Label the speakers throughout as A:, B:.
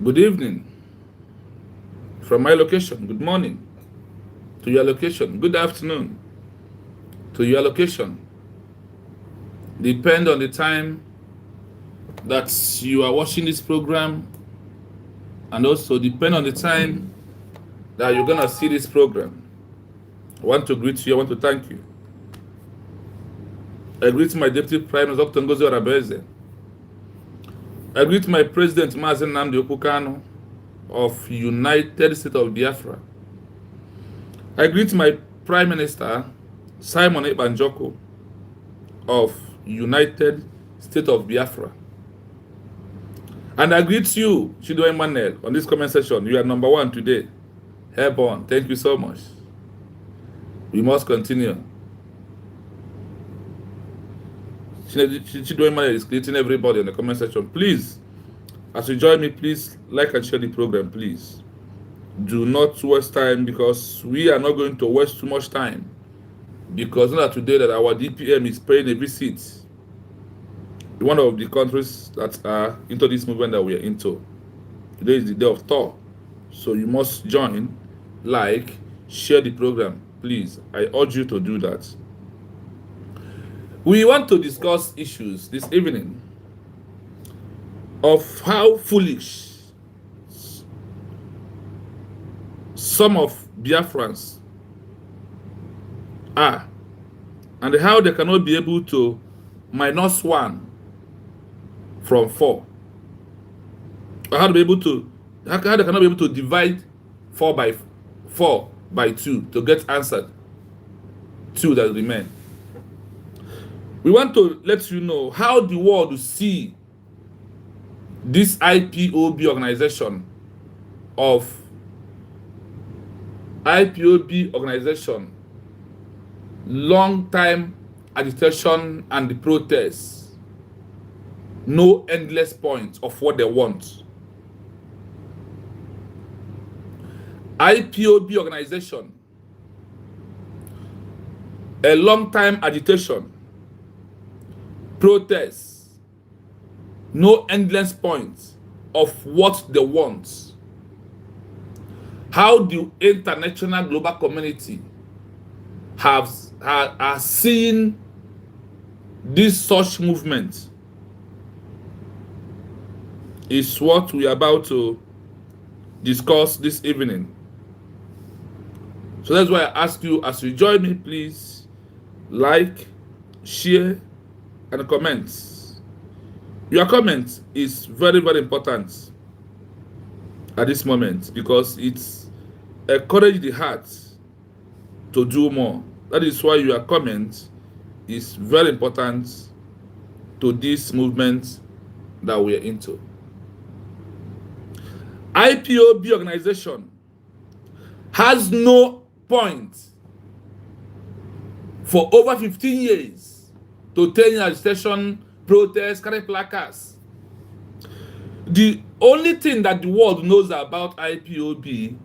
A: Good evening from my location. Good morning to your location. Good afternoon to your location. Depend on the time that you are watching this program, and also depend on the time that you're gonna see this program. I want to greet you. I want to thank you. I greet my Deputy Prime Minister Dr. Ngozi Arabeze. I greet my President Mazen Nnamdi Okukano of United States of Biafra. I greet my Prime Minister Simon Ekpanjoko of United States of Biafra. And I greet you, Chido Emmanuel, on this comment section. You are number one today. Airborne. Thank you so much. We must continue. Chido Emmanuel is greeting everybody in the comment section. Please, as you join me, please like and share the program, please. Do not waste time, because we are not going to waste too much time. Because not today that our DPM is paying a visit in one of the countries that are into this movement that we are into. Today is the day of Thor. So you must join, like, share the program. Please, I urge you to do that. We want to discuss issues this evening of how foolish some of Biafrans are, and how they cannot be able to minus 1 from 4. Or how they cannot be able to divide 4 by 2 to get answered 2 that remain. We want to let you know how the world will see this IPOB organization long time agitation and the protests, no endless points of what they want. IPOB organization, a long time agitation, protests, no endless points of what they want. How the international global community are seeing this such movement is what we are about to discuss this evening. So that's why I ask you, as you join me, please like, share, and comment. Your comment is very, very important at this moment, because it's encourages the heart to do more. That is why your comment is very important to this movement that we are into. IPOB organization has no point for over 15 years to turn agitation, protests, carry placards. The only thing that the world knows about IPOB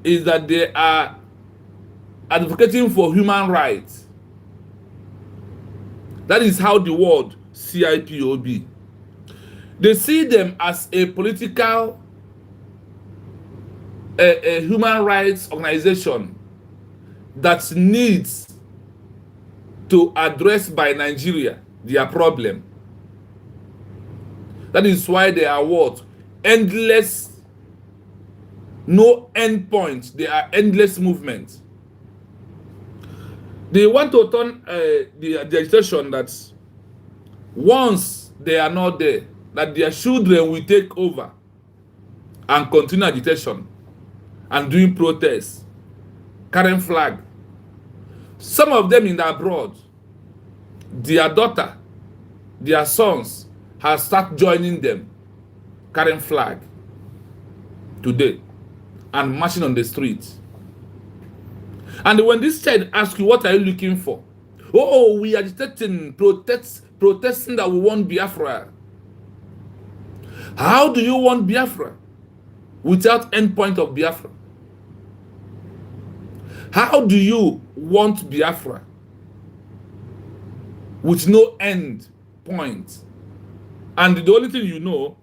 A: is that they are advocating for human rights. That is how the world see IPOB. They see them as a political, a human rights organization that needs to address by Nigeria their problem. That is why they are what? Endless, no end point. They are endless movements. They want to turn the agitation that once they are not there, that their children will take over and continue agitation and doing protests, carrying flag. Some of them in the abroad, their daughter, their sons have started joining them, carrying flag today and marching on the streets. And when this child asks you, what are you looking for? Oh, we are agitating, protesting that we want Biafra. How do you want Biafra without endpoint of Biafra? How do you want Biafra with no end point? And the only thing you know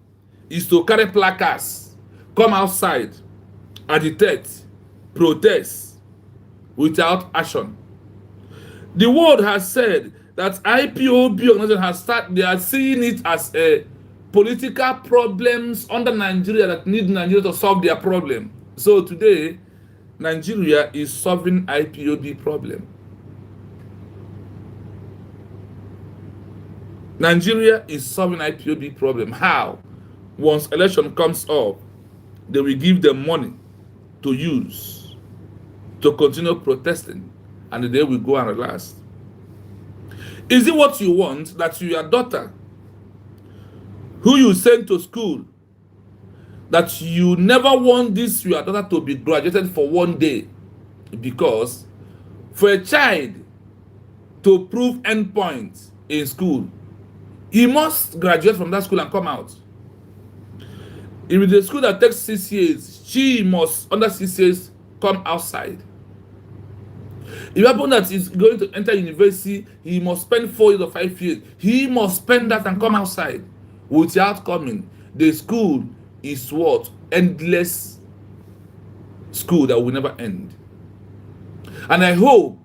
A: is to carry placards come outside, agitate, protest without action. The world has said that IPOB organization has started, they are seeing it as a political problems under Nigeria that need Nigeria to solve their problem. So today, Nigeria is solving IPOB problem. Nigeria is solving IPOB problem. How? Once election comes up, they will give them money to use to continue protesting, and they will go and relax. Is it what you want that your daughter, who you send to school, that you never want this your daughter to be graduated for one day? Because for a child to prove endpoint in school, he must graduate from that school and come out. If it's a school that takes 6 years, she must, under 6 years, come outside. If it happens that he's going to enter university, he must spend 4 years or 5 years. He must spend that and come outside without coming. The school is what? Endless school that will never end. And I hope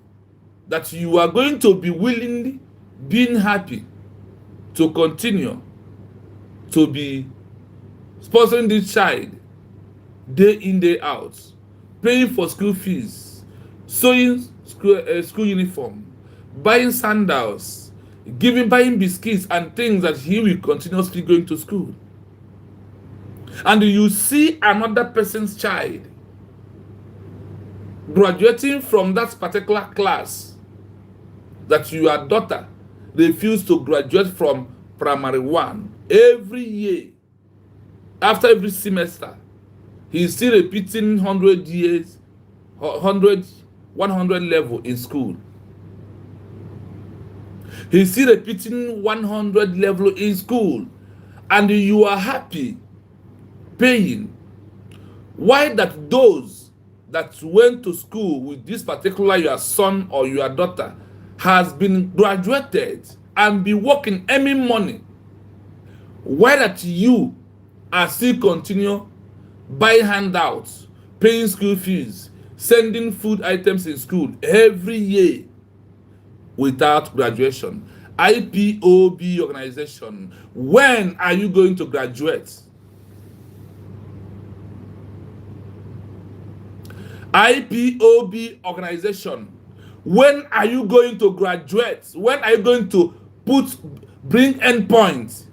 A: that you are going to be willingly, being happy to continue to be sponsoring this child day in, day out, paying for school fees, sewing school uniform, buying sandals, buying biscuits and things that he will continuously going to school. And you see another person's child graduating from that particular class that your daughter refused to graduate from primary 1 every year. After every semester, he's still repeating 100 years, 100 level in school. He's still repeating 100 level in school, and you are happy paying. Why that those that went to school with this particular your son or your daughter has been graduated and be working, earning money, why that you are still continue buying handouts, paying school fees, sending food items in school every year without graduation? IPOB organization, when are you going to graduate? IPOB organization, when are you going to graduate? When are you going to bring endpoint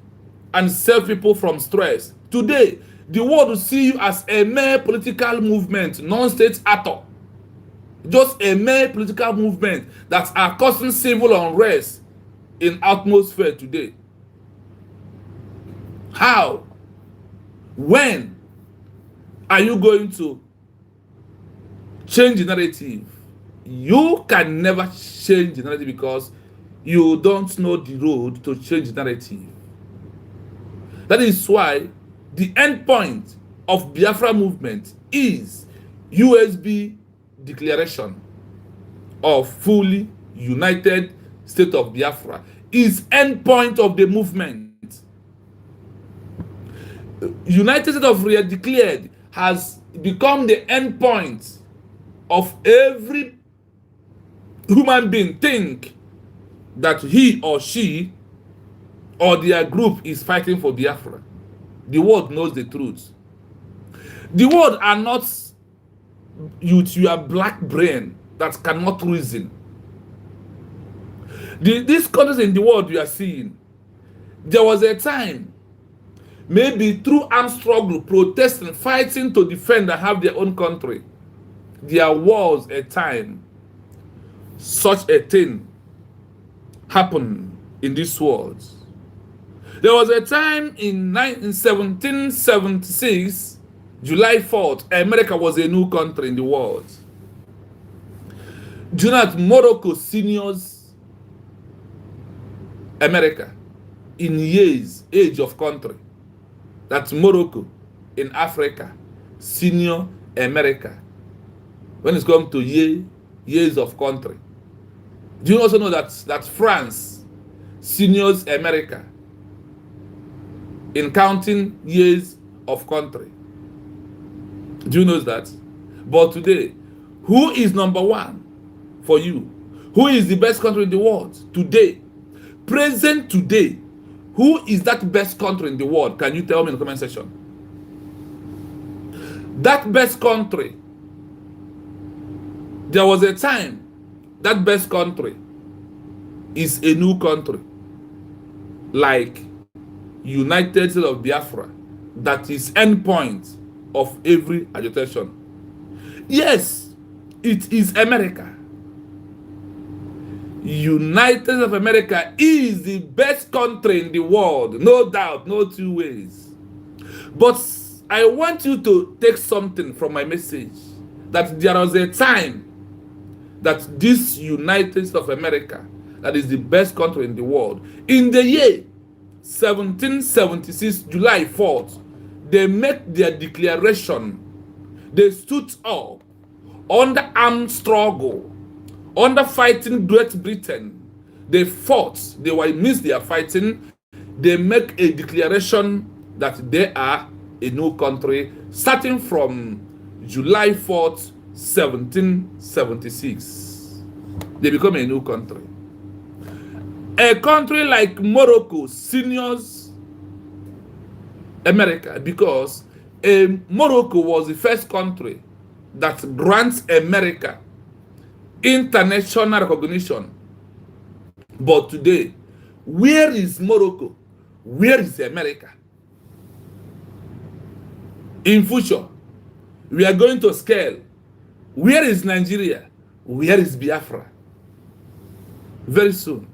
A: and save people from stress? Today, the world will see you as a mere political movement, non-state actor. Just a mere political movement that are causing civil unrest in atmosphere today. How? When are you going to change the narrative? You can never change the narrative because you don't know the road to change the narrative. That is why the end point of Biafra movement is USB declaration of fully united state of Biafra. Is end point of the movement. United States of Ria declared has become the end point of every human being think that he or she or their group is fighting for Biafra. The world knows the truth. The world are not your black brain that cannot reason. These countries in the world we are seeing, there was a time, maybe through armed struggle, protesting, fighting to defend and have their own country. There was a time such a thing happened in this world. There was a time in 1776, July 4th, America was a new country in the world. Do you know that Morocco seniors America in years, age of country? That's Morocco in Africa, senior America when it's come to years of country. Do you also know that France seniors America in counting years of country? Do you know that? But today, who is number one for you? Who is the best country in the world today? Present today, who is that best country in the world? Can you tell me in the comment section? That best country, there was a time that best country is a new country, like United States of Biafra, that is endpoint of every agitation. Yes, it is America. United States of America is the best country in the world, no doubt, no two ways. But I want you to take something from my message, that there was a time that this United States of America, that is the best country in the world, in the year 1776, July 4th, they make their declaration. They stood up under armed struggle, under fighting Great Britain. They fought, they were amidst their fighting. They make a declaration that they are a new country, starting from July 4th, 1776. They become a new country. A country like Morocco seniors America, because Morocco was the first country that grants America international recognition. But today, where is Morocco? Where is America? In future, we are going to scale. Where is Nigeria? Where is Biafra? Very soon.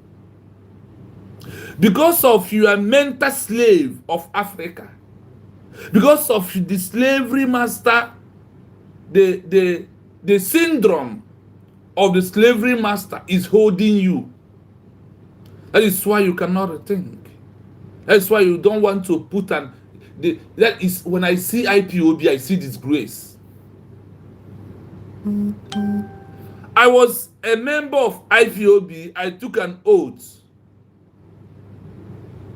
A: Because of your mental slave of Africa, because of the slavery master, the syndrome of the slavery master is holding you. That is why you cannot think. That's why you don't want to put that is when I see IPOB, I see disgrace. I was a member of IPOB. I took an oath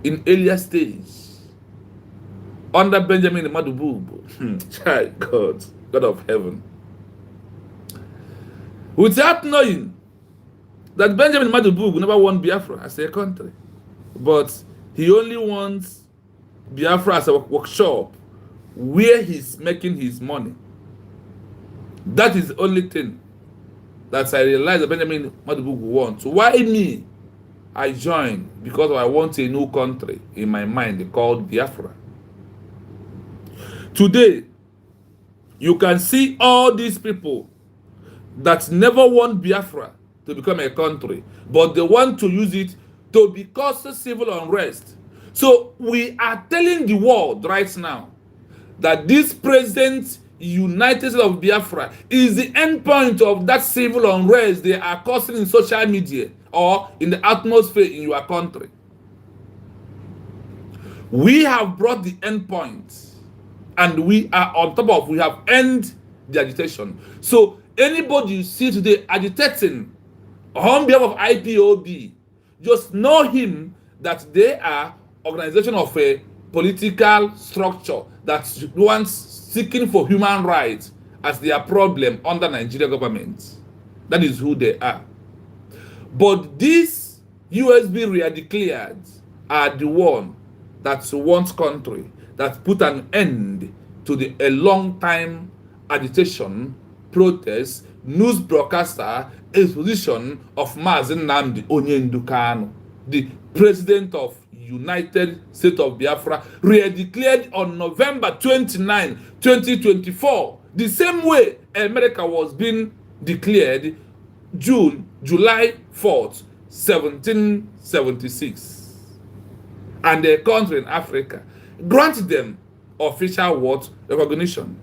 A: in earlier stage under Benjamin Madububu. God of heaven. Without knowing that Benjamin Madububu never won Biafra as a country, but he only wants Biafra as a workshop where he's making his money. That is the only thing that I realized that Benjamin Madububu wants. So why me? I joined because I want a new country in my mind called Biafra. Today, you can see all these people that never want Biafra to become a country, but they want to use it to cause civil unrest. So we are telling the world right now that this present United States of Biafra is the endpoint of that civil unrest they are causing in social media or in the atmosphere in your country. We have brought the endpoint, and we are on top of, we have ended the agitation. So anybody you see today agitating on behalf of IPOB, just know him that they are organization of a political structure that wants seeking for human rights as their problem under Nigerian government. That is who they are. But these USB re-declared are the one that wants country, that put an end to a long time agitation, protest, news broadcaster, exposition of Mazi Nnamdi Onyendu Kanu, the president of United States of Biafra, re-declared on November 29, 2024, the same way America was being declared July 4th, 1776. And a country in Africa granted them official what? Recognition.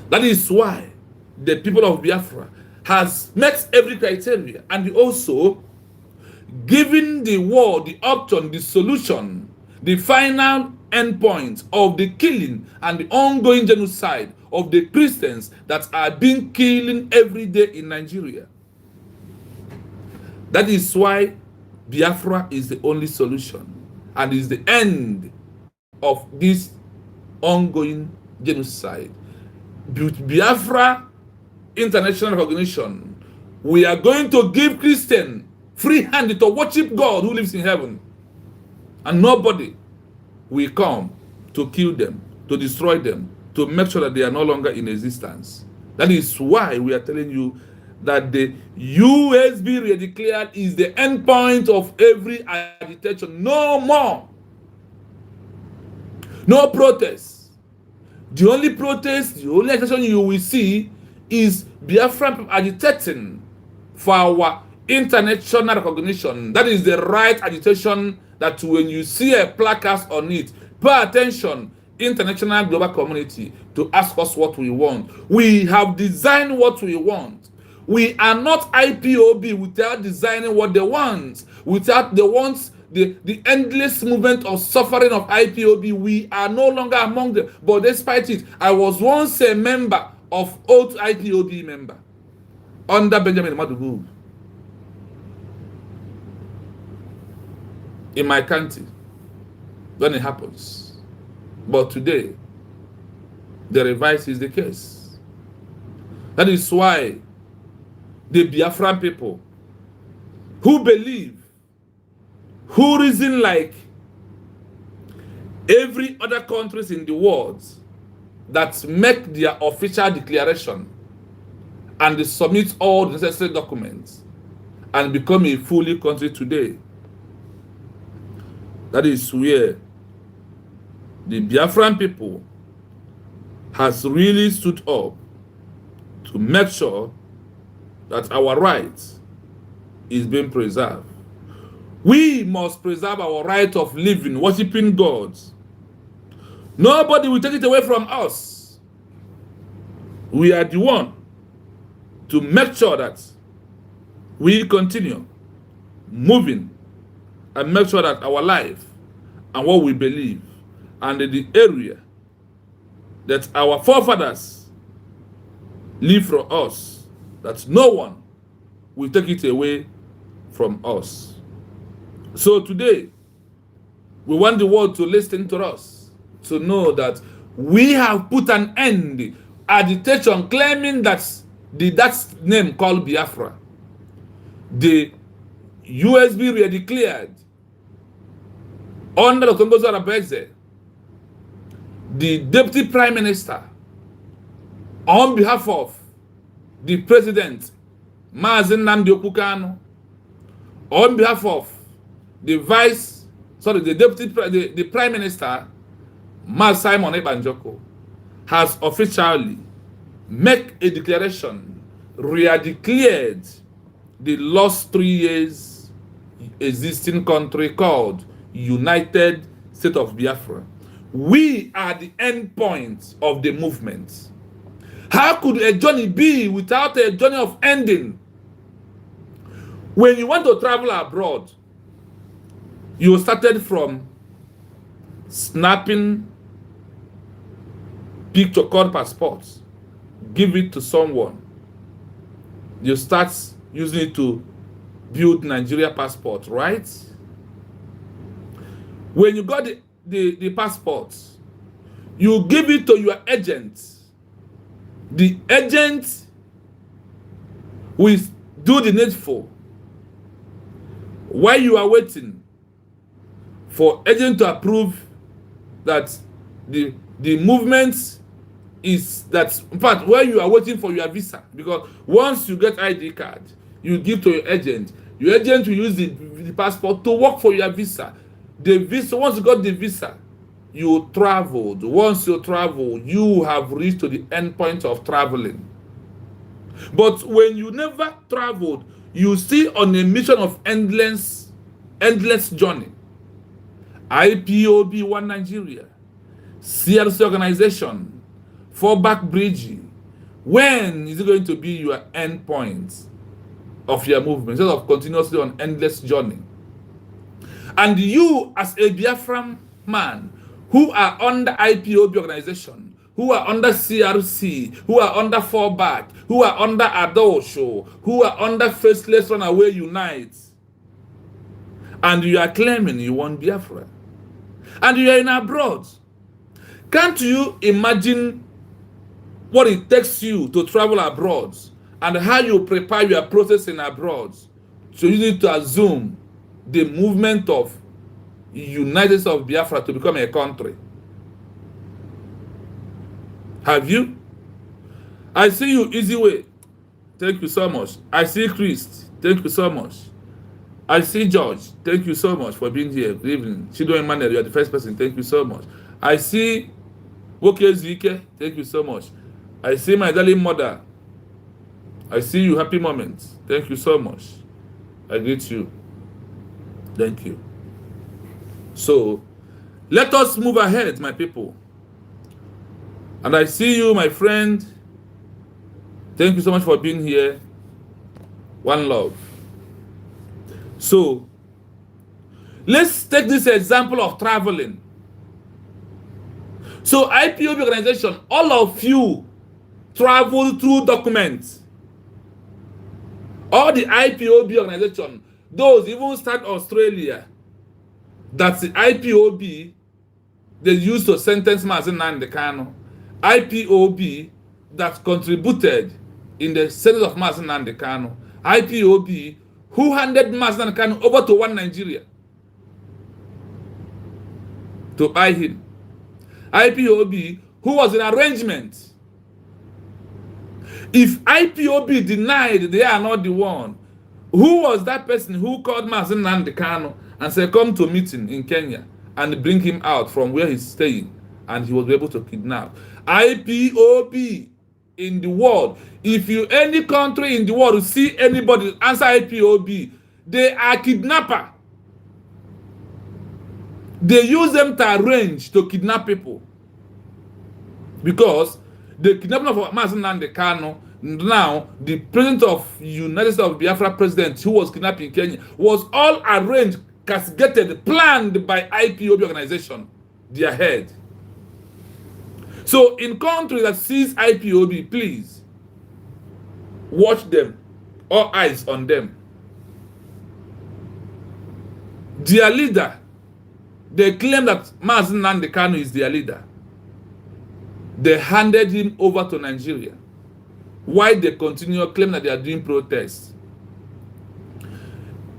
A: That is why the people of Biafra has met every criteria, and also giving the world the option, the solution, the final endpoint of the killing and the ongoing genocide of the Christians that are being killed every day in Nigeria. That is why Biafra is the only solution and is the end of this ongoing genocide. Biafra international recognition. We are going to give Christian free hand to worship God who lives in heaven. And nobody will come to kill them, to destroy them, to make sure that they are no longer in existence. That is why we are telling you that the USB redeclared is the end point of every agitation. No more. No protest. The only protest, the only agitation you will see is Biafran agitating for our international recognition. That is the right agitation that when you see a placard on it, pay attention, international global community, to ask us what we want. We have designed what we want. We are not IPOB without designing what they want, without they want the endless movement of suffering of IPOB. We are no longer among them. But despite it, I was once a member of old IPOB member under Benjamin Madugu in my country when it happens. But today, the reverse is the case. That is why the Biafran people who believe, who reason like every other countries in the world that make their official declaration and they submit all the necessary documents and become a fully country today. That is where the Biafran people has really stood up to make sure that our rights is being preserved. We must preserve our right of living, worshiping God. Nobody will take it away from us. We are the one to make sure that we continue moving and make sure that our life and what we believe and the area that our forefathers leave for us, that no one will take it away from us. So today, we want the world to listen to us, to know that we have put an end agitation claiming that that name called Biafra. The USB redeclared under the Congo Zarabeze, the Deputy Prime Minister, on behalf of the President, Mazen Nnamdi Okukano, on behalf of the the Prime Minister, Maz Simon Ebanjoko, has officially made a declaration, re-declared the last 3 years existing country called United State of Biafra. We are the end point of the movement. How could a journey be without a journey of ending? When you want to travel abroad, you started from snapping picture called passports, give it to someone. You start using it to build Nigeria passport, right? When you got the passport, you give it to your agent. The agent will do the needful. While you are waiting for agent to approve that the movement is that, in fact, while you are waiting for your visa, because once you get ID card, you give to your agent will use the passport to work for your visa. The visa, once you got the visa, you traveled. Once you travel, you have reached to the end point of traveling. But when you never traveled, you see on a mission of endless journey. IPOB One Nigeria, CRC organization, Forbfa Bridge. When is it going to be your end point of your movement instead of continuously on endless journey? And you, as a Biafran man, who are under IPOB organization, who are under CRC, who are under Forbfa, who are under Adosho, who are under Faceless Runaway Unite, and you are claiming you want Biafra, and you are in abroad, Can't you imagine what it takes you to travel abroad and how you prepare your process in abroad? So you need to assume the movement of United States of Biafra to become a country. Have you? I see you, Easy Way. Thank you so much. I see Chris. Thank you so much. I see George. Thank you so much for being here. Good evening. Chido Emmanuel, you are the first person. Thank you so much. I see Woke Zike. Thank you so much. I see my darling mother. I see you. Happy moments. Thank you so much. I greet you. Thank you. So, let us move ahead, my people. And I see you, my friend. Thank you so much for being here. One love. So, let's take this example of traveling. So, IPOB organization, all of you travel through documents. All the IPOB organization, those even start Australia, that's the IPOB they used to sentence Mazen Nnamdi Kanu. IPOB that contributed in the sentence of Mazen Nnamdi Kanu. IPOB who handed Mazen Nnamdi Kanu over to one Nigeria to buy him. IPOB who was in arrangement. If IPOB denied they are not the one, who was that person who called Mazen Nnamdi Kanu and said, come to a meeting in Kenya and bring him out from where he's staying, and he was able to kidnap? IPOB in the world. If you any country in the world see anybody answer IPOB, they are kidnapper. They use them to arrange to kidnap people. Because the kidnapping of Mazen Nnamdi Kanu, now the president of United States of Biafra president who was kidnapped in Kenya, was all arranged, castigated, planned by IPOB organization, their head. So in countries that sees IPOB, please watch them, all eyes on them. Their leader, they claim that Mazen Nnamdi Kanu is their leader. They handed him over to Nigeria. Why they continue claiming that they are doing protests?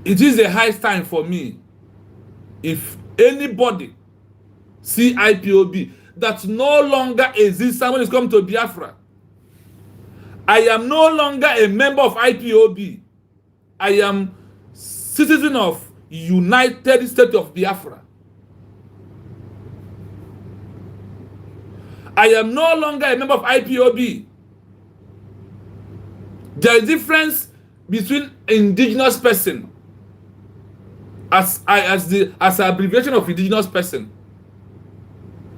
A: It is a high time for me, if anybody see IPOB that no longer exists when it's come to Biafra. I am no longer a member of IPOB. I am citizen of United States of Biafra. I am no longer a member of IPOB. There is a difference between indigenous person as abbreviation of indigenous person,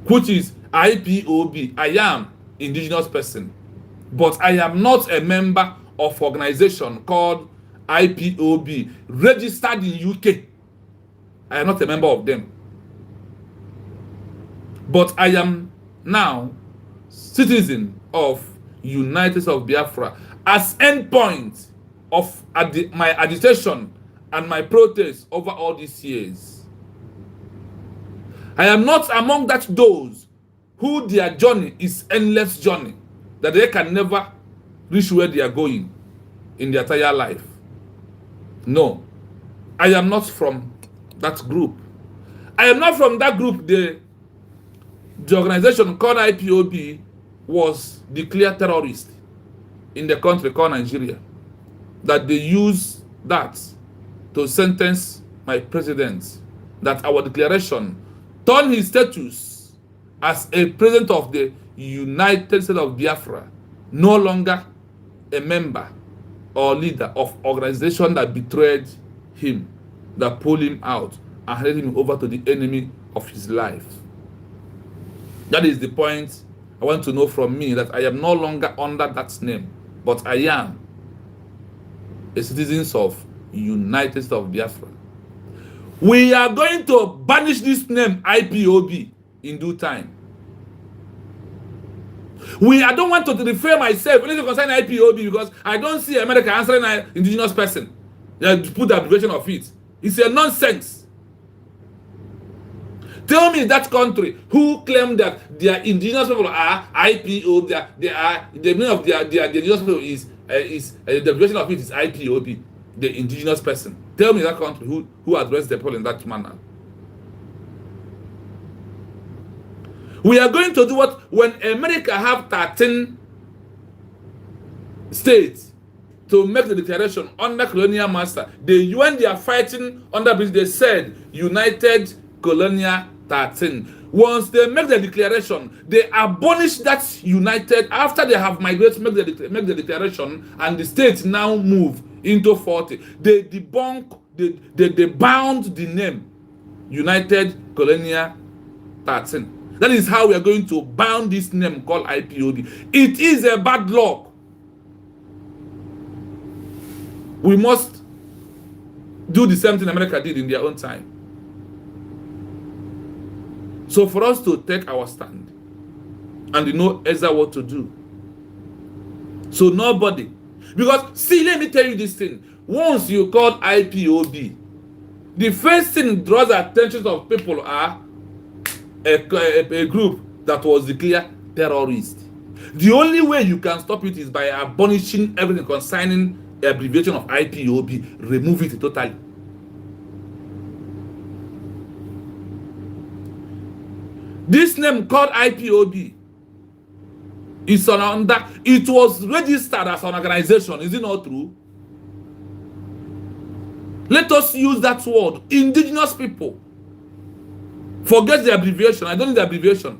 A: which is IPOB. I am indigenous person, but I am not a member of organization called IPOB registered in UK. I am not a member of them, but I am now citizen of United States of Biafra as endpoint of my agitation and my protest over all these years. I am not among those who their journey is endless journey, that they can never reach where they are going in their entire life. No, I am not from that group. I am not from that group. The organization called IPOB was declared terrorist in the country called Nigeria, that they use that to sentence my president, that our declaration turned his status as a president of the United States of Biafra no longer a member or leader of organization that betrayed him, that pulled him out and handed him over to the enemy of his life. That is the point I want to know from me, that I am no longer under that name, but I am a citizen of United States of Biafra. We are going to banish this name IPOB in due time. I don't want to refer myself anything concerning IPOB because I don't see America answering an indigenous person. They put the abbreviation of it. It's a nonsense. Tell me that country who claim that their indigenous people are IPO, the meaning of their indigenous people is the definition of it is IPOB, the indigenous person. Tell me that country who addressed the people in that manner. We are going to do what when America have 13 states to make the declaration under colonial master. When they are fighting under British, they said United Colonial 13. Once they make the declaration, they abolish that United. After they have migrated, make the declaration, and the states now move into 40. They debunk, they bound the name United Colonial 13. That is how we are going to bound this name called IPOB. It is a bad luck. We must do the same thing America did in their own time. So for us to take our stand and know exactly what to do. So nobody, because see, let me tell you this thing. Once you call IPOB, the first thing draws the attention of people are a group that was declared terrorist. The only way you can stop it is by abolishing everything concerning abbreviation of IPOB, remove it totally. This name called IPOB is it was registered as an organization, is it not true? Let us use that word, indigenous people. Forget the abbreviation. I don't need the abbreviation.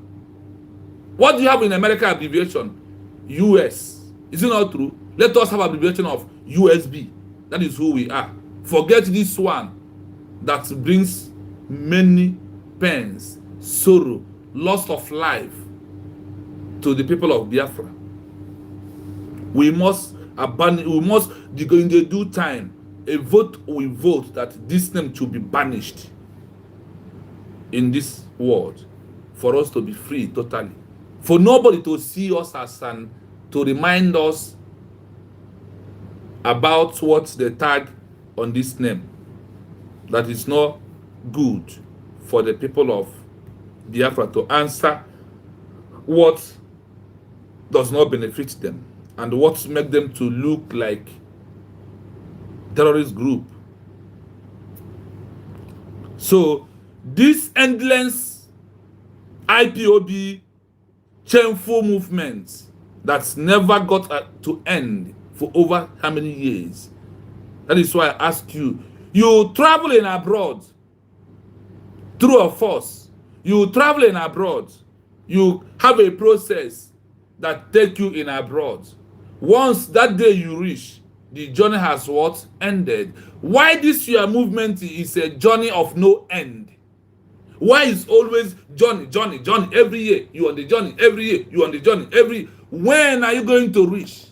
A: What do you have in America abbreviation? US. Is it not true? Let us have abbreviation of USB. That is who we are. Forget this one that brings many pains, sorrow, loss of life to the people of Biafra. We must abandon, we must, in the due time, a vote we vote that this name should be banished in this world for us to be free totally. For nobody to see us as to remind us about what the tag on this name. That is not good for the people of Biafra to answer what does not benefit them and what make them to look like terrorist group. So this endless IPOB shameful movement that's never got to end for over how many years? That is why I ask you, you traveling abroad, true or false? You traveling abroad, you have a process that take you in abroad. Once that day you reach, the journey has what? Ended. Why this your movement is a journey of no end? Why is always journey every year? You on the journey every year. You on the journey every. When are you going to reach?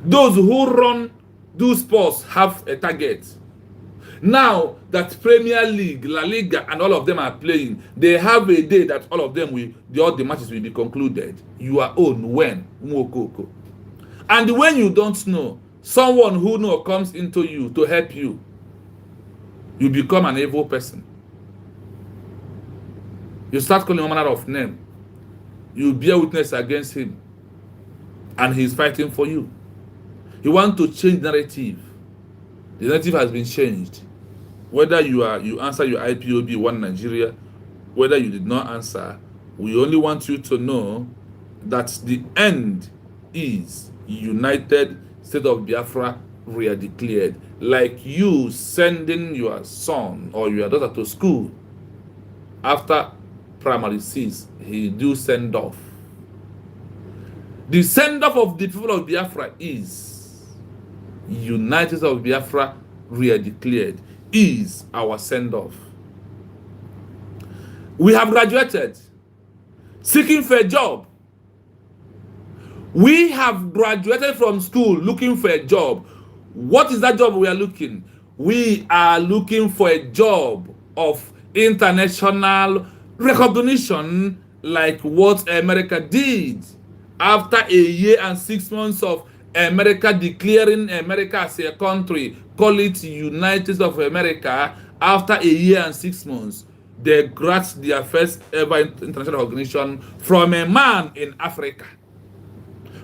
A: Those who run those sports have a target. Now that Premier League, La Liga, and all of them are playing, they have a day that all of them all the matches will be concluded. You are own when Mwokoko. And when you don't know, someone who knows comes into you to help you, you become an evil person. You start calling him a manner of name. You bear witness against him. And he's fighting for you. You want to change narrative. The narrative has been changed. Whether you answer your IPOB one Nigeria, whether you did not answer, we only want you to know that the end is United State of Biafra re-declared. Like you sending your son or your daughter to school after primary 6, he do send off. The send off of the people of Biafra is United States of Biafra re-declared, is our send off. We have graduated, seeking for a job. We have graduated from school looking for a job. What is that job we are looking? We are looking for a job of international recognition, like what America did. After a year and 6 months of America declaring America as a country, call it United States of America, after a year and 6 months, they grasped their first ever international recognition from a man in Africa.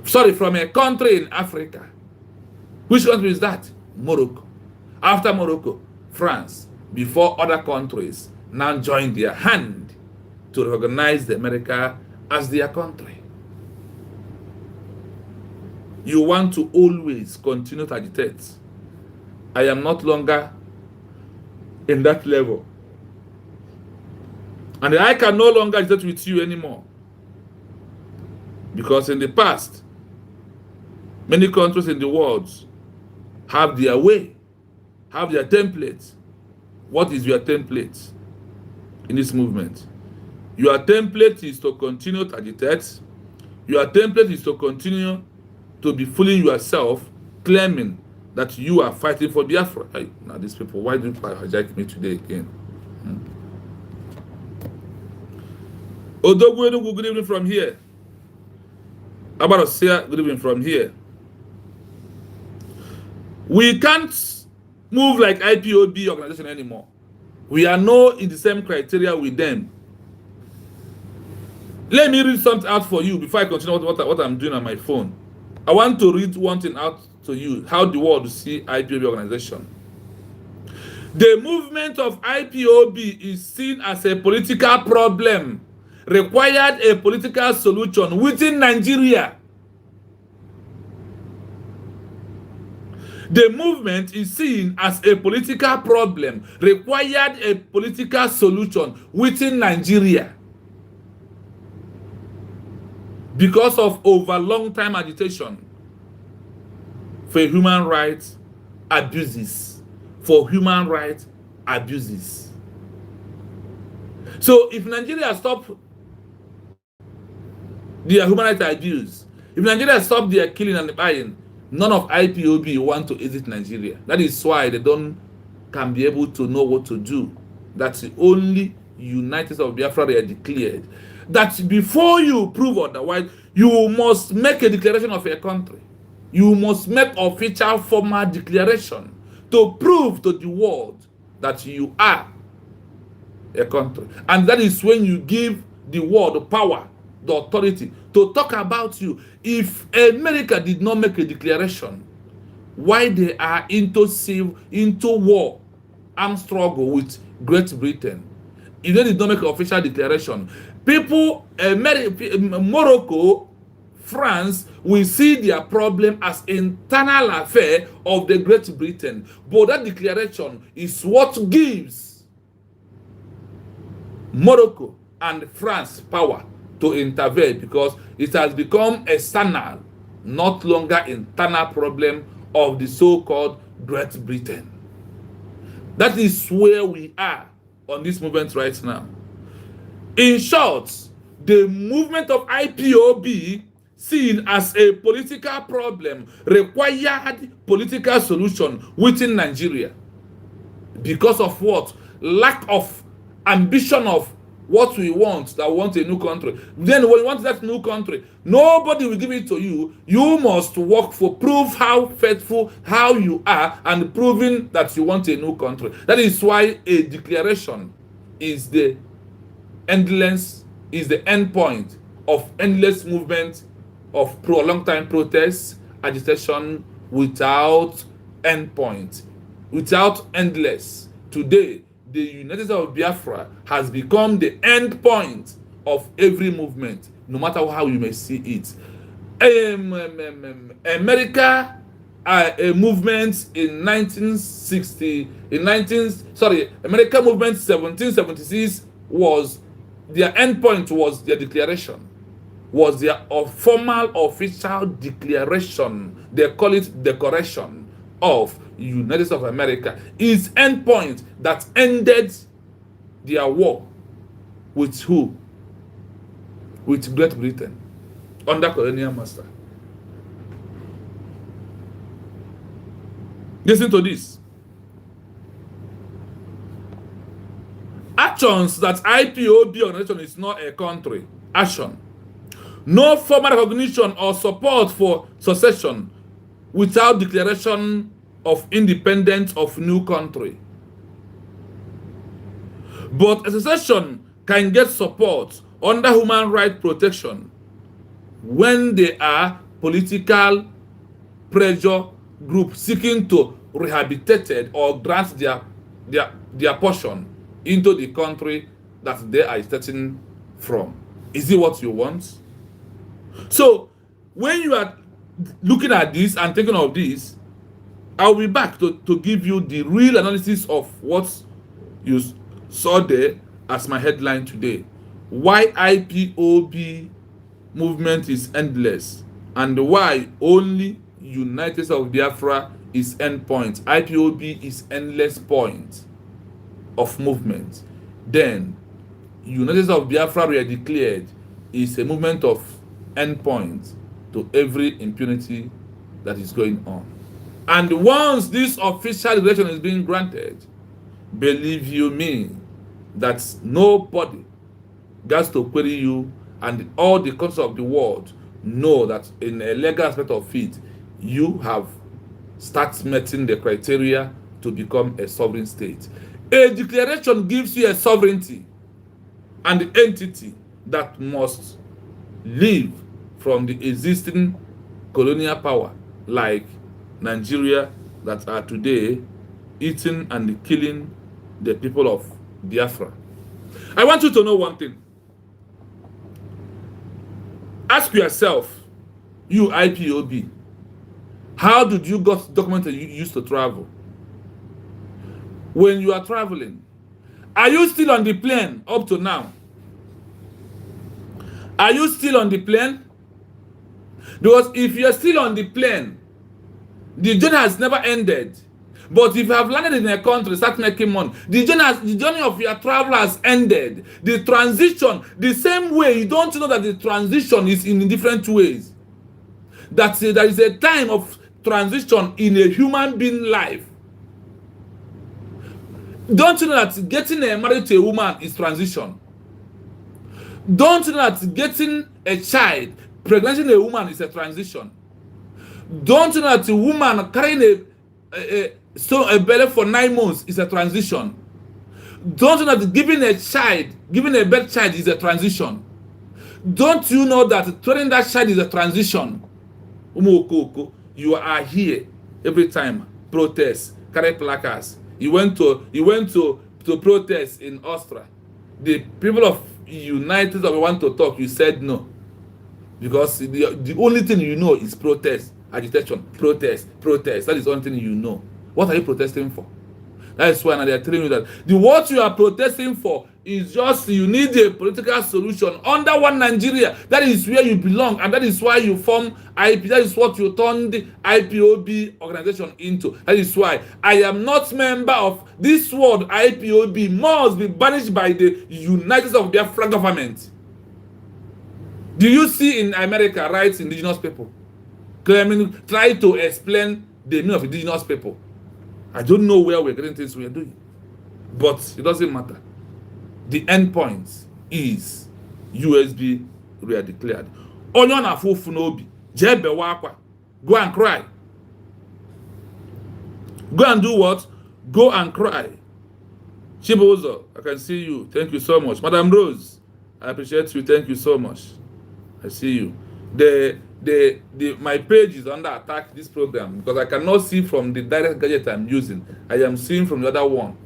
A: Sorry, from a country in Africa. Which country is that? Morocco. After Morocco, France, before other countries now join their hand to recognize America as their country. You want to always continue to agitate. I am not longer in that level. And I can no longer agitate with you anymore. Because in the past, many countries in the world have their way, have their template. What is your template in this movement? Your template is to continue to agitate. Your template is to continue to be fooling yourself, claiming that you are fighting for Biafra. Now these people, why do you hijack me today again? Odogwu, good evening from here. Abarosia, good evening from here. We can't move like IPOB organization anymore. We are not in the same criteria with them. Let me read something out for you before I continue what I'm doing on my phone. I want to read one thing out to you, how the world see IPOB organization. The movement of IPOB is seen as a political problem, required a political solution within Nigeria. The movement is seen as a political problem, required a political solution within Nigeria. Because of over long time agitation for human rights abuses. For human rights abuses. So if Nigeria stop their human rights abuse, if Nigeria stop their killing and buying, none of IPOB want to exit Nigeria. That is why they can be able to know what to do. That's the only United States of Biafra they are declared. That before you prove otherwise, you must make a declaration of a country. You must make official formal declaration to prove to the world that you are a country. And that is when you give the world the power, the authority to talk about you. If America did not make a declaration, why they are into war, armed struggle with Great Britain, if they did not make an official declaration, people, Morocco, France, will see their problem as internal affair of the Great Britain. But that declaration is what gives Morocco and France power to intervene, because it has become external, not longer internal problem of the so-called Great Britain. That is where we are on this movement right now. In short, the movement of IPOB, seen as a political problem, required political solution within Nigeria. Because of what? Lack of ambition of what we want, that we want a new country. Then when you want that new country, nobody will give it to you. You must work for proof how faithful, how you are, and proving that you want a new country. That is why a declaration is the endpoint of endless movement of long time protests, agitation without endpoint, without endless. Today, the United States of Biafra has become the end point of every movement, no matter how you may see it. America, a movement in America movement 1776 was their end point, was their declaration, was their formal official declaration. They call it Declaration of United States of America. Its endpoint that ended their war with who? With Great Britain under colonial master. Listen to this. Actions that IPOB organization is not a country. Action. No formal recognition or support for secession without declaration of independence of new country. But a secession can get support under human rights protection when they are political pressure group seeking to rehabilitate or grant their portion into the country that they are starting from. Is it what you want? So when you are looking at this and thinking of this, I'll be back to give you the real analysis of what you saw there as my headline today. Why IPOB movement is endless and why only United States of Biafra is endpoint. IPOB is endless point of movement. Then United States of Biafra were declared is a movement of endpoint to every impunity that is going on. And once this official declaration is being granted, believe you me, that nobody gets to query you, and all the countries of the world know that in a legal aspect of it, you have started meeting the criteria to become a sovereign state. A declaration gives you a sovereignty and the entity that must live from the existing colonial power like Nigeria that are today eating and killing the people of Biafra. I want you to know one thing. Ask yourself, you IPOB, how did you got documents that you used to travel? When you are traveling, are you still on the plane up to now? Are you still on the plane? Because if you're still on the plane, the journey has never ended. But if you have landed in a country, start making money, the journey of your travel has ended. The transition, the same way, you don't know that the transition is in different ways. That there is a time of transition in a human being life. Don't you know that getting married to a woman is transition? Don't you know that getting a child, pregnanting a woman is a transition? Don't you know that a woman carrying a belly for 9 months is a transition? Don't you know that giving a birth child is a transition? Don't you know that training that child is a transition? You are here every time, protest, carry placards. You went to protest in Austria. The people of United States want to talk, you said no. Because the only thing you know is protest, agitation, protest. That is the only thing you know. What are you protesting for? That is why now they are telling you that what you are protesting for is just you need a political solution under one Nigeria. That is where you belong, and that is why you form IP. That is what you turned the IPOB organization into. That is why I am not member of this word. IPOB must be banished by the United States of Biafra government. Do you see in America rights indigenous people claiming, try to explain the meaning of indigenous people? I don't know where we're getting things we're doing, but it doesn't matter. The end point is USB re-declared. Onyo na fufu n'obi, jebe wakwa, go and cry. Go and do what? Go and cry. Chibozo, I can see you. Thank you so much. Madam Rose, I appreciate you. Thank you so much. I see you. My page is under attack this program because I cannot see from the direct gadget I'm using. I am seeing from the other one.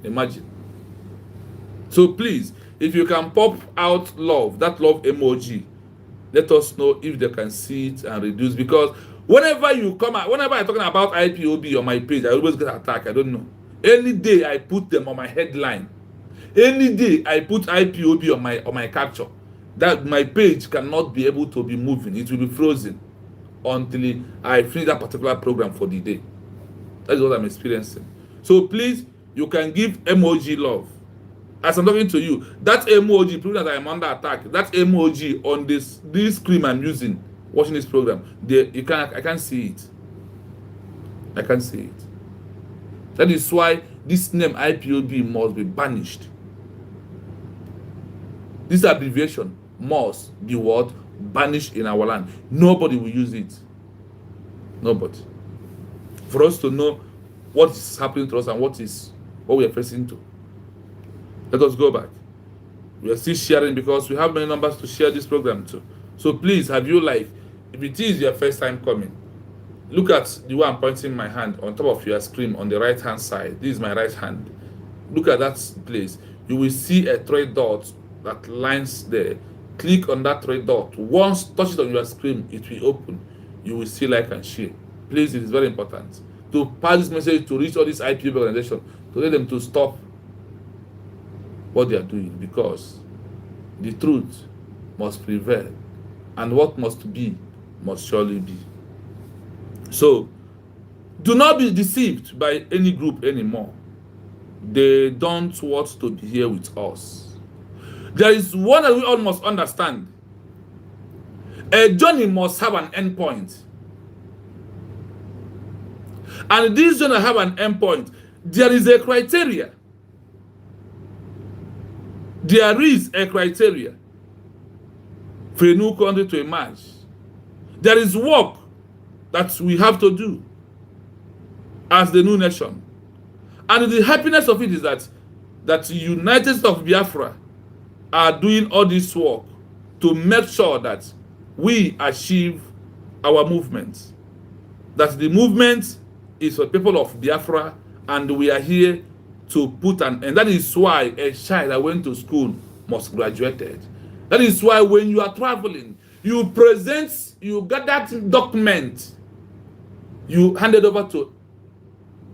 A: Imagine. So please, if you can pop out love, that love emoji, let us know if they can see it and reduce. Because whenever I'm talking about IPOB on my page, I always get attacked. I don't know. Any day I put them on my headline, any day I put IPOB on my capture, that my page cannot be able to be moving. It will be frozen until I finish that particular program for the day. That's what I'm experiencing. So please, you can give emoji love. As I'm talking to you, that emoji proving that I'm under attack. That emoji on this screen I'm using, watching this program, I can't see it. I can't see it. That is why this name IPOB must be banished. This abbreviation must be what? Banished in our land. Nobody will use it. Nobody. For us to know what is happening to us and what we are facing to. Let us go back. We are still sharing because we have many numbers to share this program to. So please, have you like, if it is your first time coming, look at the one pointing my hand on top of your screen on the right hand side. This is my right hand. Look at that place. You will see a three dots that lines there. Click on that three dot. Once touch it on your screen, it will open. You will see, like, and share. Please, it is very important to pass this message to reach all these IPOB organizations, to let them to stop what they are doing, because the truth must prevail, and what must be must surely be. So do not be deceived by any group anymore. They don't want to be here with us. There is one that we all must understand. A journey must have an endpoint. And this journey have an endpoint. There is a criteria. There is a criteria for a new country to emerge. There is work that we have to do as the new nation. And the happiness of it is that the United States of Biafra are doing all this work to make sure that we achieve our movement. That the movement is for people of Biafra, and we are here to put an end. That is why a child that went to school must graduate. That is why when you are traveling, you get that document, you hand it over to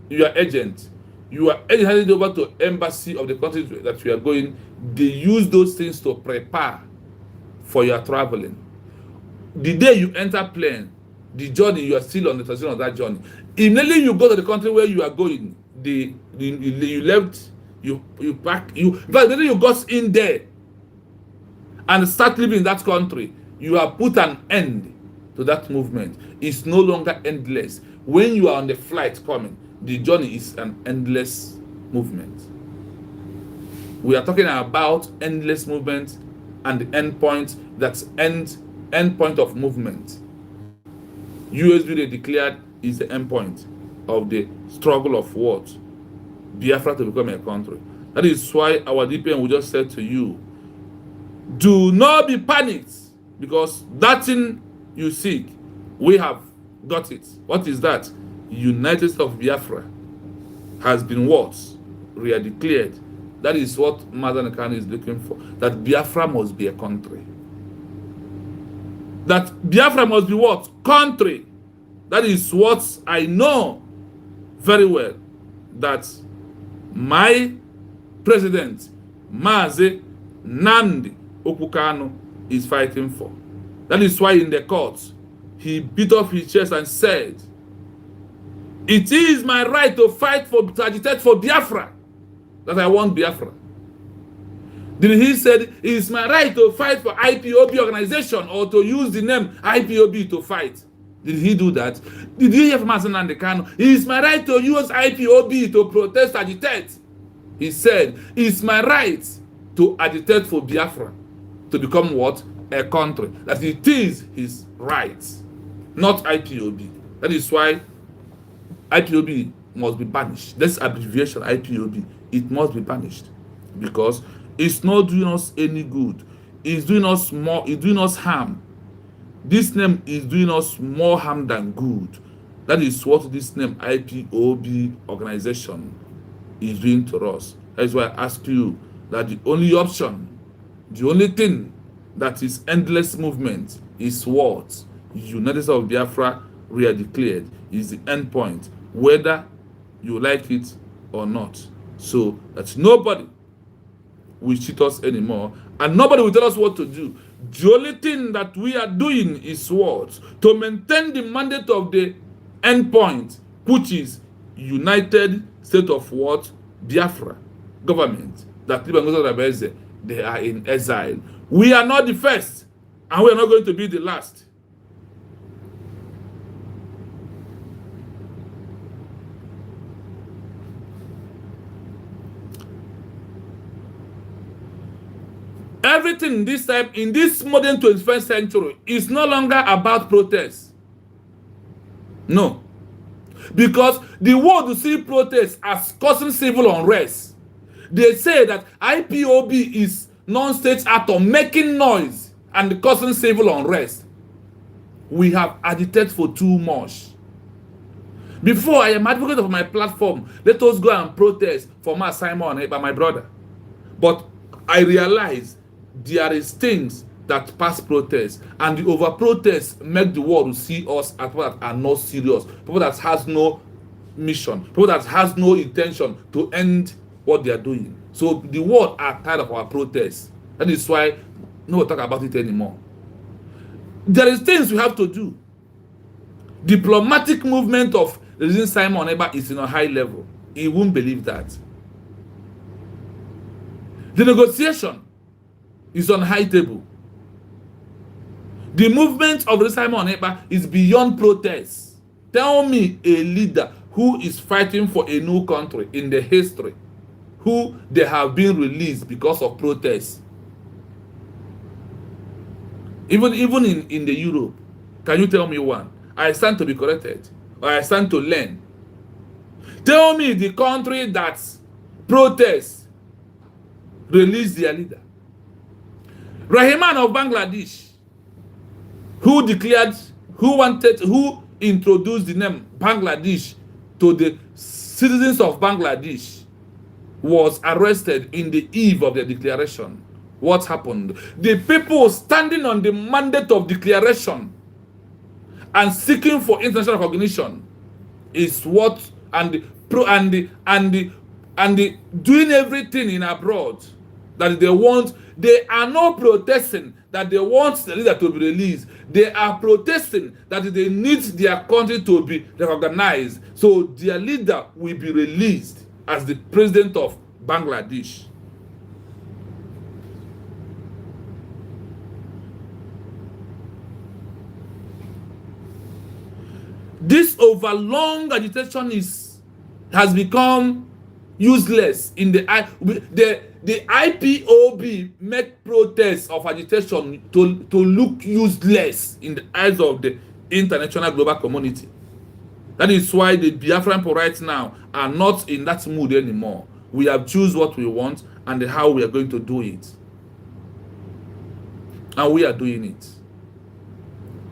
A: your agent. You are handed over to embassy of the country that you are going. They use those things to prepare for your traveling. The day you enter plane, the journey, you are still on the transition of that journey. Immediately you go to the country where you are going, you left, you pack, but then you got in there and start living in that country, you have put an end to that movement. It's no longer endless. When you are on the flight coming, the journey is an endless movement. We are talking about endless movement and the endpoint, that's endpoint of movement. USB they declared is the endpoint of the struggle of what? Biafra to become a country. That is why our DPM will just say to you, do not be panicked, because that thing you seek, we have got it. What is that? United States of Biafra has been what? Re-declared. That is what Mazen Khan is looking for. That Biafra must be a country. That Biafra must be what? Country. That is what I know very well. That my president, Mazi Nnamdi Okukano, is fighting for. That is why in the court, he beat off his chest and said, it is my right to fight to agitate for Biafra, that I want Biafra. Then he said, it is my right to fight for IPOB organization, or to use the name IPOB to fight. Did he do that? Did you hear from Mazen Nnamdi? It is my right to use IPOB to protest, agitate. He said, it's my right to agitate for Biafra, to become what? A country. That it is his right, not IPOB. That is why IPOB must be banished. This abbreviation, IPOB, it must be banished, because it's not doing us any good. It's doing us more, it's doing us harm. This name is doing us more harm than good. That is what this name IPOB organization is doing to us. That is why I ask you that the only option, the only thing that is endless movement is what? United States of Biafra re-declared is the end point, whether you like it or not. So that nobody will cheat us anymore, and nobody will tell us what to do. The only thing that we are doing is what? To maintain the mandate of the endpoint, which is United States of what? Biafra government. That they are in exile. We are not the first, and we are not going to be the last. Everything this time, in this modern 21st century, is no longer about protest. No. Because the world will see protests as causing civil unrest. They say that IPOB is non-state actor making noise and causing civil unrest. We have agitated for too much. Before I am advocate of my platform, let us go and protest for my Simon by my brother. But I realize there is things that pass protest, and the over protest make the world see us as people that are not serious, people that has no mission, people that has no intention to end what they are doing. So the world are tired of our protests. That is why no one talk about it anymore. There is things we have to do. Diplomatic movement of Regime Simon Eba is in a high level. He won't believe that. The negotiation is on high table. The movement of Regime Simon Eba is beyond protest. Tell me a leader who is fighting for a new country in the history, who they have been released because of protests. Even in the Europe, can you tell me one? I stand to be corrected, or I stand to learn. Tell me the country that protests released their leader. Rahman of Bangladesh, who introduced the name Bangladesh to the citizens of Bangladesh, was arrested in the eve of the declaration. What happened? The people standing on the mandate of declaration and seeking for international recognition is what, and doing everything in abroad that they want. They are not protesting that they want the leader to be released. They are protesting that they need their country to be recognized. So their leader will be released as the president of Bangladesh. This overlong agitation has become useless in the IPOB make protests of agitation to look useless in the eyes of the international global community. That is why the Biafran people right now are not in that mood anymore. We have choose what we want and how we are going to do it. And we are doing it.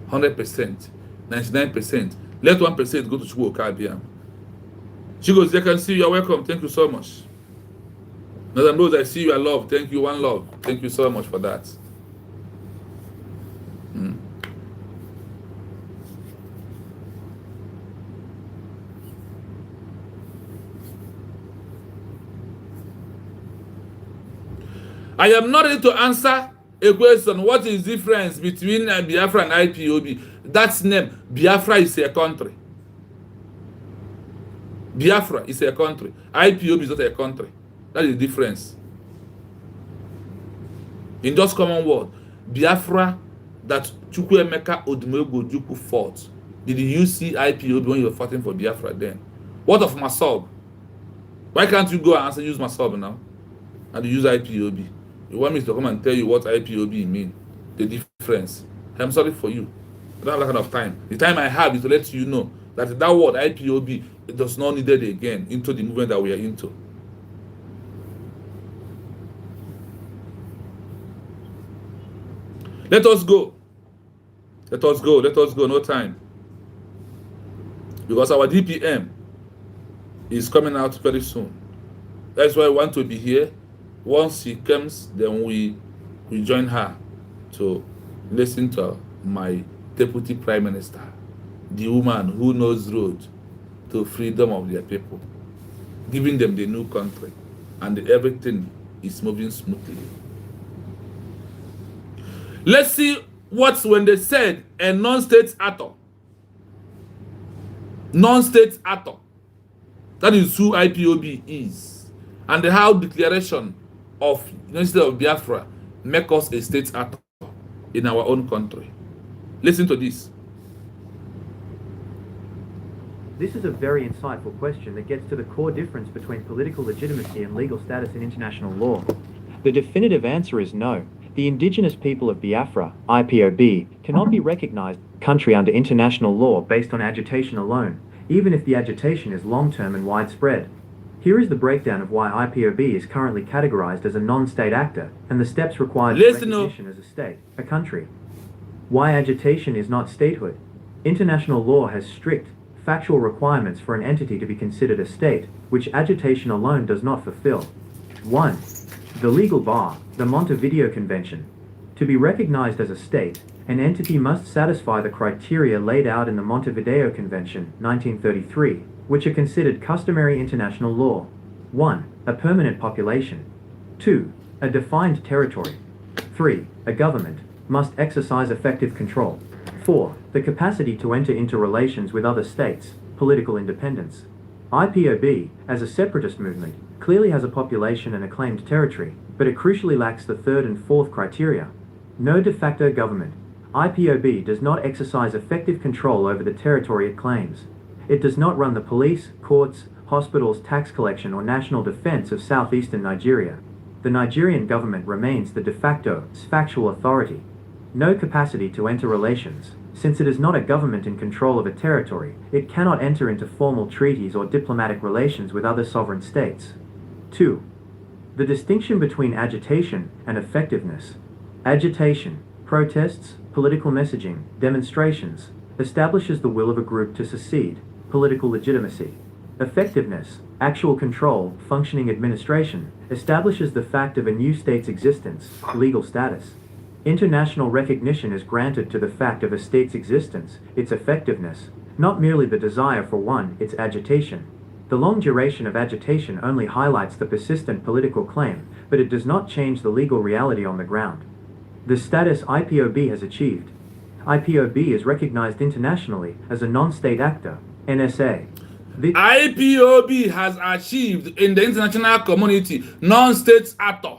A: 100%, 99%. Let 1% go to Chukwu Okabiam. She goes, I can see you are welcome. Thank you so much. Madam Rose, I see you are loved. Thank you, one love. Thank you so much for that. I am not ready to answer a question. What is the difference between Biafra and IPOB? That's name. Biafra is a country. Biafra is a country. IPOB is not a country. That is the difference. In just common word, Biafra that Chukwuemeka Odumegwu Ojukwu fought. Did you see IPOB when you were fighting for Biafra then? What of Masob? Why can't you go and use Masob now? And you use IPOB? You want me to come and tell you what IPOB mean? The difference. I'm sorry for you. I don't have that kind of time. The time I have is to let you know that that word IPOB does not needed again into the movement that we are into. Let us go. Let us go. Let us go. No time. Because our DPM is coming out very soon. That's why I want to be here. Once he comes, then we join her to listen to my Deputy Prime Minister, the woman who knows road to freedom of their people, giving them the new country, and everything is moving smoothly. Let's see what's when they said a non-state actor. Non-state actor. That is who IPOB is. And how declaration of University of Biafra make us a state actor in our own country. Listen to this.
B: This is a very insightful question that gets to the core difference between political legitimacy and legal status in international law. The definitive answer is no. The indigenous people of Biafra, IPOB, cannot be recognized as a country under international law based on agitation alone, even if the agitation is long-term and widespread. Here is the breakdown of why IPOB is currently categorized as a non-state actor and the steps required for
A: Listen up.
B: recognition as a state, a country. Why agitation is not statehood. International law has strict, factual requirements for an entity to be considered a state, which agitation alone does not fulfill. 1. The legal bar, the Montevideo Convention. To be recognized as a state, an entity must satisfy the criteria laid out in the Montevideo Convention, 1933, which are considered customary international law. 1. A permanent population. 2. A defined territory. 3. A government must exercise effective control. 4. The capacity to enter into relations with other states, political independence. IPOB, as a separatist movement, clearly has a population and a claimed territory, but it crucially lacks the third and fourth criteria. No de facto government. IPOB does not exercise effective control over the territory it claims. It does not run the police, courts, hospitals, tax collection, or national defense of southeastern Nigeria. The Nigerian government remains the de facto, factual authority. No capacity to enter relations. Since it is not a government in control of a territory, it cannot enter into formal treaties or diplomatic relations with other sovereign states. 2. The distinction between agitation and effectiveness. Agitation, protests, political messaging, demonstrations, establishes the will of a group to secede, political legitimacy. Effectiveness, actual control, functioning administration, establishes the fact of a new state's existence, legal status. International recognition is granted to the fact of a state's existence, its effectiveness, not merely the desire for one, its agitation. The long duration of agitation only highlights the persistent political claim, but it does not change the legal reality on the ground. The status IPOB has achieved. IPOB is recognized internationally as a non-state actor, NSA.
A: IPOB has achieved in the international community non-state actor.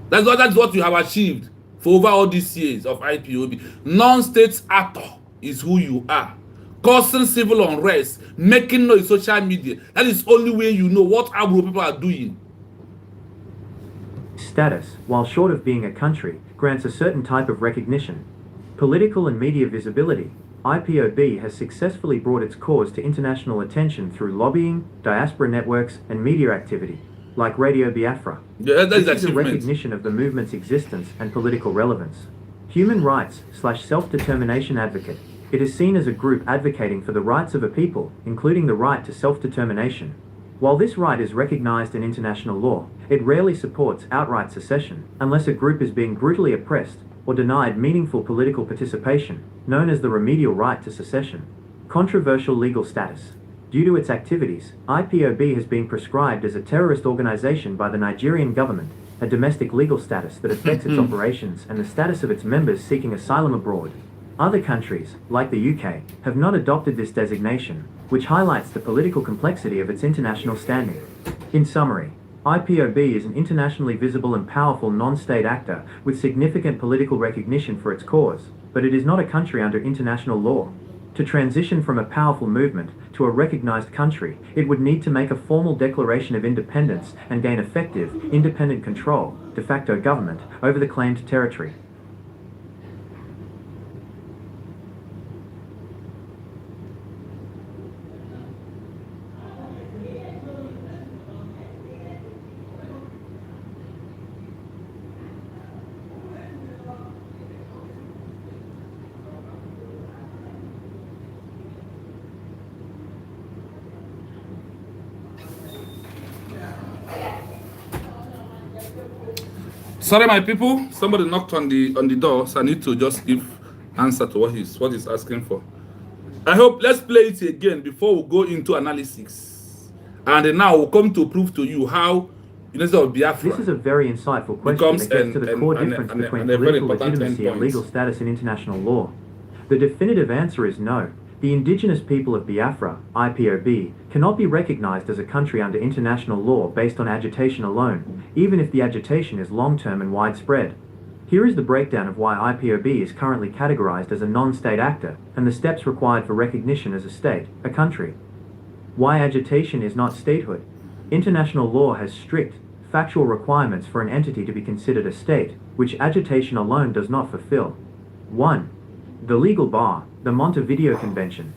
A: That's what you have achieved for over all these years of IPOB. Non-state actor is who you are. Causing civil unrest, making noise social media. That is only way you know what our people are doing.
B: Status, while short of being a country, grants a certain type of recognition. Political and media visibility. IPOB has successfully brought its cause to international attention through lobbying, diaspora networks, and media activity, like Radio Biafra.
A: Yeah,
B: This is a recognition of the movement's existence and political relevance. Human rights / self-determination advocate. It is seen as a group advocating for the rights of a people, including the right to self-determination. While this right is recognized in international law, it rarely supports outright secession, unless a group is being brutally oppressed or denied meaningful political participation, known as the remedial right to secession. Controversial legal status. Due to its activities, IPOB has been prescribed as a terrorist organization by the Nigerian government, a domestic legal status that affects its operations and the status of its members seeking asylum abroad. Other countries, like the UK, have not adopted this designation, which highlights the political complexity of its international standing. In summary, IPOB is an internationally visible and powerful non-state actor with significant political recognition for its cause, but it is not a country under international law. To transition from a powerful movement to a recognized country, it would need to make a formal declaration of independence and gain effective, independent control, de facto government, over the claimed territory.
A: Sorry, my people. Somebody knocked on the door, so I need to just give answer to what he's asking for. I hope let's play it again before we go into analysis, and then now we'll come to prove to you how University of Biafra.
B: This is a very insightful question that gets to the core difference between political legitimacy and legal status in international law. The definitive answer is no. The indigenous people of Biafra, IPOB, cannot be recognized as a country under international law based on agitation alone, even if the agitation is long-term and widespread. Here is the breakdown of why IPOB is currently categorized as a non-state actor, and the steps required for recognition as a state, a country. Why agitation is not statehood. International law has strict, factual requirements for an entity to be considered a state, which agitation alone does not fulfill. 1. The legal bar, the Montevideo Convention.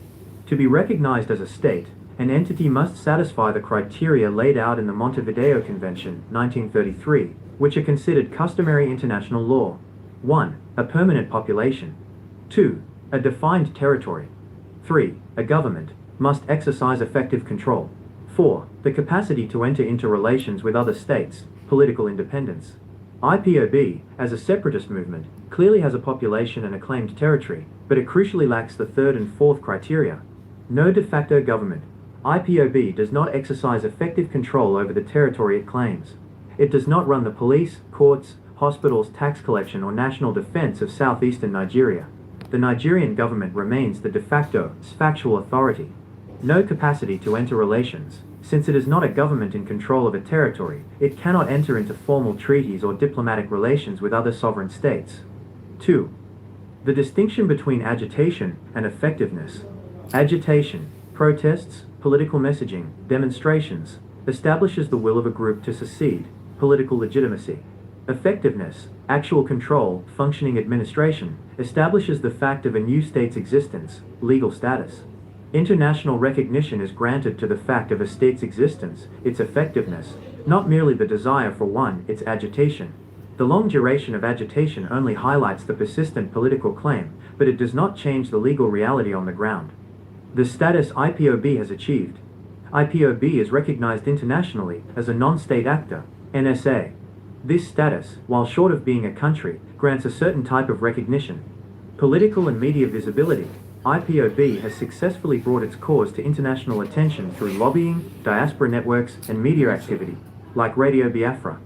B: To be recognized as a state, An entity must satisfy the criteria laid out in the Montevideo Convention, 1933, which are considered customary international law. 1. A permanent population. 2. A defined territory. 3. A government must exercise effective control. 4. The capacity to enter into relations with other states, political independence. IPOB, as a separatist movement, clearly has a population and a claimed territory, but it crucially lacks the third and fourth criteria. No de facto government. IPOB does not exercise effective control over the territory it claims. It does not run the police, courts, hospitals, tax collection, or national defense of southeastern Nigeria. The Nigerian government remains the de facto, factual authority. No capacity to enter relations. Since it is not a government in control of a territory, it cannot enter into formal treaties or diplomatic relations with other sovereign states. 2. The distinction between agitation and effectiveness. Agitation, protests, political messaging, demonstrations, establishes the will of a group to secede, political legitimacy. Effectiveness, actual control, functioning administration, establishes the fact of a new state's existence, legal status. International recognition is granted to the fact of a state's existence, its effectiveness, not merely the desire for one, its agitation. The long duration of agitation only highlights the persistent political claim, but it does not change the legal reality on the ground. The status IPOB has achieved. IPOB is recognized internationally as a non-state actor, NSA. This status, while short of being a country, grants a certain type of recognition. Political and media visibility. IPOB has successfully brought its cause to international attention through lobbying, diaspora networks, and media activity, like Radio Biafra.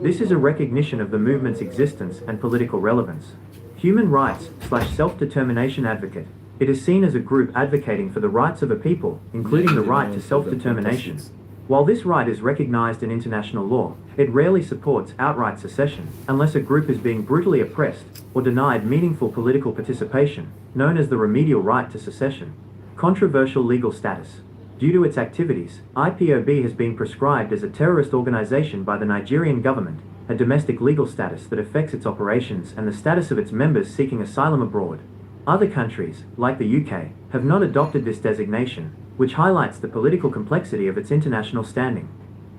B: This is a recognition of the movement's existence and political relevance. Human rights / self-determination advocate. It is seen as a group advocating for the rights of a people, including the right to self-determination. While this right is recognized in international law, it rarely supports outright secession, unless a group is being brutally oppressed or denied meaningful political participation, known as the remedial right to secession. Controversial legal status. Due to its activities, IPOB has been prescribed as a terrorist organization by the Nigerian government, a domestic legal status that affects its operations and the status of its members seeking asylum abroad. Other countries, like the UK, have not adopted this designation, which highlights the political complexity of its international standing.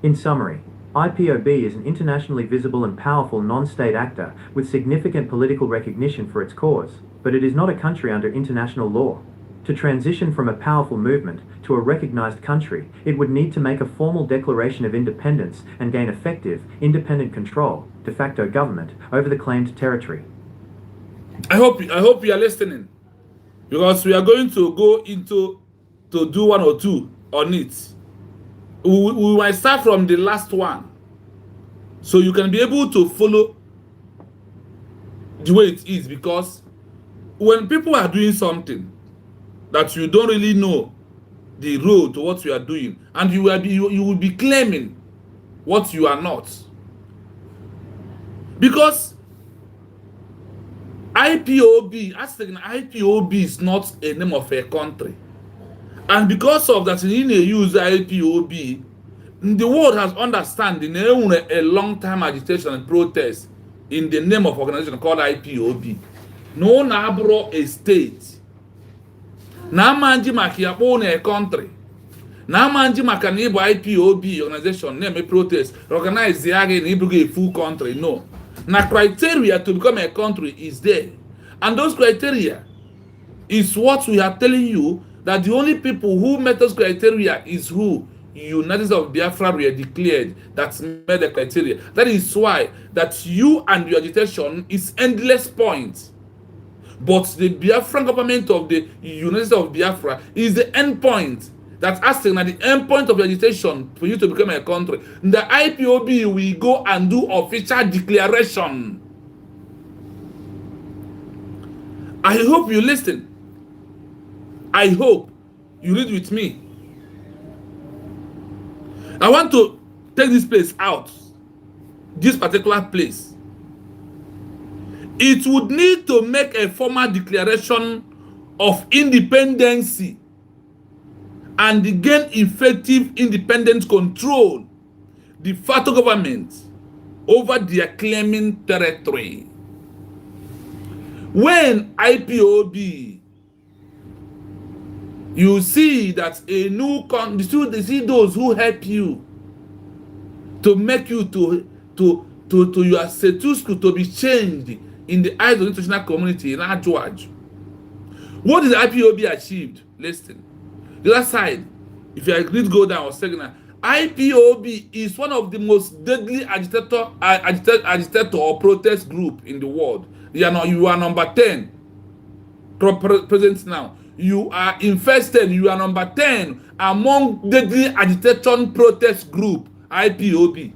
B: In summary, IPOB is an internationally visible and powerful non-state actor with significant political recognition for its cause, but it is not a country under international law. To transition from a powerful movement to a recognized country, it would need to make a formal declaration of independence and gain effective, independent control, de facto government, over the claimed territory.
A: I hope you are listening, because we are going to go into to do one or two on it. We might start from the last one, so you can be able to follow the way it is. Because when people are doing something that you don't really know the road to what you are doing, and you will be claiming what you are not, because IPOB is not a name of a country. And because of that, in a use IPOB, the world has understood a long-time agitation and protest in the name of organization called IPOB. No nabro a state. Na manji makia own a country. Na manji makanibo IPOB organization name a protest organize the a full country. No. Na criteria to become a country is there. And those criteria is what we are telling you, that the only people who met those criteria is who? United States of Biafra were declared that met the criteria. That is why that you and your agitation is endless point. But the Biafran government of the United States of Biafra is the end point. That's asking at the end point of your agitation for you to become a country. The IPOB will go and do official declaration. I hope you listen. I hope you read with me. I want to take this place out. This particular place. It would need to make a formal declaration of independence and gain effective independent control, de facto government, over their claiming territory. When IPOB You see that a new you see those who help you to make you to your status to be changed in the eyes of the international community in Ajwaj. What is IPOB achieved? Listen. The other side, if you agree to go down or second, IPOB is one of the most deadly agitator or protest group in the world. You are number 10 present now. You are infested. You are number 10 among deadly agitation protest group, IPOB.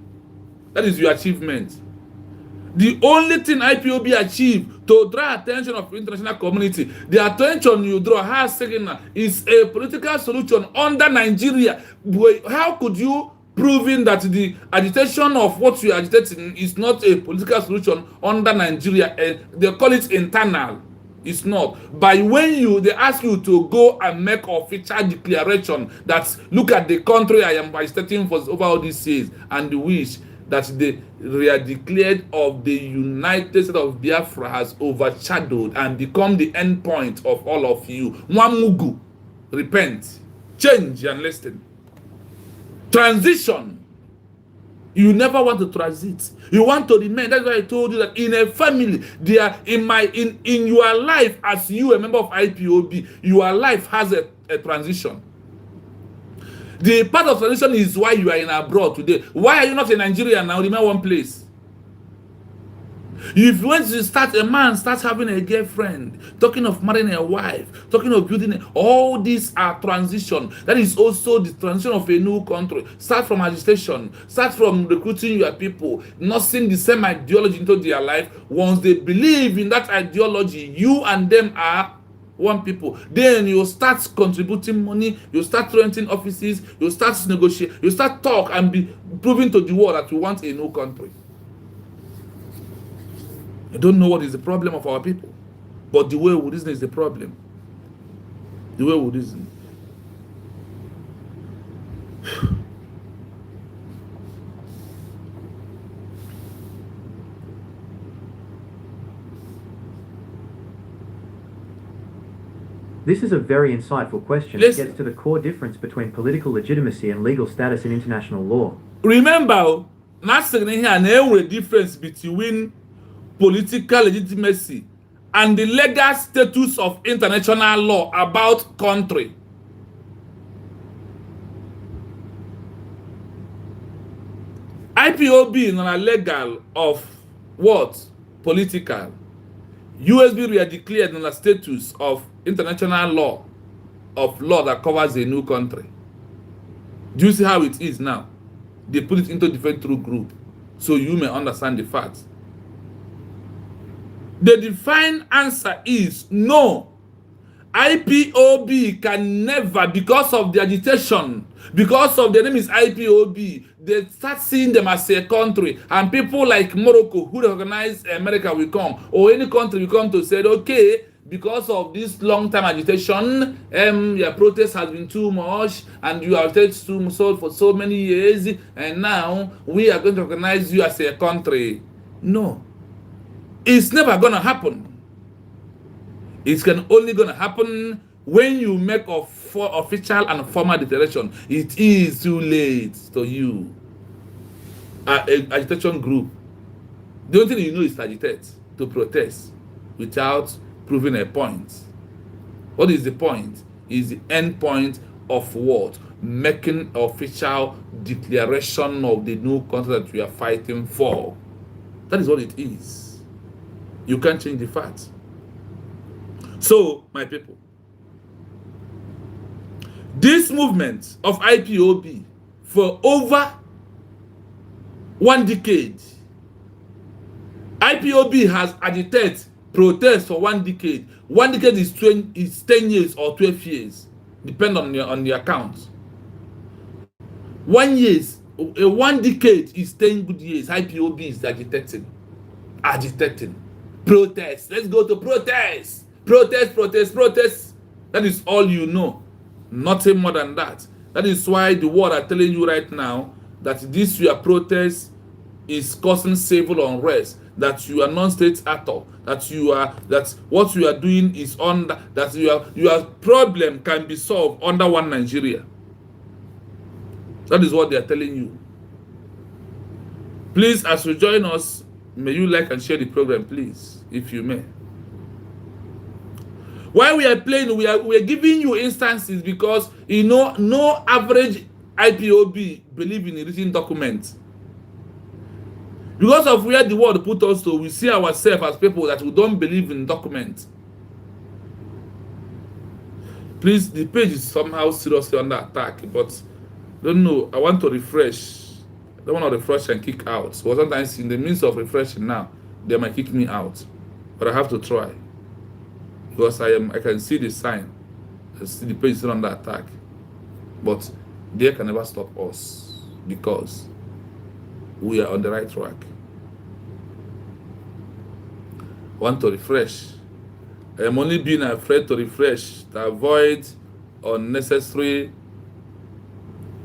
A: That is your achievement. The only thing IPOB achieved to draw attention of international community, the attention you draw has second is a political solution under Nigeria. How could you proving that the agitation of what you are agitating is not a political solution under Nigeria? They call it internal. It's not. By when they ask you to go and make official declaration that look at the country I am agitating for over all these years and wish that they are declared of the United States of Biafra has overshadowed and become the end point of all of you. Mwamugu, repent, change and listen. Transition. You never want to transit. You want to remain. That's why I told you that in a family, they are in your life as you a member of IPOB, your life has a transition. The part of transition is why you are in abroad today. Why are you not in Nigeria now? Remain one place. If you want to start, a man starts having a girlfriend, talking of marrying a wife, talking of building, all these are transition. That is also the transition of a new country. Start from agitation, start from recruiting your people, not seeing the same ideology into their life. Once they believe in that ideology, you and them are one people. Then you start contributing money, you start renting offices, you start negotiate, you start talk and be proving to the world that you want a new country. I don't know what is the problem of our people, but the way we reason is the problem. The way we reason.
B: This is a very insightful question that gets to the core difference between political legitimacy and legal status in international law.
A: Remember, not saying here there a difference between political legitimacy and the legal status of international law about country. IPOB is not legal of what? Political. USB were declared on a status of international law, of law that covers a new country. Do you see how it is now? They put it into different true group, so you may understand the facts. The defined answer is no. IPOB can never, because of the agitation, because of the name is IPOB, they start seeing them as a country, and people like Morocco who recognize America will come, or any country will come to say, okay, because of this long-time agitation, your protest has been too much, and you have stayed for so many years, and now we are going to recognize you as a country. No. It's never going to happen. It's only going to happen when you make official and formal declaration. It is too late to you. Agitation group. The only thing you know is to agitate, to protest, without proving a point. What is the point? Is the end point of what? Making official declaration of the new country that we are fighting for. That is what it is. You can't change the facts. So, my people, this movement of IPOB for over 1 decade, IPOB has agitated protest for 1 decade. 1 decade is 10 years or 12 years, depend on the account. 1 decade is 10 good years. IPOB is agitating. Protest. Let's go to protest. Protest. That is all you know. Nothing more than that. That is why the world are telling you right now that this your protest is causing civil unrest, that you are non-state actor, that what you are doing is under, that your problem can be solved under one Nigeria. That is what they are telling you. Please, as you join us, may you like and share the program, please, if you may. Why we are playing, we are giving you instances because no average IPOB believe in a written document. Because of where the world put us to, we see ourselves as people that we don't believe in documents. Please, the page is somehow seriously under attack, but don't know. I want to refresh. I don't want to refresh and kick out. So sometimes in the midst of refreshing now, they might kick me out. But I have to try. Because I can see the sign. I see the page is still under attack. But they can never stop us because we are on the right track. I want to refresh. I am only being afraid to refresh to avoid unnecessary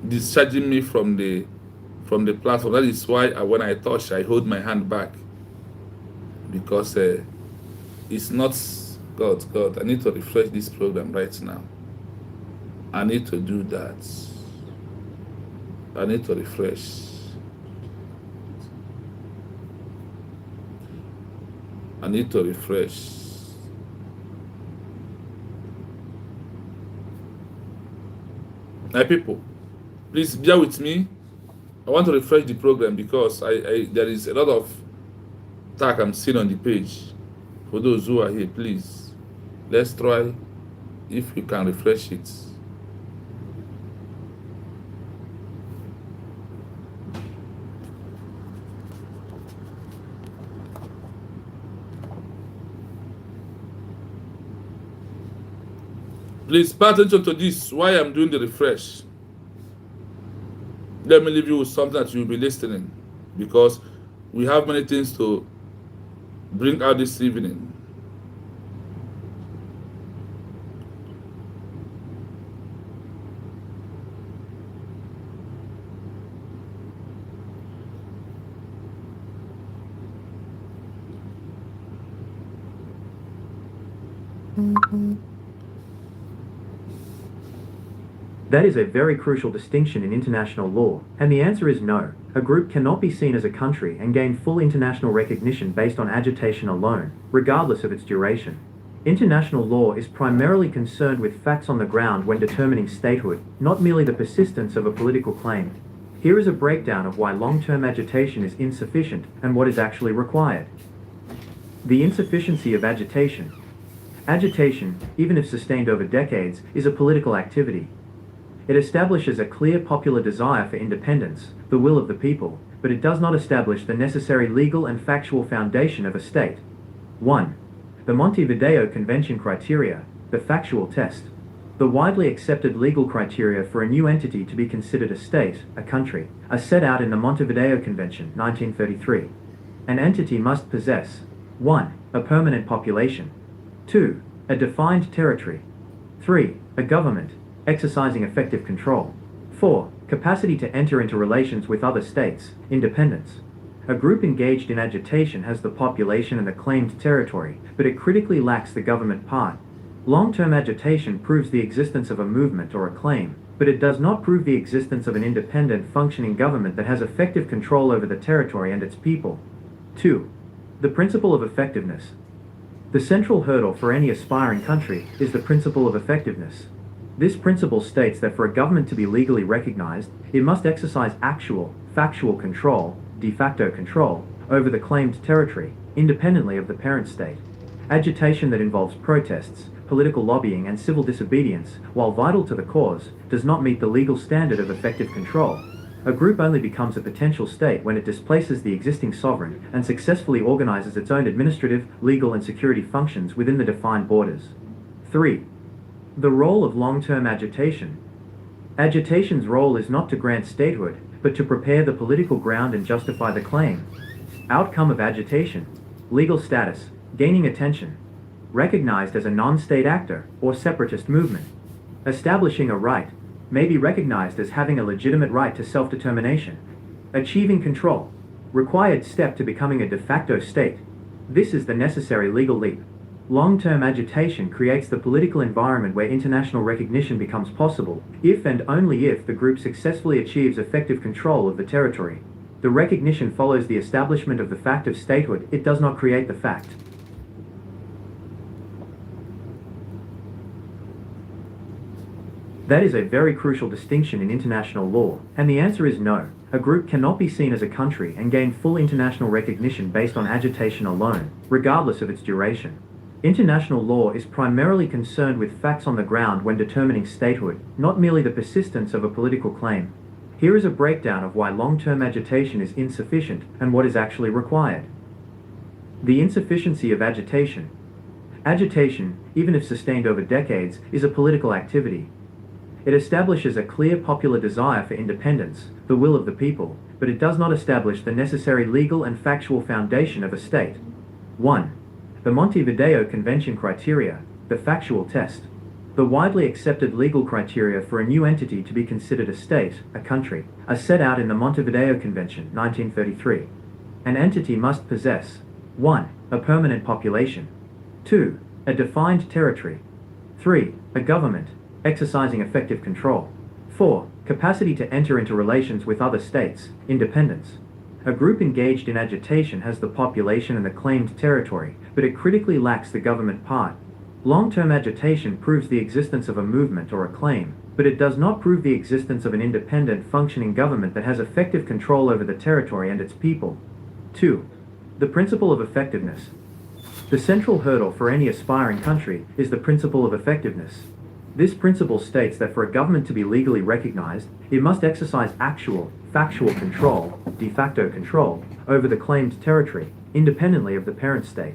A: discharging me from the platform. That is why when I touch, I hold my hand back, because it's not God. I need to refresh this program right now. I need to do that. I need to refresh. I need to refresh. My people, please bear with me. I want to refresh the program because there is a lot of tag I'm seeing on the page. For those who are here, please, let's try if we can refresh it. Please pay attention to this, why I'm doing the refresh. Let me leave you with something that you'll be listening, because we have many things to bring out this evening.
B: That is a very crucial distinction in international law, and the answer is no. A group cannot be seen as a country and gain full international recognition based on agitation alone, regardless of its duration. International law is primarily concerned with facts on the ground when determining statehood, not merely the persistence of a political claim. Here is a breakdown of why long-term agitation is insufficient and what is actually required. The insufficiency of agitation. Agitation, even if sustained over decades, is a political activity. It establishes a clear popular desire for independence, the will of the people, but it does not establish the necessary legal and factual foundation of a state. 1. The Montevideo Convention criteria, the factual test. The widely accepted legal criteria for a new entity to be considered a state, a country, are set out in the Montevideo Convention, 1933. An entity must possess 1. A permanent population. 2. A defined territory. 3. A government, exercising effective control. 4. Capacity to enter into relations with other states, independence. A group engaged in agitation has the population and the claimed territory, but it critically lacks the government part. Long-term agitation proves the existence of a movement or a claim, but it does not prove the existence of an independent functioning government that has effective control over the territory and its people. 2. The principle of effectiveness. The central hurdle for any aspiring country is the principle of effectiveness. This principle states that for a government to be legally recognized, it must exercise actual, factual control, de facto control, over the claimed territory, independently of the parent state. Agitation that involves protests, political lobbying and civil disobedience, while vital to the cause, does not meet the legal standard of effective control. A group only becomes a potential state when it displaces the existing sovereign and successfully organizes its own administrative, legal and security functions within the defined borders. 3. The role of long-term agitation. Agitation's role is not to grant statehood, but to prepare the political ground and justify the claim. Outcome of agitation. Legal status, gaining attention. Recognized as a non-state actor or separatist movement. Establishing a right, may be recognized as having a legitimate right to self-determination. Achieving control. required step to becoming a de facto state. This is the necessary legal leap. Long-term agitation creates the political environment where international recognition becomes possible, if and only if the group successfully achieves effective control of the territory. The recognition follows the establishment of the fact of statehood, it does not create the fact. That is a very crucial distinction in international law, and the answer is no. A group cannot be seen as a country and gain full international recognition based on agitation alone, regardless of its duration. International law is primarily concerned with facts on the ground when determining statehood, not merely the persistence of a political claim. Here is a breakdown of why long-term agitation is insufficient and what is actually required. The insufficiency of agitation. Agitation, even if sustained over decades, is a political activity. It establishes a clear popular desire for independence, the will of the people, but it does not establish the necessary legal and factual foundation of a state. 1. The Montevideo Convention criteria, the factual test. The widely accepted legal criteria for a new entity to be considered a state, a country, are set out in the Montevideo Convention, 1933. An entity must possess 1. A permanent population. 2. A defined territory. 3. A government, exercising effective control. 4. Capacity to enter into relations with other states, independence. A group engaged in agitation has the population and the claimed territory, but it critically lacks the government part. Long-term agitation proves the existence of a movement or a claim, but it does not prove the existence of an independent functioning government that has effective control over the territory and its people. 2. The principle of effectiveness. The central hurdle for any aspiring country is the principle of effectiveness. This principle states that for a government to be legally recognized, it must exercise actual, factual control, de facto control, over the claimed territory, independently of the parent state.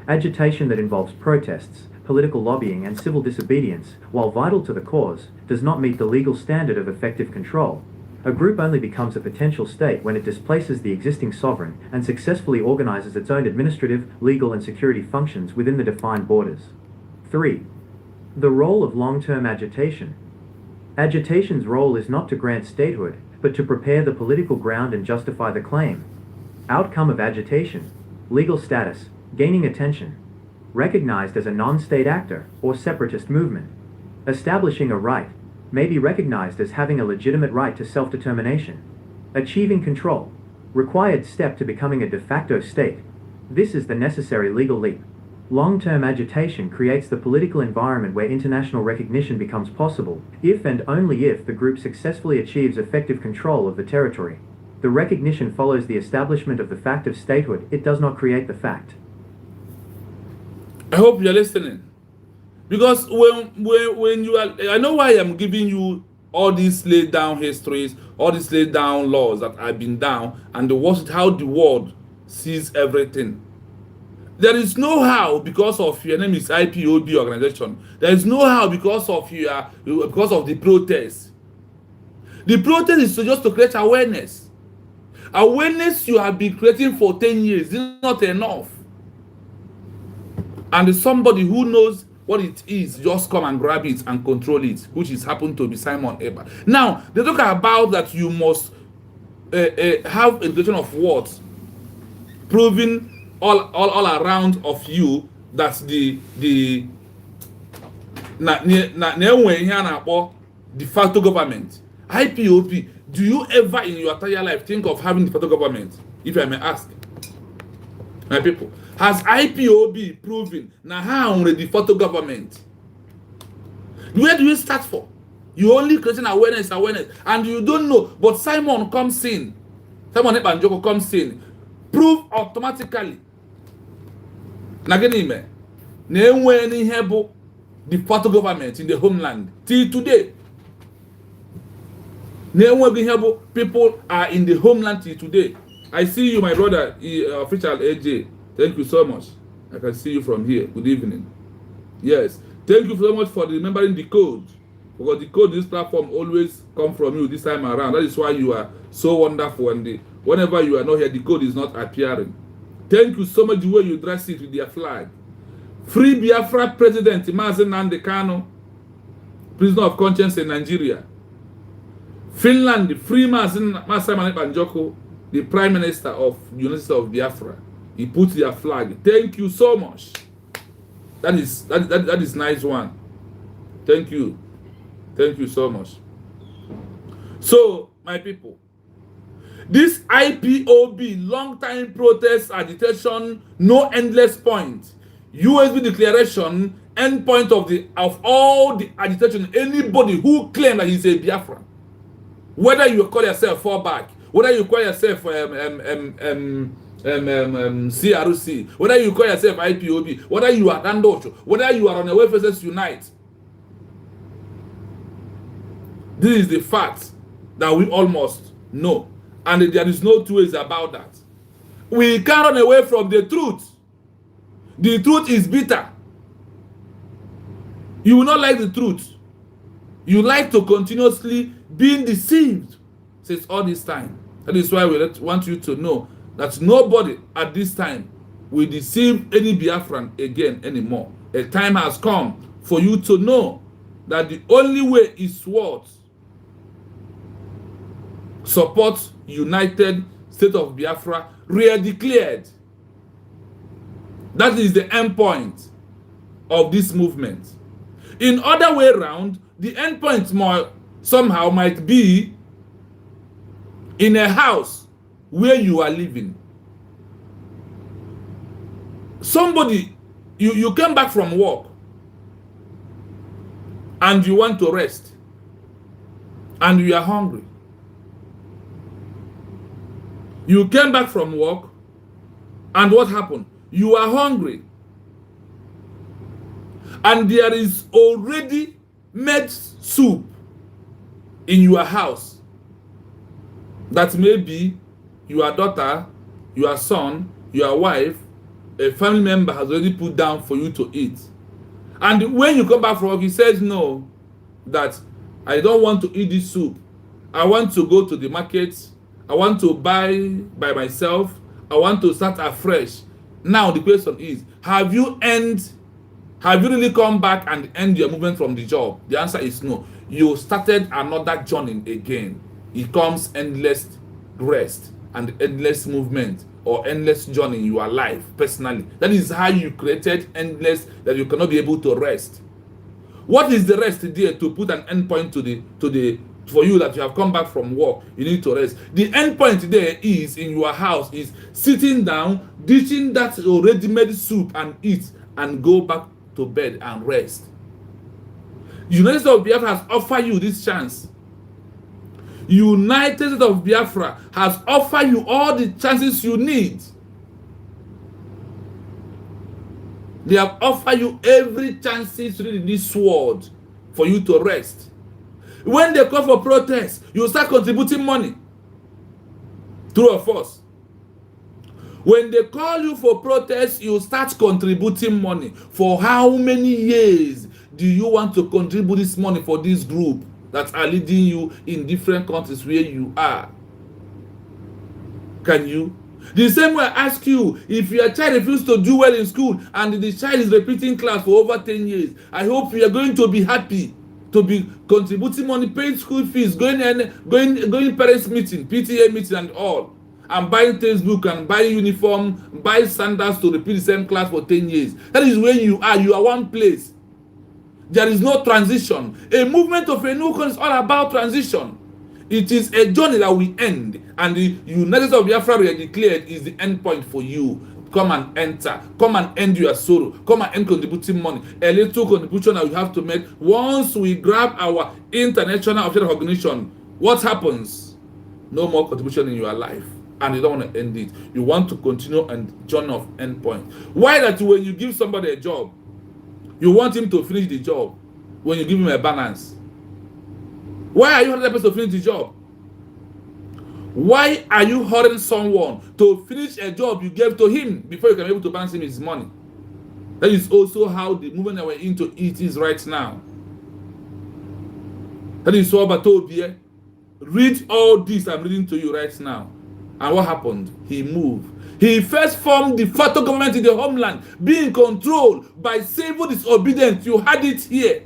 B: Agitation that involves protests, political lobbying and civil disobedience, while vital to the cause, does not meet the legal standard of effective control. A group only becomes a potential state when it displaces the existing sovereign and successfully organizes its own administrative, legal and security functions within the defined borders. 3. The role of long-term agitation. Agitation's role is not to grant statehood, but to prepare the political ground and justify the claim. Outcome of agitation. Legal status, gaining attention. Recognized as a non-state actor or separatist movement. Establishing a right, may be recognized as having a legitimate right to self-determination. Achieving control. Required step to becoming a de facto state. This is the necessary legal leap. Long-term agitation creates the political environment where international recognition becomes possible, if and only if the group successfully achieves effective control of the territory. The recognition follows the establishment of the fact of statehood, it does not create the fact.
A: I hope you're listening. Because when you are, I know why I'm giving you all these laid down histories, all these laid down laws that have been down, and how the world sees everything. There is no how because of your name is IPOB organization. There is no how because of the protest. The protest is just to create awareness. Awareness you have been creating for 10 years is not enough. And somebody who knows what it is just come and grab it and control it, which is happened to be Simon Eber. Now they talk about that you must have a declaration of what, proving all around of you that the de facto government. IPOB, do you ever in your entire life think of having de facto government? If I may ask, my people, has IPOB proven now how on the de facto government? Where do you start for? You only creating awareness, and you don't know. But Simon comes in, Simon Ebanjoko comes in, prove automatically. Nagenime, any de facto government in the homeland till today. People are in the homeland till today. I see you, my brother, official AJ. Thank you so much. I can see you from here. Good evening. Yes. Thank you so much for remembering the code. Because the code in this platform always come from you this time around. That is why you are so wonderful. And whenever you are not here, the code is not appearing. Thank you so much the way you dress it with their flag. Free Biafra President Mazen Nnamdi Kanu, prisoner of conscience in Nigeria. Finland, free Mazen Simon Ebanjoko. the Prime Minister of the United States of Biafra. He put their flag. Thank you so much. That is nice one. Thank you. Thank you so much. So, my people, this IPOB, long time protest, agitation, no endless point, USB declaration, endpoint of all the agitation, anybody who claims that he's a Biafran, whether you call yourself Forbfa, whether you call yourself CRC, whether you call yourself IPOB, whether you are Dandocho, whether you are on the way versus Unite, this is the fact that we almost know, and there is no two ways about that. We can't run away from the truth. The truth is bitter. You will not like the truth. You like to continuously being deceived since all this time. That is why we want you to know that nobody at this time will deceive any Biafran again anymore. A time has come for you to know that the only way is what? Support United State of Biafra re-declared. That is the end point of this movement. In other way around, the end point somehow might be in a house where you are living. Somebody, you came back from work and you want to rest and you are hungry. You came back from work and what happened? You are hungry. And there is already made soup in your house that maybe your daughter, your son, your wife, a family member has already put down for you to eat. And when you come back from work, he says, no, that I don't want to eat this soup. I want to go to the market. I want to buy by myself. I want to start afresh. Now the question is, have you really come back and end your movement from the job? The answer is no. You started another journey again. It comes endless rest and endless movement or endless journey in your life personally. That is how you created endless, that you cannot be able to rest. What is the rest there to put an endpoint for you that you have come back from work? You need to rest. The endpoint there is in your house, is sitting down, dishing that already made soup and eat and go back to bed and rest. United States of Biafra has offered you this chance. United States of Biafra has offered you all the chances you need. They have offered you every chance in this world for you to rest. When they call for protest, you start contributing money. True or false? When they call you for protest, you start contributing money. For how many years do you want to contribute this money for this group that are leading you in different countries where you are? Can you? The same way I ask you, if your child refuses to do well in school and the child is repeating class for over 10 years, I hope you are going to be happy to be contributing money, paying school fees, going parents meeting, PTA meeting and all, and buying textbook and buying uniform, buying sandals to repeat the same class for 10 years. That is where you are. You are one place. There is no transition. A movement of a new country is all about transition. It is a journey that will end, and the United States of Biafra declared is the end point for you. Come and enter. Come and end your sorrow. Come and end contributing money. A little contribution that we have to make. Once we grab our international official recognition, what happens? No more contribution in your life. And you don't want to end it. You want to continue and journey of endpoint. Why that when you give somebody a job, you want him to finish the job when you give him a balance? Why are you hurrying the person to finish the job? Why are you hurrying someone to finish a job you gave to him before you can be able to balance him his money? That is also how the movement that we're into it is right now. That is what told you. Read all this I'm reading to you right now. And what happened? He moved. He first formed the Fato government in the homeland, being controlled by civil disobedience. You had it here.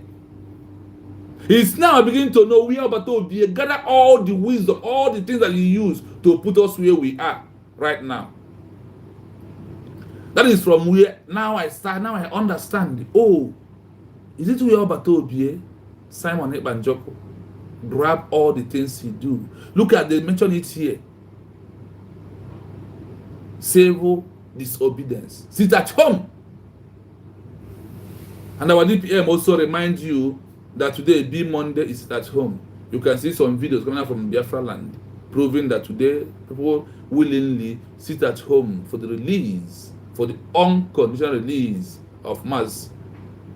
A: He's now beginning to know where Obatobie gather all the wisdom, all the things that he used to put us where we are right now. That is from where now I understand. Oh, is it where Obatobie, Simon Ekpanjoko, grab all the things he do? Look at, they mention it here. Civil disobedience. Sit at home. And our DPM also remind you that today, be Monday, is at home. You can see some videos coming out from Biafra land proving that today people willingly sit at home for the release, for the unconditional release of Maz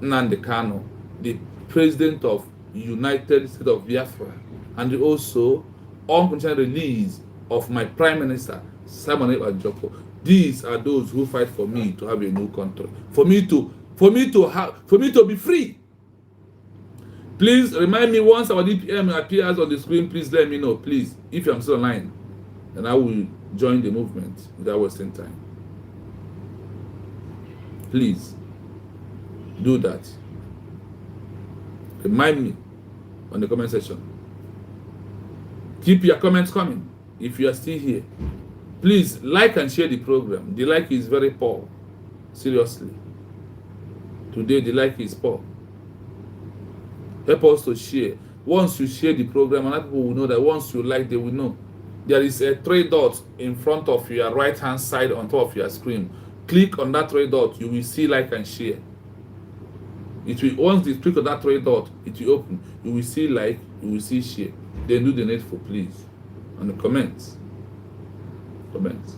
A: Nnamdi Kanu, the president of United States of Biafra, and also unconditional release of my prime minister, Simon Ekpanjoko. These are those who fight for me to have a new country, for me to be free. Please remind me once our DPM appears on the screen. Please let me know, please, if I'm still online, and I will join the movement without wasting time. Please do that. Remind me on the comment section. Keep your comments coming if you are still here. Please like and share the program. The like is very poor. Seriously. Today the like is poor. Help us to share. Once you share the program, and other people will know that once you like, they will know. There is a 3 dots in front of your right hand side on top of your screen. Click on that 3 dots, you will see like and share. It will, once you click on that 3 dots, it will open. You will see like, you will see share. Then do the needful, please. On the comments. Comments.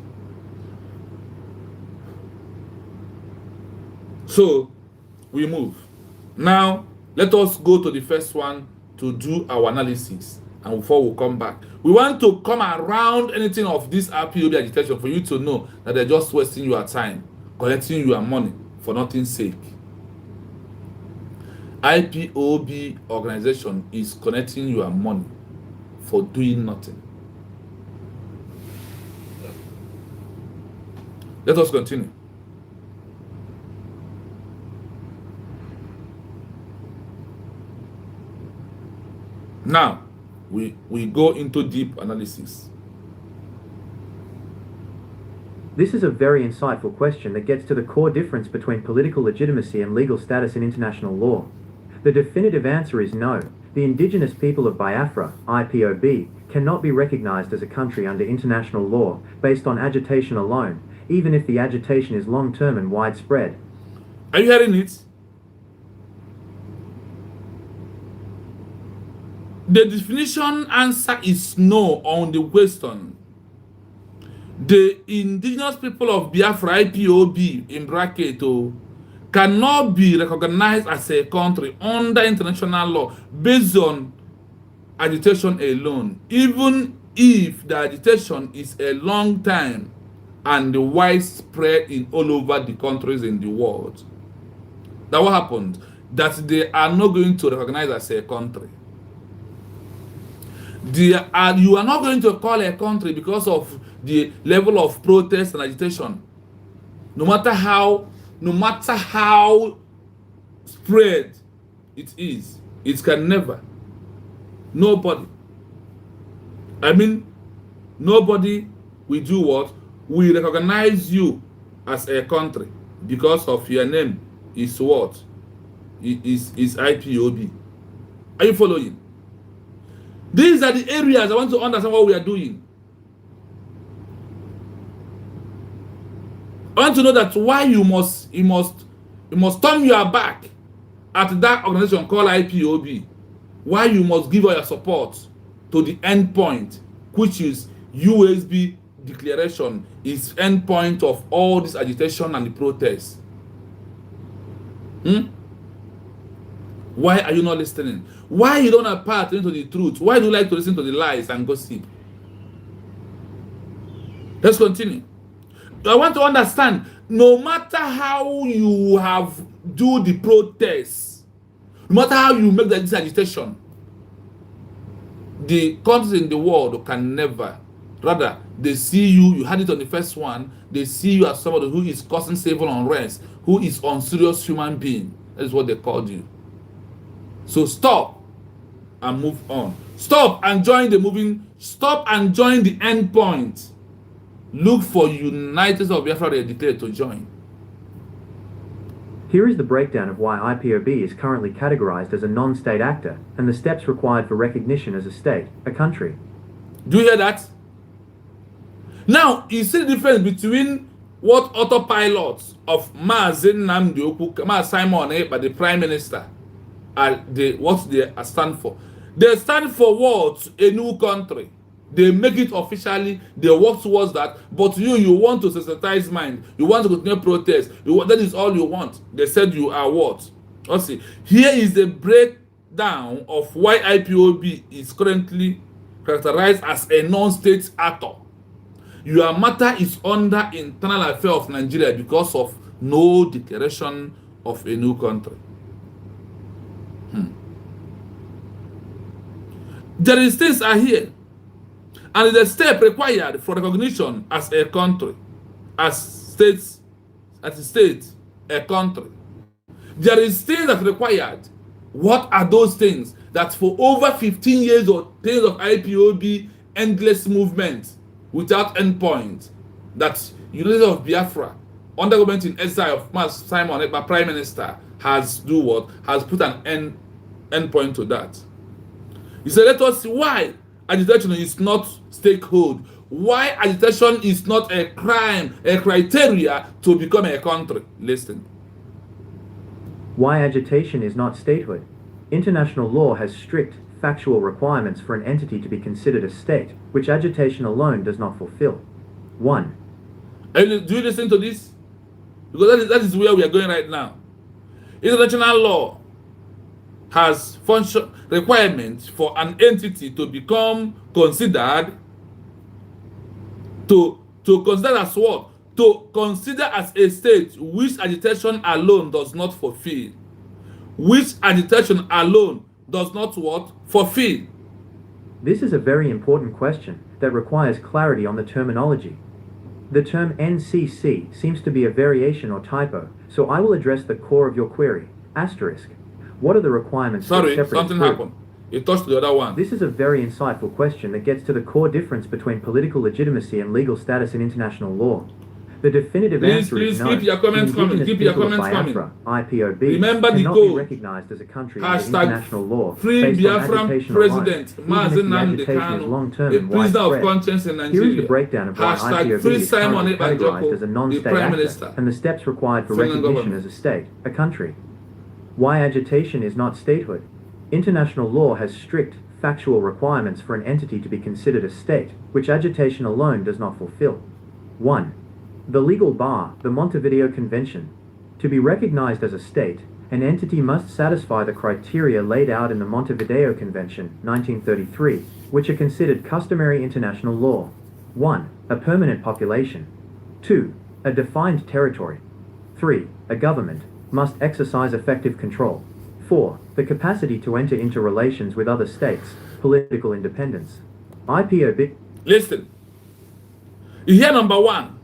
A: So we move. Now let us go to the first one to do our analysis, and before we come back, we want to come around anything of this IPOB agitation for you to know that they're just wasting your time, collecting your money for nothing's sake. IPOB organization is collecting your money for doing nothing. Let us continue. Now, we go into deep analysis.
B: This is a very insightful question that gets to the core difference between political legitimacy and legal status in international law. The definitive answer is no. The indigenous people of Biafra, IPOB, cannot be recognized as a country under international law based on agitation alone, even if the agitation is long-term and widespread.
A: Are you hearing it? The definition answer is no on the question. The indigenous people of Biafra, IPOB, in bracket, cannot be recognized as a country under international law based on agitation alone, even if the agitation is a long time and widespread in all over the countries in the world. That what happened? That they are not going to recognize as a country. You are not going to call a country because of the level of protest and agitation. No matter how spread it is, it can never. Nobody. I mean, nobody will do what? We recognize you as a country because of your name is what? Is IPOB. Are you following? These are the areas I want to understand what we are doing. I want to know that why you must turn your back at that organization called IPOB. Why you must give all your support to the endpoint, which is USB declaration, is endpoint of all this agitation and the protests. Why are you not listening? Why you don't have part into the truth? Why do you like to listen to the lies and gossip? Let's continue. I want to understand, no matter how you have do the protests, no matter how you make this agitation, the countries in the world can never, rather, they see you had it on the first one, they see you as somebody who is causing civil unrest, who is unserious human being. That is what they called you. So stop and move on. Stop and join the moving. Stop and join the Endpoint. Look for United of Biafra declared to join.
B: Here is the breakdown of why IPOB is currently categorized as a non-state actor and the steps required for recognition as a state, a country.
A: Do you hear that? Now, you see the difference between what autopilots of Mazi Nnamdi Okwu, Simon Ekpa, the Prime Minister, what they stand for. They stand for what? A new country. They make it officially, they work towards that, but you want to sensitize mind, you want to continue protest, that is all you want. They said you are what? Let's see. Here is the breakdown of why IPOB is currently characterized as a non-state actor. Your matter is under internal affair of Nigeria because of no declaration of a new country. There is things are here. And the step required for recognition as a country, as a state, a country. There is things that required. What are those things? That for over 15 years or 10 years of IPOB endless movement without endpoint, that United of Biafra, under government in exile of Simon Ekpa, Prime Minister, has put an endpoint to that. He said, let us see why agitation is not stakehold. Why agitation is not a crime, a criteria to become a country. Listen.
B: Why agitation is not statehood. International law has strict, factual requirements for an entity to be considered a state, which agitation alone does not fulfill. 1.
A: Do you listen to this? Because that is where we are going right now. International law has requirements for an entity to become considered to consider as what? To consider as a state which agitation alone does not fulfill. Which agitation alone does not what? Fulfill.
B: This is a very important question that requires clarity on the terminology. The term NCC seems to be a variation or typo, so I will address the core of your query. Asterisk. What are the requirements for
A: Sorry,
B: a separate
A: something
B: group?
A: happened. It touched the other one.
B: This is a very insightful question that gets to the core difference between political legitimacy and legal status in international law. The definitive answer is no.
A: Keep your comments coming.
B: The
A: Keep your
B: indigenous
A: comments
B: people of
A: coming.
B: Biafra, IPOB,
A: Remember the
B: cannot be
A: code.
B: recognized as a country under
A: Hashtag
B: international law
A: free
B: based on
A: Biafran
B: agitation
A: president
B: alone, even if the
A: Mazi
B: agitation is
A: Nnamdi
B: long-term
A: a
B: and
A: prisoner of
B: widespread.
A: conscience in
B: Here is the
A: Nigeria.
B: breakdown of why
A: Hashtag
B: IPOB
A: free
B: is
A: Simon
B: currently
A: Ekpa
B: categorized as a
A: the
B: non-state
A: Prime
B: actor
A: Minister.
B: and the steps required for
A: Federal
B: recognition
A: government.
B: as a state, a country. Why agitation is not statehood. International law has strict, factual requirements for an entity to be considered a state, which agitation alone does not fulfill. 1. The legal bar, the Montevideo Convention. To be recognized as a state, an entity must satisfy the criteria laid out in the Montevideo Convention, 1933, which are considered customary international law. 1. A permanent population. 2. A defined territory. 3. A government must exercise effective control. 4. The capacity to enter into relations with other states, political independence. IPOB.
A: Listen. Here number one.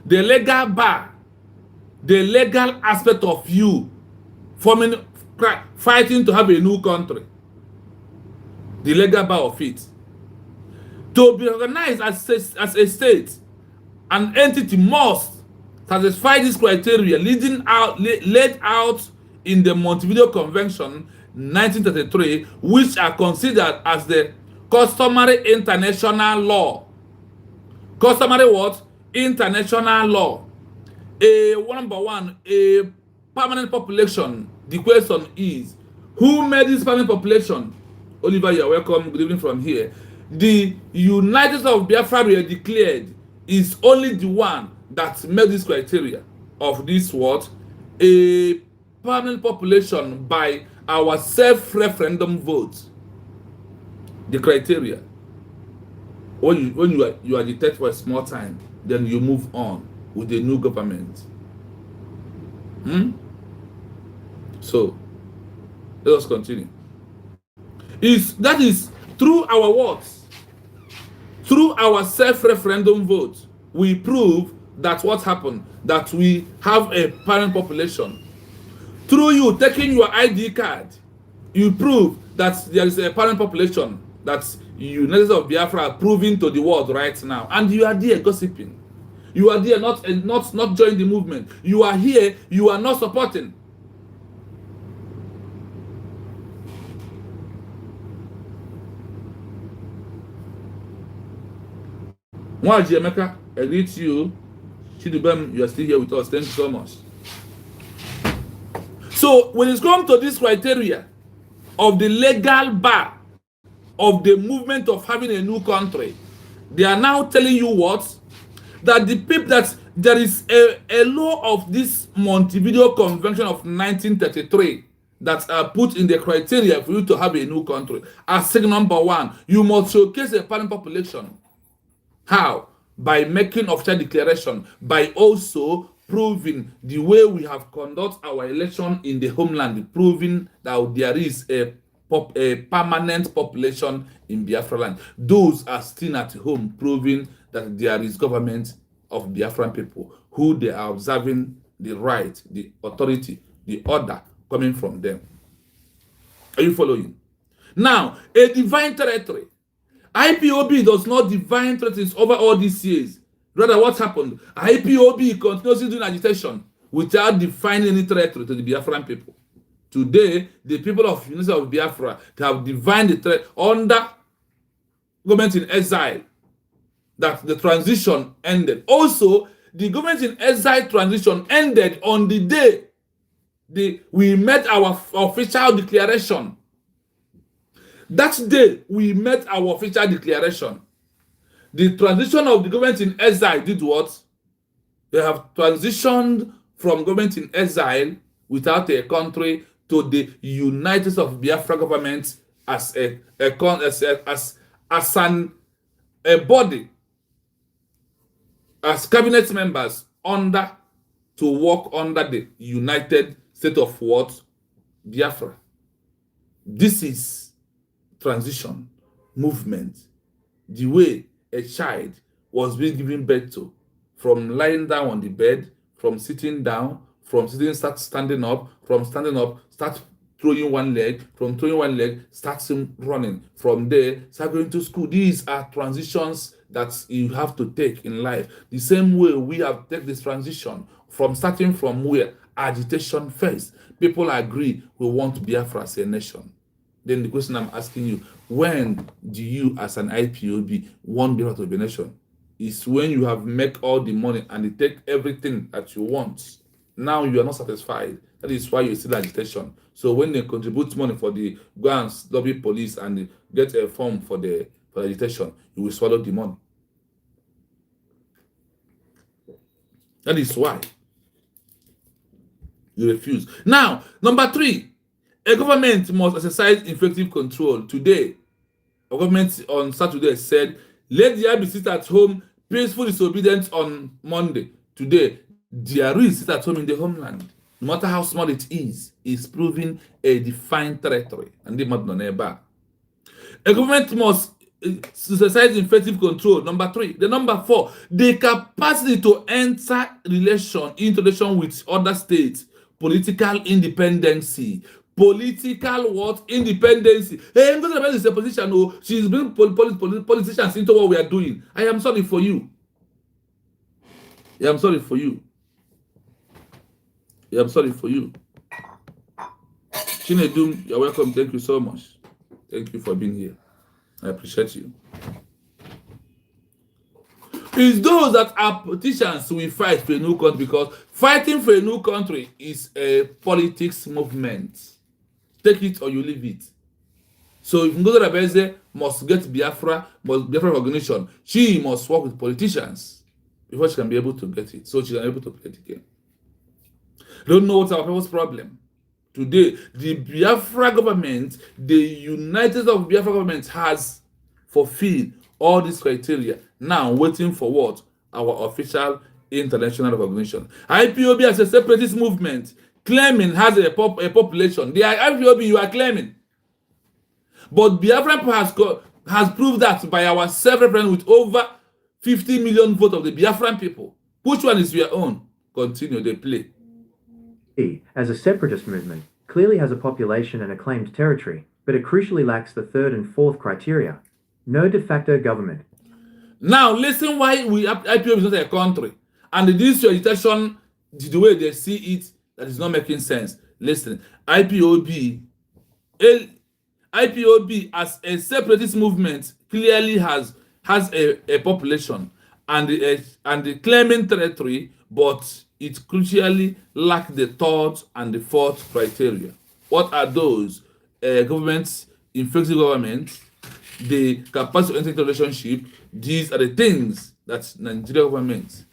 A: The legal bar. The legal aspect of you fighting to have a new country. The legal bar of it. To be recognized as a state, an entity must satisfy this criteria laid out in the Montevideo Convention 1933, which are considered as the customary international law. Customary what? International law. Number one, a permanent population. The question is, who made this permanent population? Oliver, you're welcome. Good evening from here. The United States of Biafra were declared is only the one that met this criteria of this what? A permanent population by our self-referendum vote. The criteria. When you are detected for a small time, then you move on with the new government. So let us continue. That is through our words, through our self-referendum vote, we prove that what happened, that we have a parent population. Through you taking your ID card, you prove that there is a parent population that United of Biafra are proving to the world right now, and you are there gossiping. You are there not joining the movement. You are here, you are not supporting. Mwaji Emeka, I greet you. Chidubem, you are still here with us. Thank you so much. So when it comes to this criteria of the legal bar of the movement of having a new country, they are now telling you what? That the people, that there is a law of this Montevideo Convention of 1933 that are put in the criteria for you to have a new country. As saying number one, you must showcase a parent population. How? By making official declaration, by also proving the way we have conducted our election in the homeland, proving that there is a permanent population in Biafra land. Those are still at home, proving that there is government of Biafran people, who they are observing the right, the authority, the order coming from them. Are you following? Now, a divine territory. IPOB does not define territories over all these years. Rather, what happened? IPOB continuously doing agitation without defining any territory to the Biafran people. Today, the people of University of Biafra, they have defined the territory under government in exile, that the transition ended. Also, the government in exile transition ended on the day we made our official declaration. That day, we made our official declaration. The transition of the government in exile did what? They have transitioned from government in exile without a country to the United States of Biafra government as a body, as cabinet members under, to work under the United States of what? Biafra. This is transition movement, the way a child was being given birth to, from lying down on the bed, from sitting down, from sitting start standing up, from standing up start throwing one leg, from throwing one leg starts running, from there start going to school. These are transitions that you have to take in life. The same way we have taken this transition from starting from where? Agitation first. People agree we want Biafra as a nation. Then the question I'm asking you, when do you as an IPOB want Biafra to be a nation? Is when you have make all the money and you take everything that you want. Now you are not satisfied. That is why you still agitation. So when they contribute money for the guns, lobby police, and get a form for the agitation, you will swallow the money. That is why you refuse. Now, number 3. A government must exercise effective control. Today, a government on Saturday said, let there be sit at home, peaceful disobedience on Monday. Today, there is sit at home in the homeland. No matter how small it is proving a defined territory. And they must not never. A government must exercise effective control. Number 3. The number 4, the capacity to enter relation with other states. Political independency. Political what? Independency. Hey, Ngozi is a politician. Oh, she's bringing politicians into what we are doing. I am sorry for you. I am sorry for you. I am sorry for you. Chinedum, you're welcome. Thank you so much. Thank you for being here. I appreciate you. It's those that are politicians who will fight for a new country, because fighting for a new country is a politics movement. Take it or you leave it. So if Ngozi Rabeze must get Biafra recognition, she must work with politicians before she can be able to get it. So she can be able to play the game. Don't know what's our people's problem. Today, the Biafra government, the United States of Biafra government has fulfilled all these criteria. Now waiting for what? Our official international recognition. IPOB as a separatist movement claiming has a population. The IPOB you are claiming. But Biafra has proved that by our self-referendum with over 50 million votes of the Biafran people. Which one is your own? Continue, they play.
B: As a separatist movement, clearly has a population and a claimed territory, but it crucially lacks the third and fourth criteria. No de facto government.
A: Now, listen why IPOB is not a country. And this agitation, the way they see it, that is not making sense. Listen, IPOB as a separatist movement clearly has a population and the claiming territory, but it crucially lacks the third and the fourth criteria. What are those? Governments, effective government, the capacity to enter relationship. These are the things that Nigerian government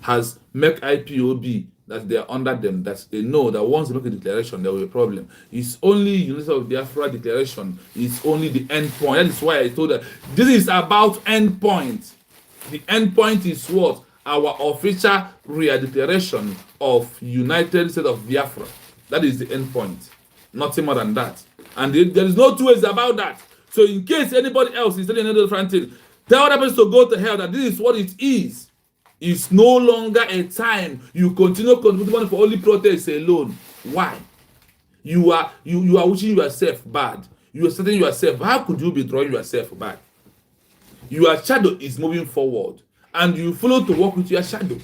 A: has make IPOB that they are under them, that they know that once they make a declaration, there will be a problem. It's only University of Biafra declaration, it's only the end point. That is why I told that this is about endpoint. The endpoint is what? Our official real declaration of United States of Biafra. That is the endpoint. Nothing more than that. And there is no two ways about that. So in case anybody else is telling another different thing, tell that person to go to hell, that this is what it is. It's no longer a time you continue contributing money for only protests alone. Why? You are wishing yourself bad. You are setting yourself. How could you be drawing yourself back? Your shadow is moving forward, and you follow to work with your shadow.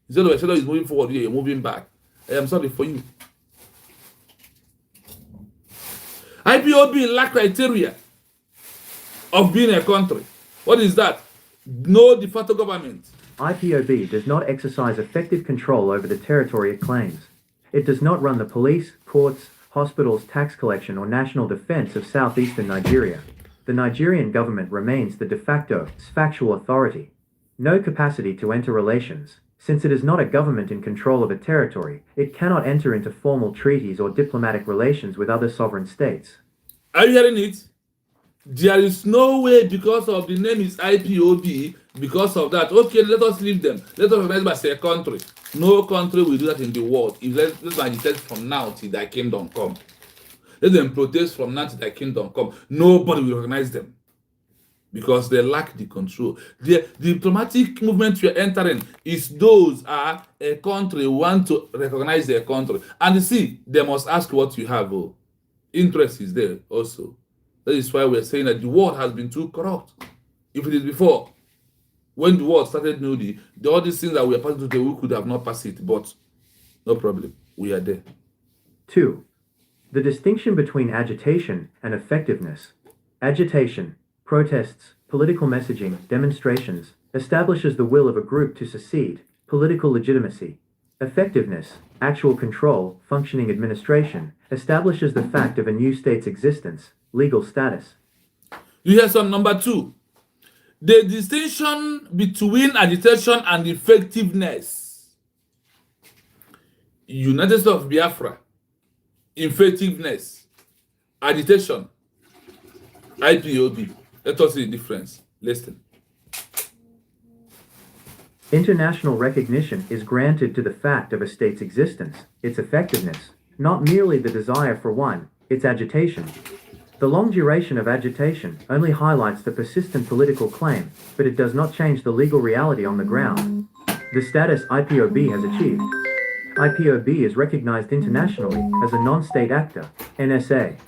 A: Instead of your shadow is moving forward, you're moving back. I am sorry for you. IPOB lack criteria of being a country. What is that? No de facto government.
B: IPOB does not exercise effective control over the territory it claims. It does not run the police, courts, hospitals, tax collection, or national defense of southeastern Nigeria. The Nigerian government remains the de facto, factual authority. No capacity to enter relations. Since it is not a government in control of a territory, it cannot enter into formal treaties or diplomatic relations with other sovereign states.
A: Are you hearing it? There is no way, because of the name is IPOB, because of that. Okay, let us leave them. Let us recognize by a country. No country will do that in the world. If let's agitate from now till thy kingdom come. Let them protest from now till thy kingdom come. Nobody will recognize them, because they lack the control. The diplomatic movement we are entering is those are a country want to recognize their country. And you see, they must ask what you have. Oh. Interest is there also. That is why we are saying that the world has been too corrupt. If it is before, when the world started newly, all these things that we are passing through, we could have not passed it, but no problem. We are there.
B: 2. The distinction between agitation and effectiveness. Agitation, protests, political messaging, demonstrations, establishes the will of a group to secede, political legitimacy. Effectiveness, actual control, functioning administration, establishes the fact of a new state's existence, legal status.
A: You hear some number 2. The distinction between agitation and effectiveness. United States of Biafra, effectiveness, agitation, IPOB. Let us see the difference. Listen.
B: International recognition is granted to the fact of a state's existence, its effectiveness, not merely the desire for one, its agitation. The long duration of agitation only highlights the persistent political claim, but it does not change the legal reality on the ground. The status IPOB has achieved. IPOB is recognized internationally as a non-state actor, NSA.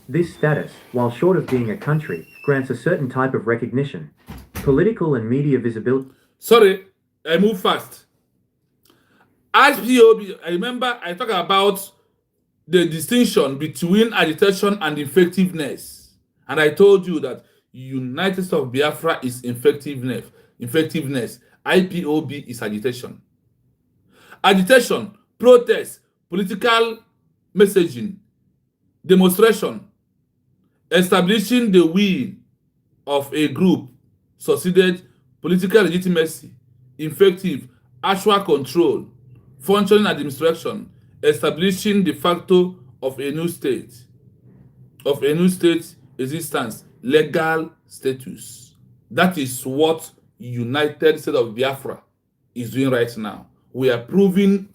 B: This status, while short of being a country, grants a certain type of recognition. Political and media visibility.
A: Sorry, I move fast. IPOB, I remember I talked about the distinction between agitation and effectiveness. And I told you that United States of Biafra is effectiveness. IPOB is agitation. Agitation, protest, political messaging, demonstration, establishing the will of a group, succeeded political legitimacy, effective, actual control, functioning administration, establishing de facto of a new state existence, legal status. That is what United States of Biafra is doing right now. We are proving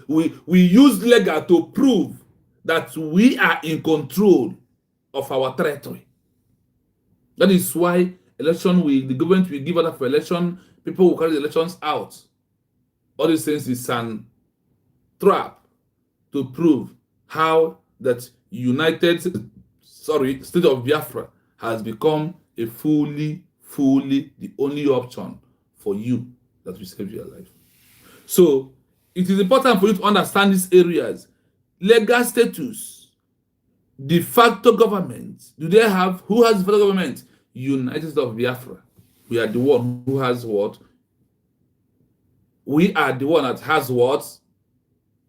A: we use legal to prove that we are in control of our territory. That is why the government will give order for election, people will carry the elections out. All these things is an trap to prove how that State of Biafra has become a fully the only option for you that will save your life. So it is important for you to understand these areas. Legal status, de facto government. Who has de facto government? United States of Biafra. We are the one who has what? We are the one that has what?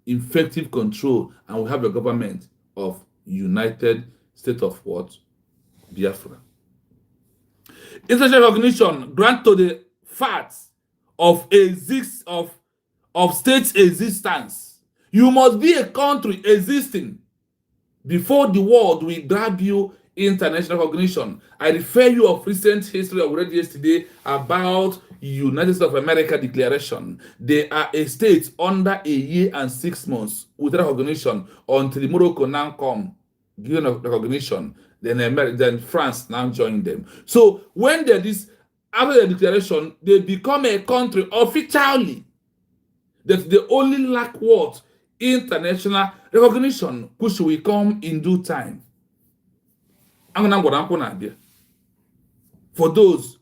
A: Effective control, and we have a government of United States of what? Biafra. International recognition grant to the facts of states' existence. You must be a country existing before the world will grab you international recognition. I refer you of recent history I read yesterday about United States of America Declaration. They are a state under a year and 6 months without recognition until Morocco now come given recognition. Then France now joined them. So when after the declaration, they become a country officially. That they only lack what? International recognition, which will come in due time. For those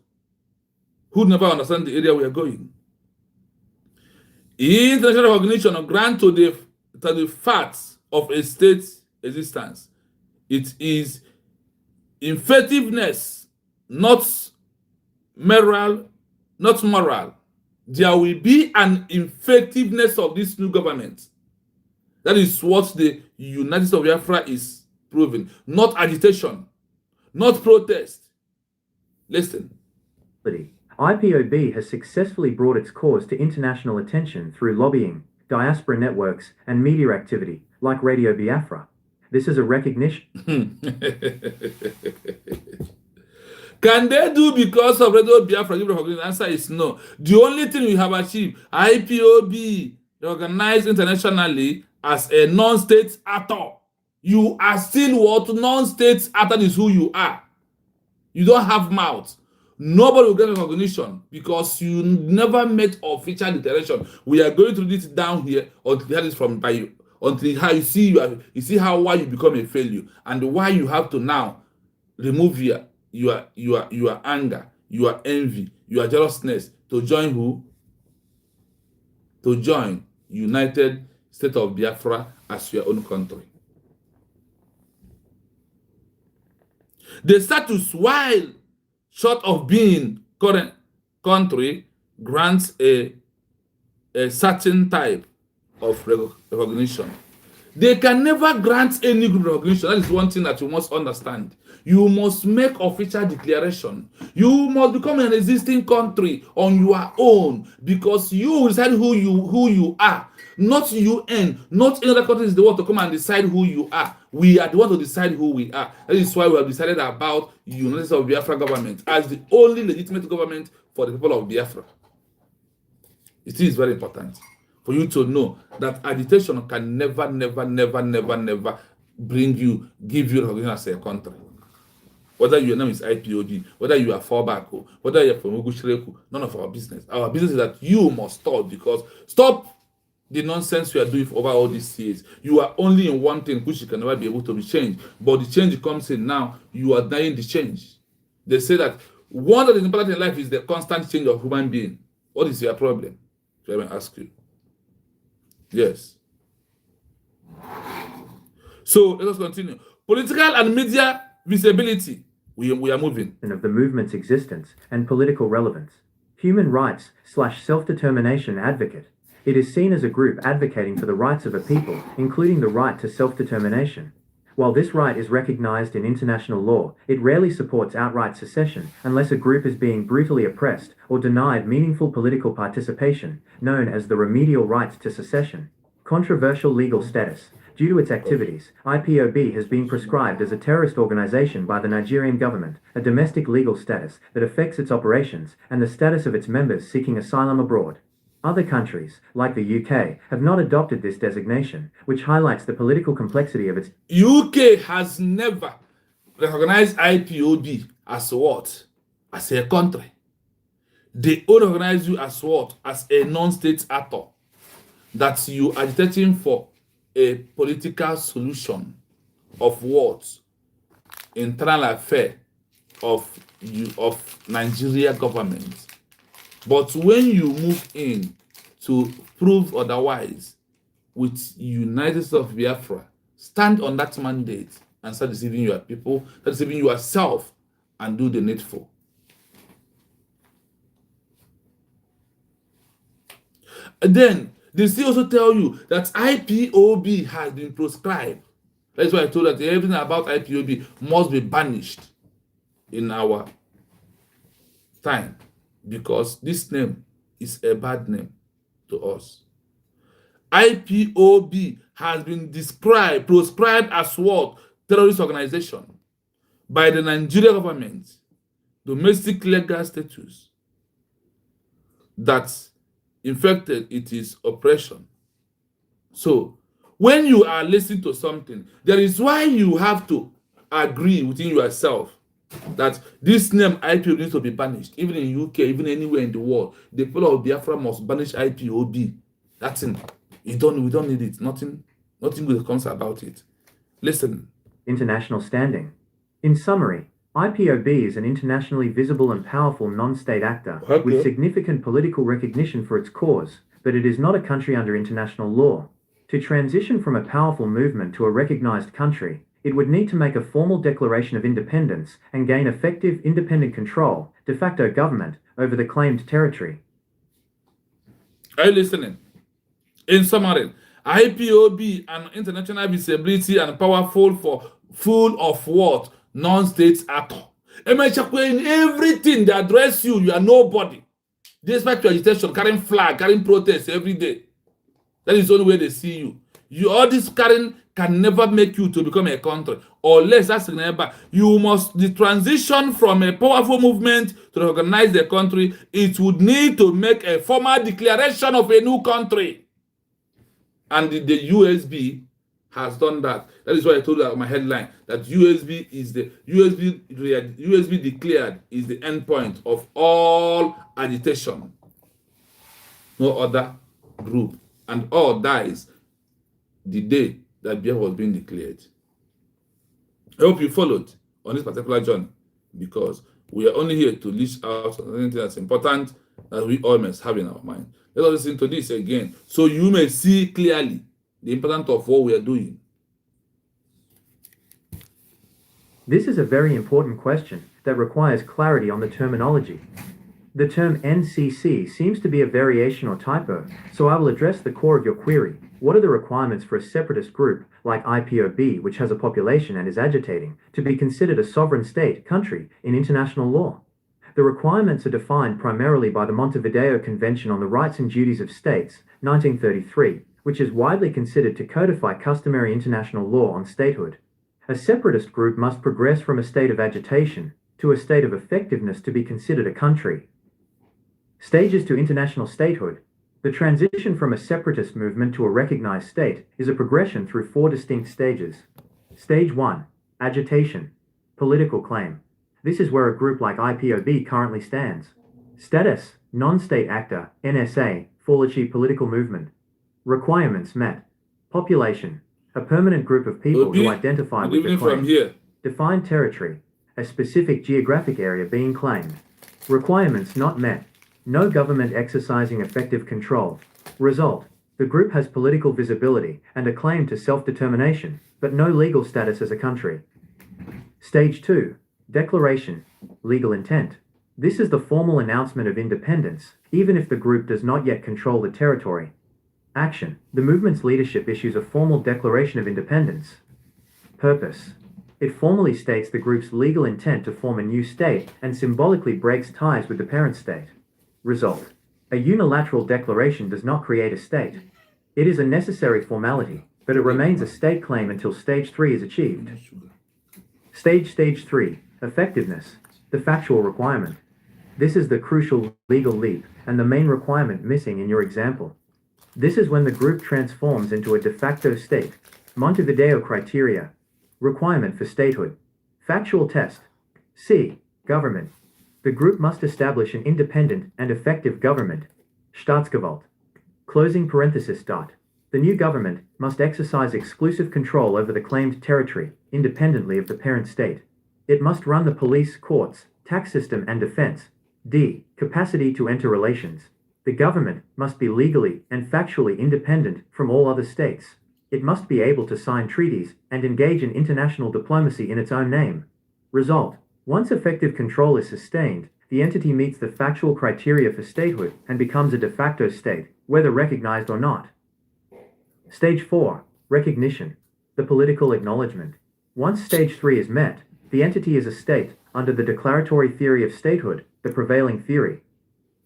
A: who never understand the area we are going. International recognition grant to the facts of a state's existence. It is effectiveness, not moral. There will be an effectiveness of this new government. That is what the United States of Biafra is proving. Not agitation, not protest. Listen.
B: IPOB has successfully brought its cause to international attention through lobbying, diaspora networks, and media activity, like Radio Biafra. This is a recognition.
A: Can they do because of Radio Biafra? The answer is no. The only thing we have achieved, IPOB recognized internationally as a non-state actor. You are still what? Non-state actor is who you are. You don't have mouth. Nobody will get recognition because you never met official declaration. We are going through this down here until that is from by you. Until how you see why you become a failure and why you have to now remove your anger, your envy, your jealousness to join who? To join United States of Biafra as your own country. The status, while short of being current country, grants a certain type of recognition. They can never grant any group recognition. That is one thing that you must understand. You must make official declaration. You must become an existing country on your own because you decide who you are. Not UN, not any other countries in the world to come and decide who you are. We are the one to decide who we are. That is why we have decided about United States of Biafra government as the only legitimate government for the people of Biafra. It is very important for you to know that agitation can never give you recognition as a country. Whether your name is IPOB, whether you are Forbfa, whether you are from Ogushreku, none of our business. Our business is that you must stop the nonsense you are doing for over all these years. You are only in one thing which you can never be able to be changed. But the change comes in now, you are dying the change. They say that one that is important in life is the constant change of human being. What is your problem? Let me ask you. Yes. So let us continue. Political and media visibility. We are moving.
B: Of the movement's existence and political relevance. Human rights / self-determination advocate. It is seen as a group advocating for the rights of a people, including the right to self-determination. While this right is recognized in international law, it rarely supports outright secession unless a group is being brutally oppressed or denied meaningful political participation, known as the remedial right to secession. Controversial legal status. Due to its activities, IPOB has been prescribed as a terrorist organization by the Nigerian government, a domestic legal status that affects its operations and the status of its members seeking asylum abroad. Other countries, like the UK, have not adopted this designation, which highlights the political complexity of its...
A: UK has never recognized IPOB as what? As a country. They only recognize you as what? As a non-state actor. That you are agitating for a political solution. of what? Internal affair of Nigeria government. But when you move in to prove otherwise with United States of Biafra, stand on that mandate and start deceiving your people, start deceiving yourself, and do the needful. And then they still also tell you that IPOB has been proscribed. That's why I told that everything about IPOB must be banished in our time, because this name is a bad name to us. IPOB has been proscribed as what? Terrorist organization by the Nigerian government, domestic legal status, that infected it is oppression. So when you are listening to something, there is why you have to agree within yourself that this name IPOB needs to be banished. Even in UK, even anywhere in the world, the people of Biafra must banish IPOB. That's it. We don't need it. Nothing good comes about it. Listen.
B: International standing. In summary, IPOB is an internationally visible and powerful non-state actor with significant political recognition for its cause, but it is not a country under international law. To transition from a powerful movement to a recognized country, it would need to make a formal declaration of independence and gain effective independent control, de facto government, over the claimed territory.
A: Are you listening? In summary, IPOB and international visibility and powerful for full of what? Non-state actor. In everything they address you, you are nobody. Despite your agitation, carrying flag, carrying protest every day. That is the only way they see you. All this carrying can never make you to become a country. Unless that's never. You must, the transition from a powerful movement to organize the country, it would need to make a formal declaration of a new country. And the USB has done that. That is why I told you my headline that USB declared is the endpoint of all agitation. No other group, and all dies the day that Biafra was being declared. I hope you followed on this particular journey, because we are only here to list out anything that's important that we all must have in our mind. Let us listen to this again, so you may see clearly the importance of what we are doing.
B: This is a very important question that requires clarity on the terminology. The term NCC seems to be a variation or typo, so I will address the core of your query. What are the requirements for a separatist group, like IPOB, which has a population and is agitating, to be considered a sovereign state country in international law? The requirements are defined primarily by the Montevideo Convention on the Rights and Duties of States, 1933, which is widely considered to codify customary international law on statehood. A separatist group must progress from a state of agitation to a state of effectiveness to be considered a country. Stages to international statehood. The transition from a separatist movement to a recognized state is a progression through 4 distinct stages. Stage 1. Agitation. Political claim. This is where a group like IPOB currently stands. Status. Non-state actor, NSA, full achieve political movement. Requirements met. Population. A permanent group of people who identify with the claim. Defined territory. A specific geographic area being claimed. Requirements not met. No government exercising effective control. Result. The group has political visibility and a claim to self-determination, but no legal status as a country. Stage 2. Declaration. Legal intent. This is the formal announcement of independence, even if the group does not yet control the territory. Action. The movement's leadership issues a formal declaration of independence. Purpose. It formally states the group's legal intent to form a new state and symbolically breaks ties with the parent state. Result. A unilateral declaration does not create a state. It is a necessary formality, but it remains a state claim until Stage 3 is achieved. Stage 3. Effectiveness. The factual requirement. This is the crucial legal leap and the main requirement missing in your example. This is when the group transforms into a de facto state. Montevideo criteria. Requirement for statehood. Factual test. C. Government. The group must establish an independent and effective government. Staatsgewalt. Closing parenthesis dot. The new government must exercise exclusive control over the claimed territory, independently of the parent state. It must run the police, courts, tax system and defense. D. Capacity to enter relations. The government must be legally and factually independent from all other states. It must be able to sign treaties and engage in international diplomacy in its own name. Result: once effective control is sustained, the entity meets the factual criteria for statehood and becomes a de facto state, whether recognized or not. Stage 4. Recognition. The political acknowledgement. Once Stage 3 is met, the entity is a state under the declaratory theory of statehood, the prevailing theory.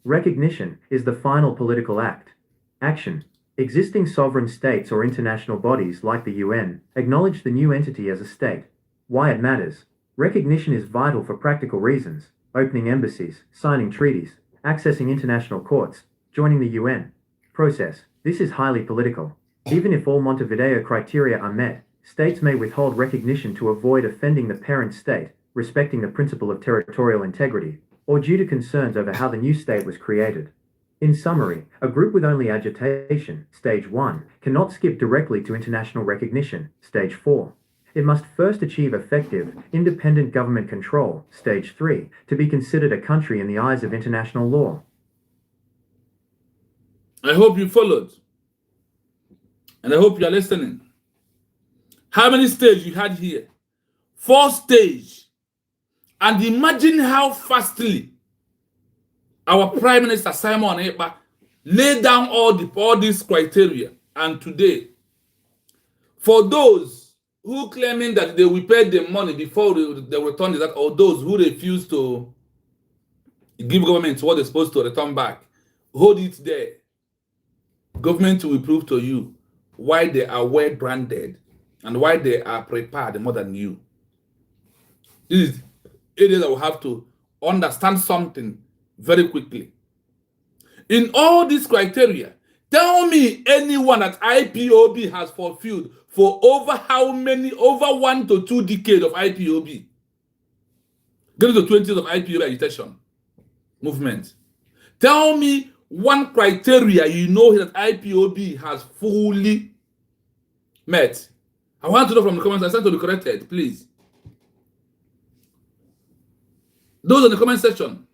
B: Recognition is the final political act. Action. Existing sovereign states or international bodies like the UN acknowledge the new entity as a state. Why it matters. Recognition is vital for practical reasons: opening embassies, signing treaties, accessing international courts, joining the UN. Process. This is highly political. Even if all Montevideo criteria are met, states may withhold recognition to avoid offending the parent state, respecting the principle of territorial integrity, or due to concerns over how the new state was created. In summary, a group with only agitation, Stage 1, cannot skip directly to international recognition, Stage 4. It must first achieve effective, independent government control, Stage 3, to be considered a country in the eyes of international law.
A: I hope you followed. And I hope you are listening. How many stages you had here? 4 stages. And imagine how fastly our Prime Minister Simon Ekpa laid down all these criteria. And today, for those who claiming that they will pay the money before they return that, or those who refuse to give government what they're supposed to return back, hold it there. Government will prove to you why they are well branded and why they are prepared more than you. This is areas that we have to understand something very quickly. In all these criteria, tell me anyone that IPOB has fulfilled for over how many, over 1 to 2 decades of IPOB. Getting to 20 years of IPOB agitation movement. Tell me one criteria you know that IPOB has fully met. I want to know from the comments. I said to be corrected, please. Those in the comment section.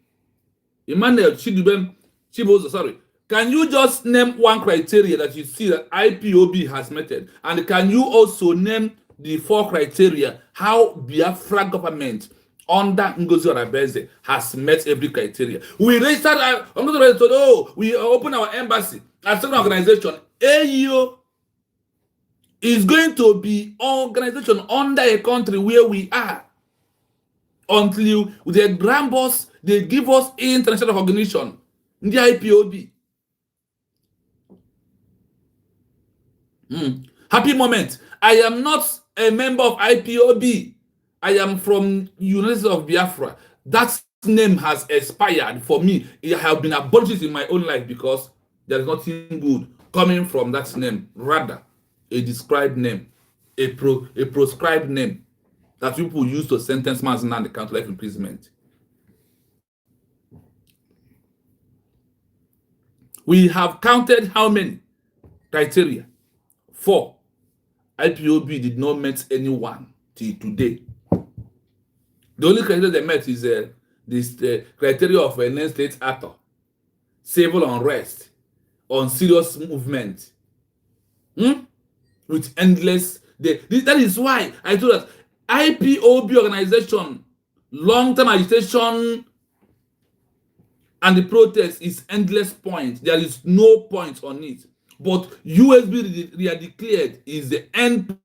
A: Emmanuel Chibozo, sorry. Can you just name one criteria that you see that IPOB has met? And can you also name the 4 criteria how Biafra government under Ngozi Orebeze has met every criteria? We registered, we open our embassy as an organization. AU is going to be organization under a country where we are until the grand boss they give us international recognition. The IPOB. Happy moment. I am not a member of IPOB. I am from University of Biafra. That name has expired for me. It has been abolished in my own life because there is nothing good coming from that name. Rather, a described name, a proscribed name that people use to sentence man's and the count life imprisonment. We have counted how many criteria? 4. IPOB did not meet anyone till today. The only criteria they met is this criteria of a non-state actor, civil unrest, unserious movement, with endless. That is why I told us IPOB organization, long-term agitation, and the protest is endless point. There is no point on it. But USB they are declared is the end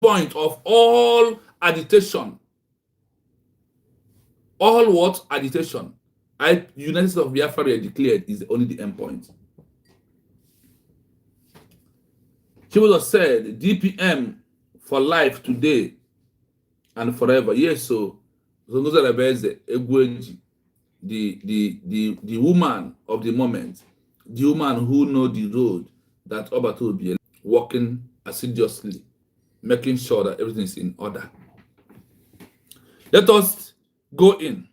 A: point of all agitation. All what agitation? United States of Biafra declared is only the end point. She was said DPM for life today and forever. Yes, so the woman of the moment, the woman who know the road that Obato will be walking assiduously, making sure that everything is in order. Let us go in.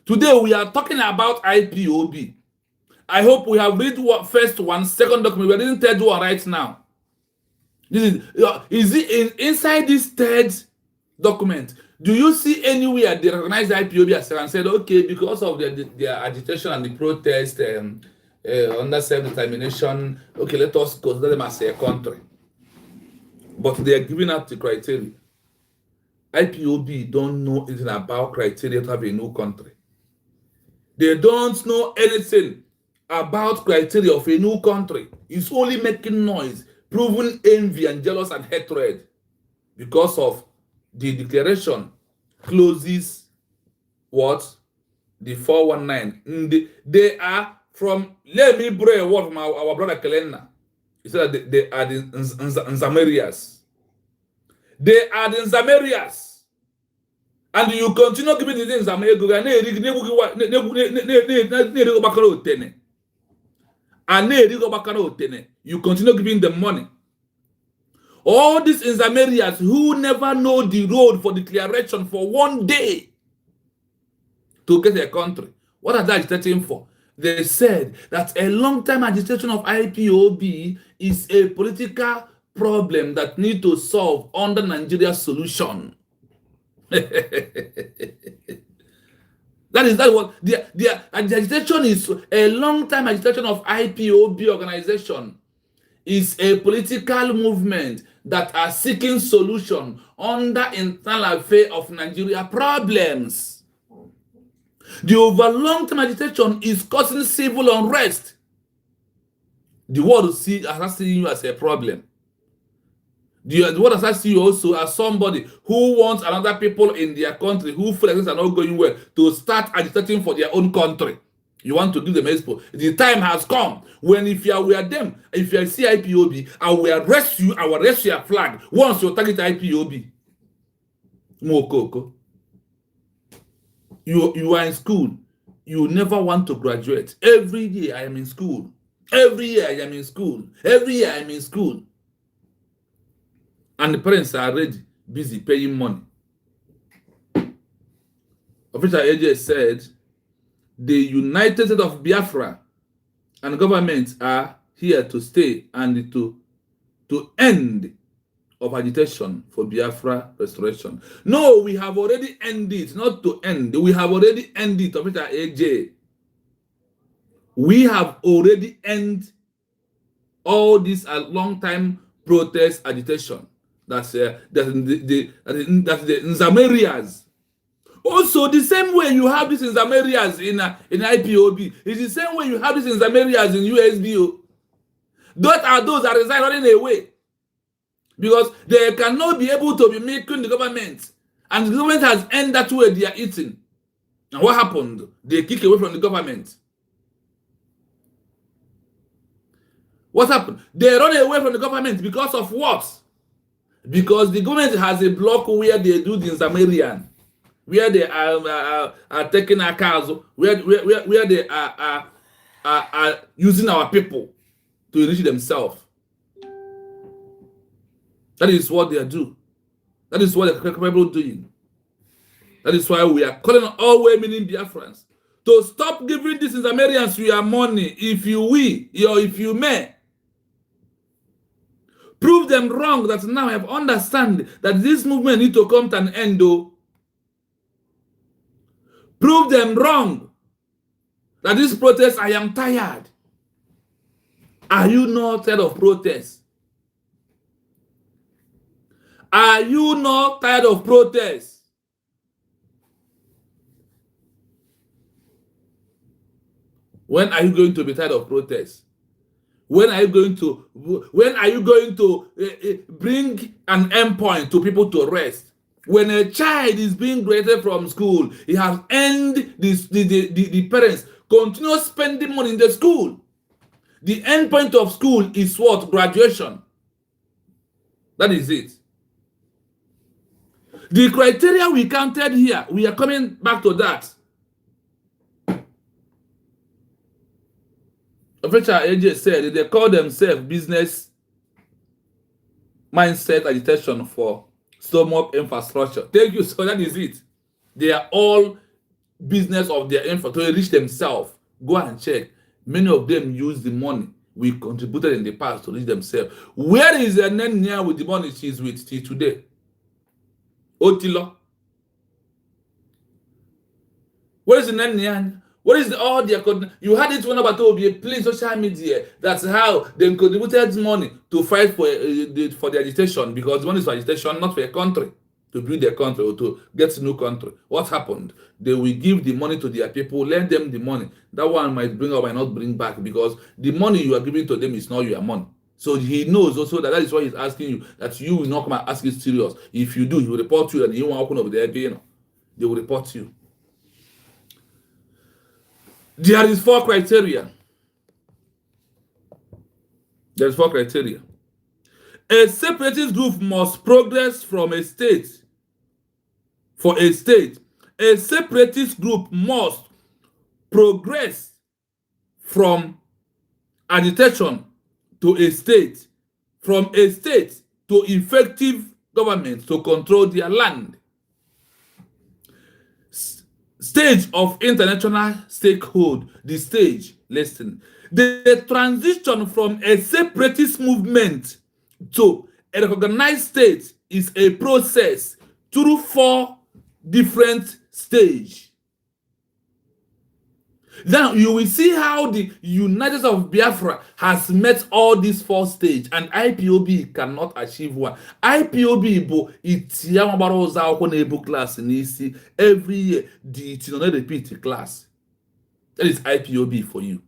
A: Today we are talking about IPOB. I hope we have read first one, second document. We are reading third one right now. Is it inside this third document? Do you see anywhere they recognize IPOB as and said, okay, because of their agitation and the protest under self-determination, okay, let us consider them as a country. But they are giving out the criteria. IPOB don't know anything about criteria to have a new country. They don't know anything about criteria of a new country. It's only making noise, proving envy and jealous and hatred because of the declaration closes what? The 419. They are from, let me borrow a word from our brother Kelena. He said that they are the Nzamerias. They are the Nzamerias. And you continue giving the things you continue giving them money. All these Nzamerias who never know the road for declaration for one day to get a country. What are they agitating for? They said that a long-time agitation of IPOB is a political problem that need to solve under Nigeria's solution. That is what the agitation is. A long-time agitation of IPOB organization is a political movement that are seeking solution under internal affairs of Nigeria problems. The over long-term agitation is causing civil unrest. The world will see you as a problem. The world does not see you also as somebody who wants another people in their country who feel like things are not going well to start agitating for their own country. You want to give them expo. The time has come when if you are them, if you are CIPOB, I will arrest you, I will arrest your flag once you target IPOB. Mokoko. You are in school. You never want to graduate. Every year I am in school. Every year I am in school. Every year I am in school. And the parents are already busy paying money. Official AJ said, the United States of Biafra and government are here to stay and to end of agitation for Biafra restoration. No, we have already ended, not to end. We have already ended, Official AJ. We have already ended all this long time protest agitation. That's the Nzamerias. Also, the same way you have this in Nzamerias in IPOB, it's the same way you have this in Nzamerias in USBO. Those are those that reside running away. Because they cannot be able to be making the government. And the government has ended that way they are eating. And what happened? They kick away from the government. What happened? They run away from the government because of what? Because the government has a block where they do the Nzamerian, where they are taking our cars, where they are using our people to enrich themselves. That is what they do. That is what the people are doing. That is why we are calling on all women Biafrans to stop giving these Nzamerians your money if you will, or if you may. Prove them wrong that now I have understand that this movement need to come to an end though. Prove them wrong that this protest, I am tired. Are you not tired of protest? Are you not tired of protest? When are you going to be tired of protest? When are you going to bring an endpoint to people to rest? When a child is being graded from school, he has earned the parents continue spending money in the school. The endpoint of school is what? Graduation. That is it. The criteria we counted here, we are coming back to that. Official AJ said they call themselves business mindset agitation for stomach infrastructure. Thank you. So that is it. They are all business of their infrastructure to enrich themselves. Go and check. Many of them use the money we contributed in the past to reach themselves. Where is the Nenia with the money she's with till today? Otilo. Where is the Nenia? What is all their you had it one about Obi, please social media. That's how they contributed money to fight for the agitation, because money is for agitation, not for a country, to build their country or to get a new country. What happened? They will give the money to their people, lend them the money. That one might bring or might not bring back, because the money you are giving to them is not your money. So he knows also that is why he's asking you, that you will not come and ask it serious. If you do, he will report you, and he won't open up there again. They will report you. There is 4 criteria. There is 4 criteria. A separatist group must progress from a state. For a state, a separatist group must progress from agitation to a state, from a state to effective government to control their land. Stage of international stakehold, the stage, listen. The transition from a separatist movement to a recognized state is a process through 4 different stages. Now you will see how the United States of Biafra has met all these 4 stages, and IPOB cannot achieve one. IPOB bo itiya mabara ụzọ akwụkwọ na-ebu class n'isi every year. The it not repeat class. That is IPOB for you.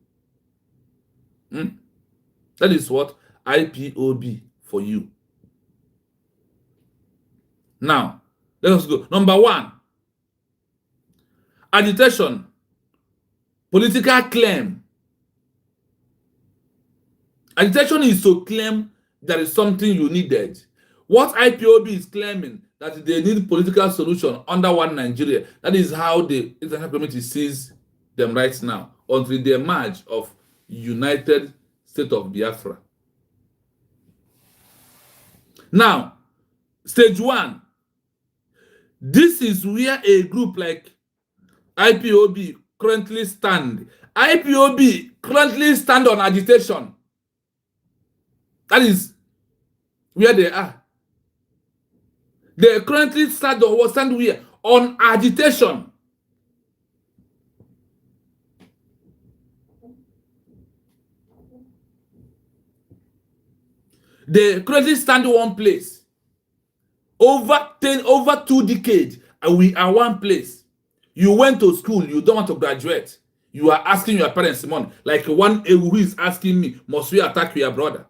A: That is what IPOB for you. Now let us go. Number 1, agitation. Political claim. Agitation is to claim there is something you needed. What IPOB is claiming, that they need political solution under one Nigeria. That is how the international community sees them right now, until the emerge of United State of Biafra. Now, stage 1. This is where a group like IPOB currently stand. IPOB currently stand on agitation. That is where they are. They currently stand where? On agitation. They currently stand one place. Over 2 decades, and we are one place. You went to school, you don't want to graduate. You are asking your parents money. Like one who is asking me, must we attack your brother?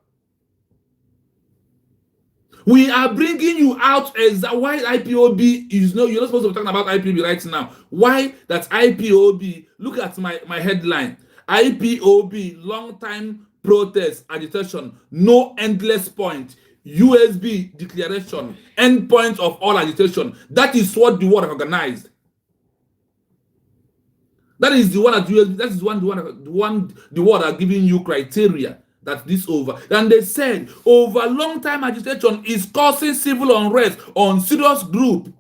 A: We are bringing you out as why IPOB is you're not supposed to be talking about IPOB right now. Why that IPOB? Look at my headline. IPOB, long time protest, agitation, no endless point. USB declaration, endpoint of all agitation. That is what the world organized. That is the one that USB, that is the world are giving you criteria that this over. And they said over long time agitation is causing civil unrest on serious group.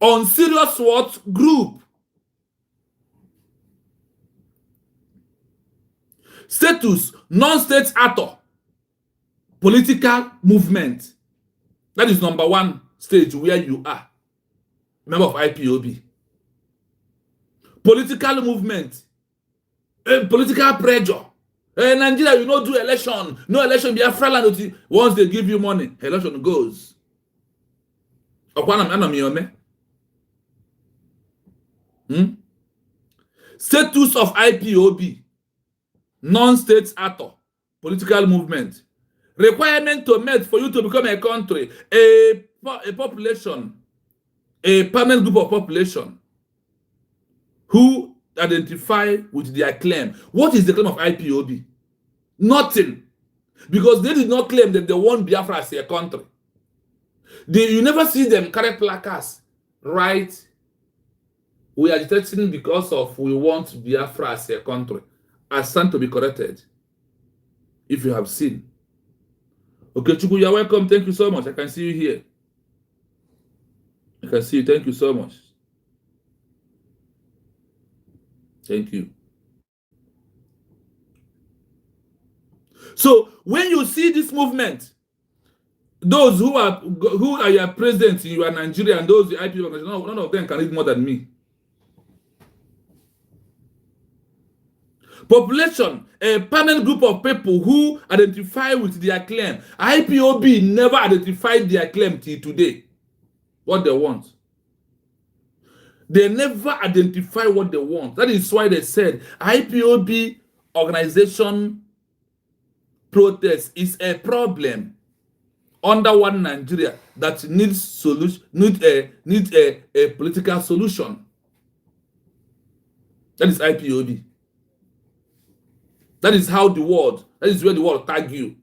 A: On serious what group? Status, non-state actor. Political movement. That is number 1 stage where you are. Member of IPOB. Political movement. Political pressure. Nigeria, you not do election. No election. Biafra land. Once they give you money, election goes. Status of IPOB. Non-state actor. Political movement. Requirement to meet for you to become a country, a population, a permanent group of population who identify with their claim. What is the claim of IPOB? Nothing. Because they did not claim that they want Biafra as a country. You never see them carry placards, right? We are agitating because of we want Biafra as a country. As stand to be corrected. If you have seen. Okay, Chuku, you're welcome. Thank you so much. I can see you here. I can see you. Thank you so much. Thank you. So when you see this movement, those who are your presidents in your Nigeria and those the IPOB organization, none of them can read more than me. Population, a panel group of people who identify with their claim. IPOB never identified their claim till today. What they want. They never identify what they want. That is why they said IPOB organization protest is a problem under one Nigeria that needs solution, needs a political solution. That is IPOB. That is how the world, that is where the world tag you.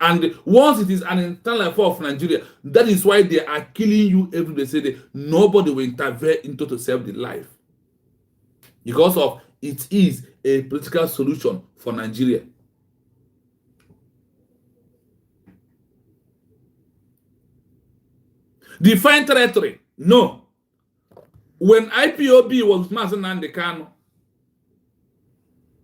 A: And once it is an internal affair of Nigeria, that is why they are killing you every day. Say that nobody will intervene into to save the life. Because of it is a political solution for Nigeria. Define territory. No. When IPOB was with Mazen Nnamdi Kanu,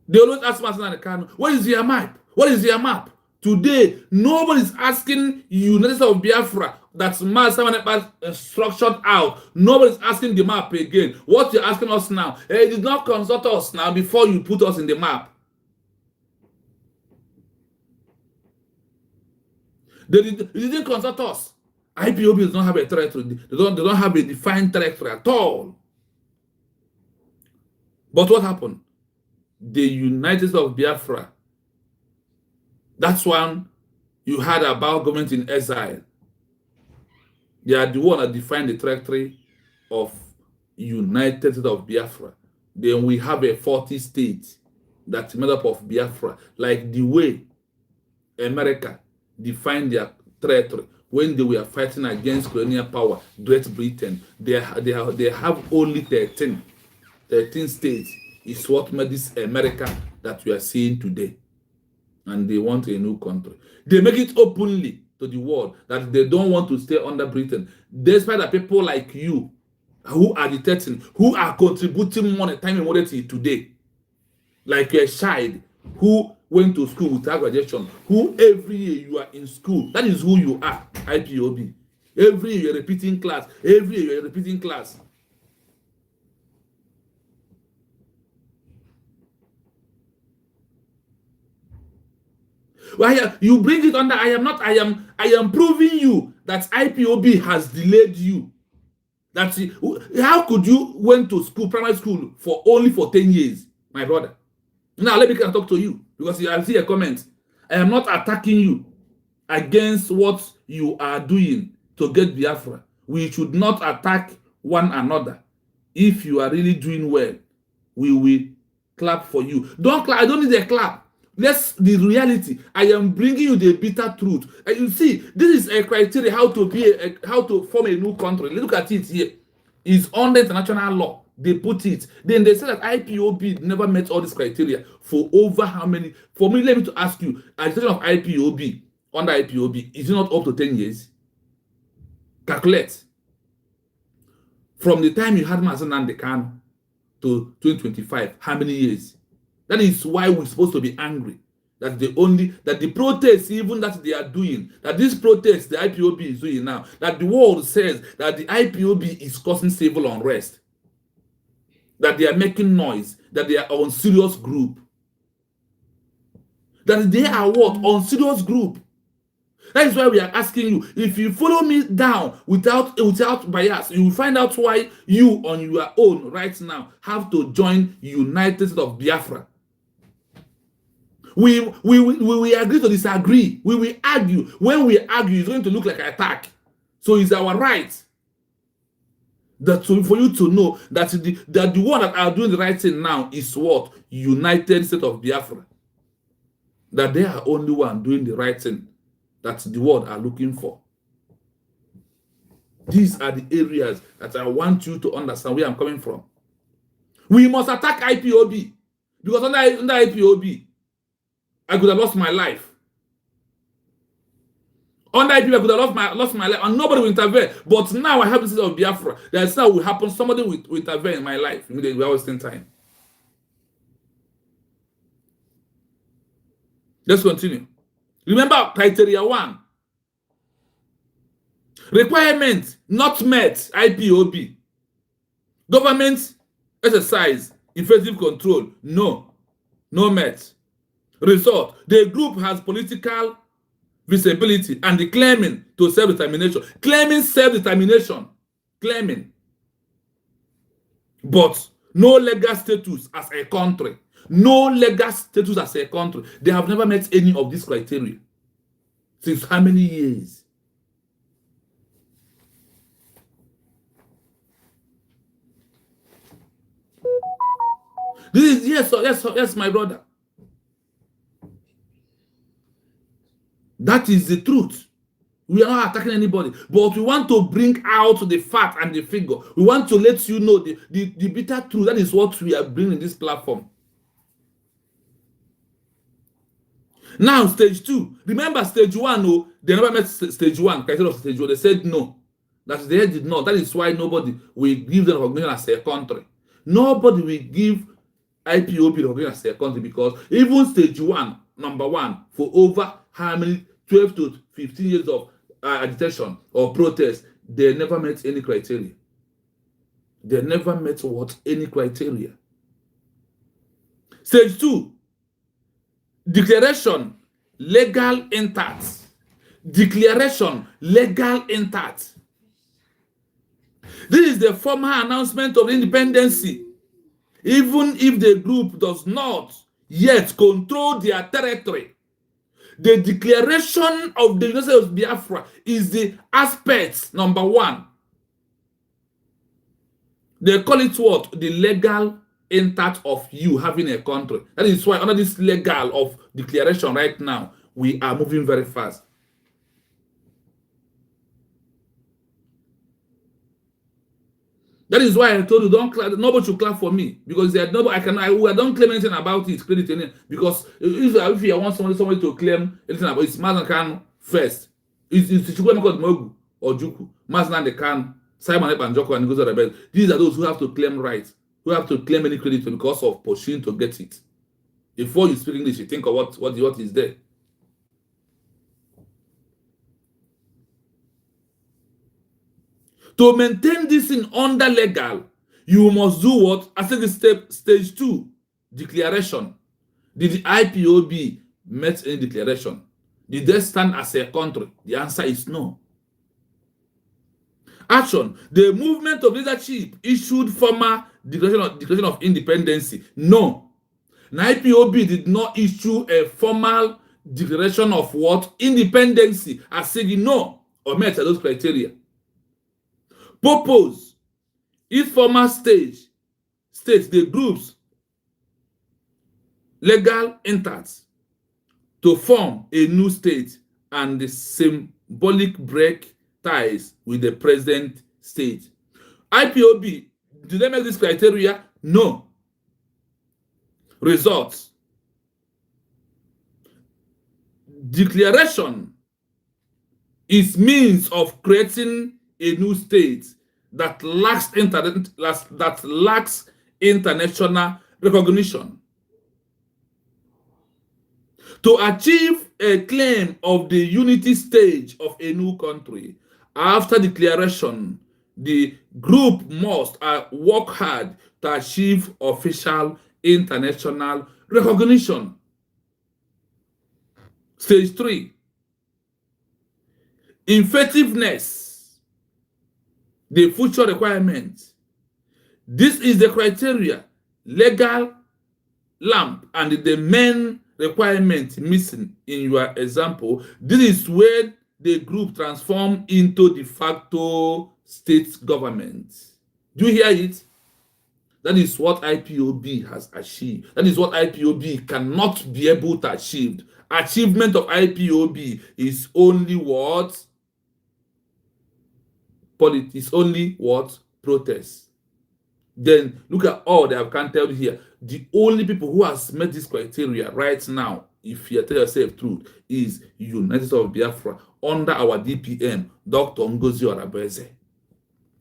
A: they always ask Mazen Nnamdi Kanu, what is your map? What is your map? Today, nobody is asking United States of Biafra that's Mazen structured out. Nobody is asking the map again. What you're asking us now, hey, did not consult us now before you put us in the map. You didn't consult us. IPOB does not have a territory. They don't have a defined territory at all. But what happened? The United States of Biafra. That's one you heard about government in exile. They are the one that defined the territory of United States of Biafra. Then we have a 40 states that's made up of Biafra, like the way America defined their territory when they were fighting against colonial power, Great Britain. They have only 13 states. Is what made this America that we are seeing today. And they want a new country. They make it openly to the world that they don't want to stay under Britain. Despite the people like you who are agitating, who are contributing money, time and money today. Like a child who went to school without graduation, who every year you are in school. That is who you are, IPOB. Every year you're repeating class. Every year you're repeating class. Well, you bring it under. I am proving you that IPOB has delayed you. That's it. How could you went to school, primary school, for only 10 years, my brother? Now let me talk to you because I see a comment. I am not attacking you against what you are doing to get Biafra. We should not attack one another. If you are really doing well, we will clap for you. Don't clap. I don't need a clap. That's the reality. I am bringing you the bitter truth. And you see, this is a criteria how to form a new country. Look at it here. It's under international law. They put it. Then they say that IPOB never met all these criteria for over how many? For me, let me to ask you, agitation of IPOB under IPOB is it not up to 10 years? Calculate. From the time you had Mazen Nnamdi Kanu to 2025, how many years? That is why we're supposed to be angry that the protests even that they are doing, that this protest the IPOB is doing now, that the world says that the IPOB is causing civil unrest, that they are making noise, that they are on serious group, that they are what? On serious group. That is why we are asking you, if you follow me down without bias, you will find out why you on your own right now have to join United States of Biafra. We agree to disagree. We will argue. When we argue, it's going to look like an attack. So it's our right that for you to know that the one that are doing the right thing now is what? United States of Biafra. That they are only one doing the right thing that the world are looking for. These are the areas that I want you to understand where I'm coming from. We must attack IPOB because under IPOB, I could have lost my life. Under IPOB, I could have lost my life, and nobody will intervene. But now I have the city of Biafra. That's how will happen. Somebody will intervene in my life. We are wasting time. Let's continue. Remember criteria 1. Requirement not met, IPOB. Government exercise effective control, no met. Result, the group has political visibility and the claiming to self-determination. Claiming self-determination. Claiming. But no legal status as a country. No legal status as a country. They have never met any of these criteria. Since how many years? This is yes, my brother. That is the truth. We are not attacking anybody, but we want to bring out the fact and the figure. We want to let you know the bitter truth. That is what we are bringing in this platform. Now, stage 2. Remember, stage 1, no, they never met stage 1. Criteria of stage 1. They said no. That they did not. That is why nobody will give them recognition as a country. Nobody will give IPOB recognition as a country because even stage 1, number 1, for over how many 12 to 15 years of agitation or protest, they never met any criteria. They never met what? Any criteria. Stage 2, declaration, legal intact. Declaration, legal intact. This is the formal announcement of independence. Even if the group does not yet control their territory, the declaration of the United States of Biafra is the aspect number 1. They call it what? The legal intact of you having a country. That is why under this legal of declaration right now, we are moving very fast. That is why I told you don't clap. Nobody should clap for me because they nobody. I don't claim anything about it. Credit any because if you want somebody to claim anything about it, it's Mazan Khan first. It's Chukwuemeka called Mogu or Juku, Mazan the Khan, Simon Epanjoko and Ngozi Rebel. These are those who have to claim rights, who have to claim any credit because of pursuing to get it. Before you speak English, you think of what is there. To maintain this in under legal, you must do what? I said stage 2, declaration. Did the IPOB met any declaration? Did they stand as a country? The answer is no. Action. The movement of leadership issued formal declaration of independence. No. The IPOB did not issue a formal declaration of what? Independence. As saying no or met those criteria. Purpose. Each formal stage states the groups legal intact to form a new state and the symbolic break ties with the present state. IPOB, did they make this criteria? No. Results. Declaration is means of creating a new state that lacks international recognition. To achieve a claim of the unity stage of a new country, after declaration, the group must work hard to achieve official international recognition. Stage 3, effectiveness. The future requirements. This is the criteria, legal lamp, and the main requirement missing in your example. This is where the group transform into de facto state government. Do you hear it? That is what IPOB has achieved. That is what IPOB cannot be able to achieve. Achievement of IPOB is only what? Politics, only what? Protest. Then look at all they have counted here. The only people who has met this criteria right now, if you tell yourself truth, is United States of Biafra under our DPM, Dr. Ngozi Orabeze.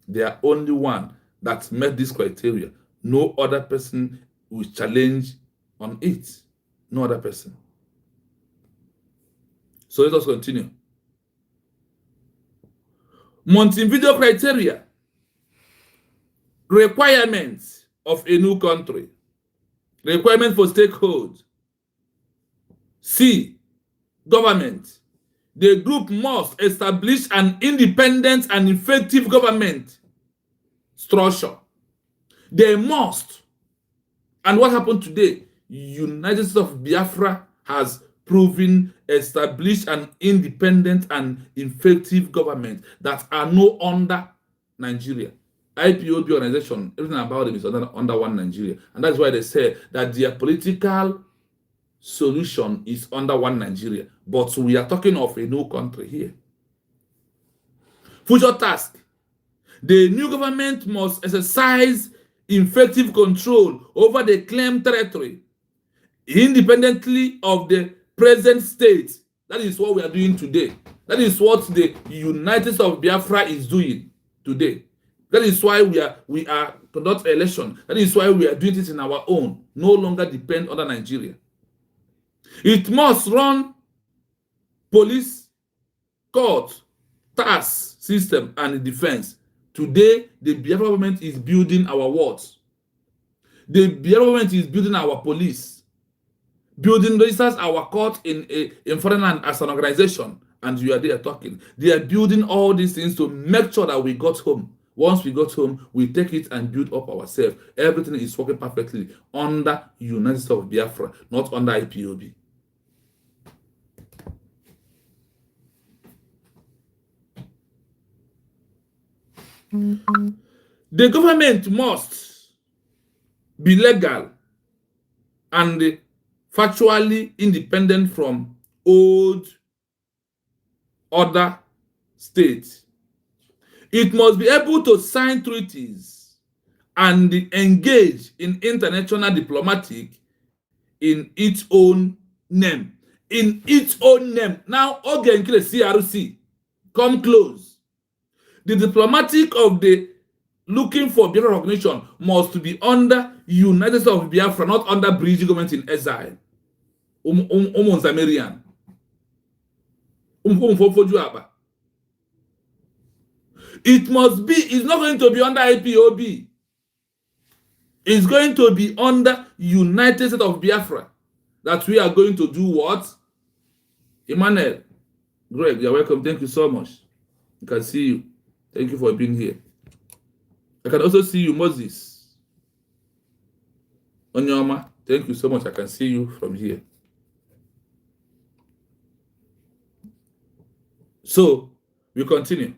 A: They are only one that met this criteria. No other person will challenge on it. No other person. So let us continue. Montevideo criteria, requirements of a new country, requirement for stakeholders. C, government. The group must establish an independent and effective government structure. They must. And what happened today? United States of Biafra has proven established an independent and effective government that are no under Nigeria. IPOB organization, everything about them is under one Nigeria. And that's why they say that their political solution is under one Nigeria. But we are talking of a new country here. Future task. The new government must exercise effective control over the claimed territory independently of the present state. That is what we are doing today. That is what the United States of Biafra is doing today. That is why we are conduct election. That is why we are doing it in our own. No longer depend on Nigeria. It must run police, court, tax system, and defense. Today, the Biafra government is building our wards. The Biafra government is building our police, building registers our court in foreign land as an organization, and you are there talking. They are building all these things to make sure that we got home. Once we got home, we take it and build up ourselves. Everything is working perfectly under United States of Biafra, not under IPOB. The government must be legal and factually independent from old other states. It must be able to sign treaties and engage in international diplomatic in its own name. In its own name. Now, again, CRC, come close. The diplomatic of the looking for Biafra recognition must be under United States of Biafra, not under British government in exile. Zamerian. It must be, it's not going to be under IPOB. It's going to be under United States of Biafra that we are going to do what? Emmanuel, Greg, you're welcome. Thank you so much. I can see you. Thank you for being here. I can also see you, Moses. Onyoma, thank you so much. I can see you from here. So, we continue.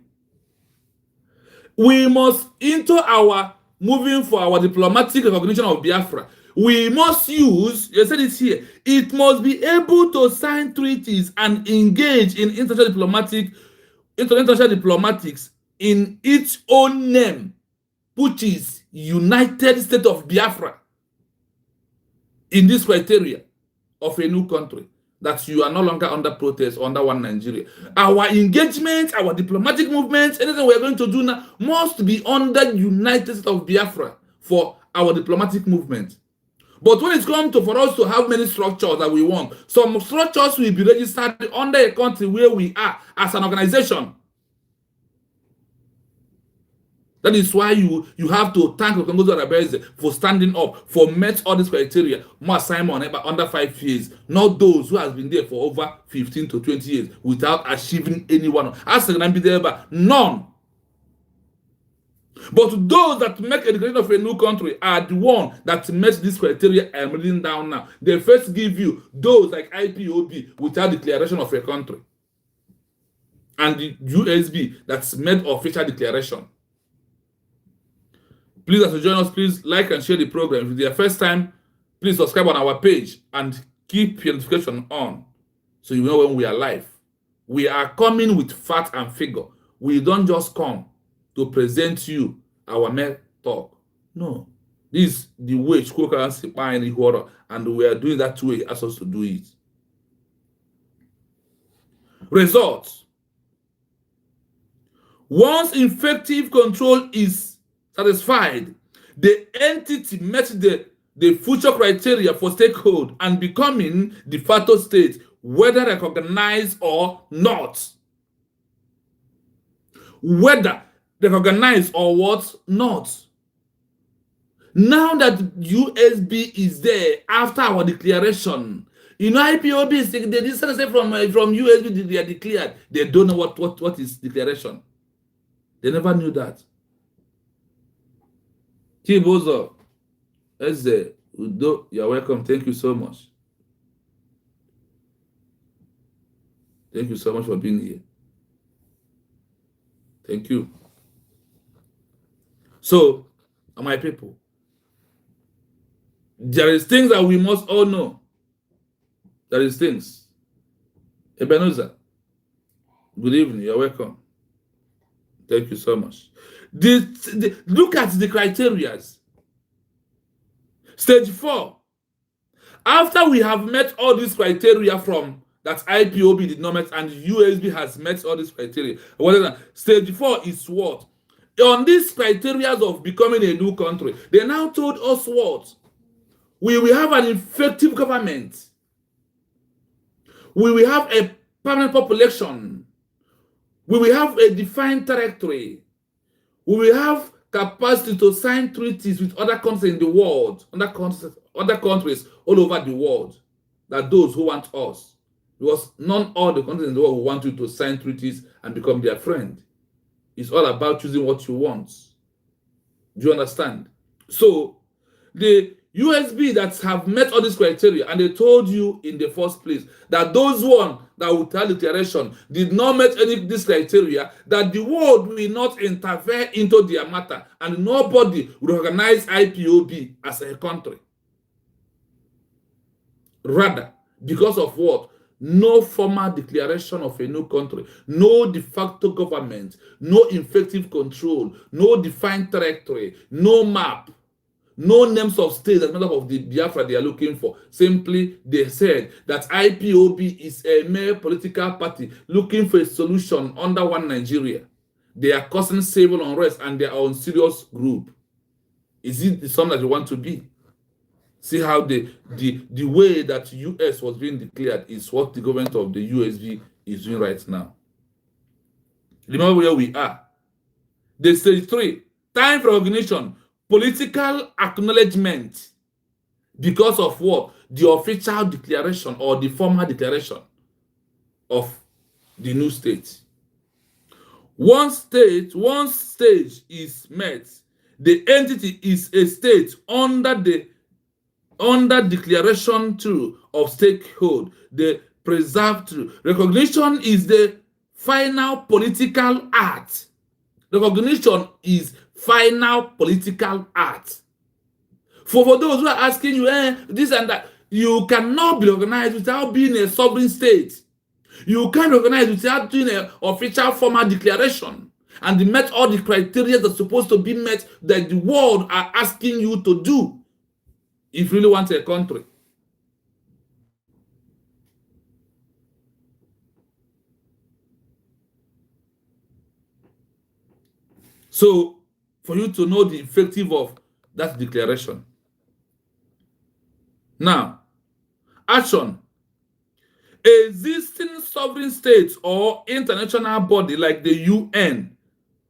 A: We must, into our moving for our diplomatic recognition of Biafra, we must use, you said it here, it must be able to sign treaties and engage in international diplomatics in its own name, which is United States of Biafra, in this criteria of a new country, that you are no longer under protest, under one Nigeria. Our engagement, our diplomatic movements, anything we are going to do now must be under United States of Biafra for our diplomatic movement. But when it's come to for us to have many structures that we want, some structures will be registered under a country where we are as an organization. That is why you have to thank Okongozo Rabeze for standing up, for met all these criteria. More Simon under 5 years, not those who has been there for over 15 to 20 years without achieving any one. As none. But those that make a declaration of a new country are the one that met this criteria I'm reading down now. They first give you those like IPOB without declaration of a country, and the USB that's made official declaration. Please, as you join us, please like and share the program. If it's your first time, please subscribe on our page and keep your notification on so you know when we are live. We are coming with fact and figure. We don't just come to present you our mere talk. No. This is the way and we are doing that way as us to do it. Results. Once effective control is satisfied, the entity met the future criteria for stakehold and becoming de facto state whether recognized or not. Whether recognized or what not. Now that USB is there after our declaration, IPOB is they didn't say from USB they are declared. They don't know what is declaration. They never knew that. Kibozo, Eze, Udo, you're welcome. Thank you so much. Thank you so much for being here. Thank you. So, my people, there is things that we must all know. There is things. Ebenezer, good evening. You're welcome. Thank you so much. Look at the criteria. Stage 4. After we have met all these criteria from that IPOB did not met and USB has met all these criteria. Stage 4 is what? On these criteria of becoming a new country, they now told us what? We will have an effective government. We will have a permanent population. We will have a defined territory. We will have capacity to sign treaties with other countries in the world, other countries all over the world, that those who want us. Because not all the countries in the world will want you to sign treaties and become their friend. It's all about choosing what you want. Do you understand? So, the USB that have met all these criteria, and they told you in the first place that those one that would tell declaration did not meet any of these criteria, that the world will not interfere into their matter, and nobody will recognize IPOB as a country. Rather, because of what? No formal declaration of a new country, no de facto government, no effective control, no defined territory, no map, no names of states as matter of the Biafra they are looking for. Simply, they said that IPOB is a mere political party looking for a solution under one Nigeria. They are causing civil unrest and they are on serious group. Is it the sum that you want to be? See how the way that US was being declared is what the government of the USB is doing right now. Remember where we are. The stage 3, time for recognition, political acknowledgement, because of what? The official declaration or the formal declaration of the new state. One stage is met. The entity is a state under declaration too of stakehold, the preserved too. Recognition is the final political act. Recognition is final political act. For those who are asking you, this and that, you cannot be recognized without being a sovereign state. You can't recognize without doing an official formal declaration. And they met all the criteria that's supposed to be met that the world are asking you to do if you really want a country. So, for you to know the effective of that declaration. Now, action. Existing sovereign states or international body like the UN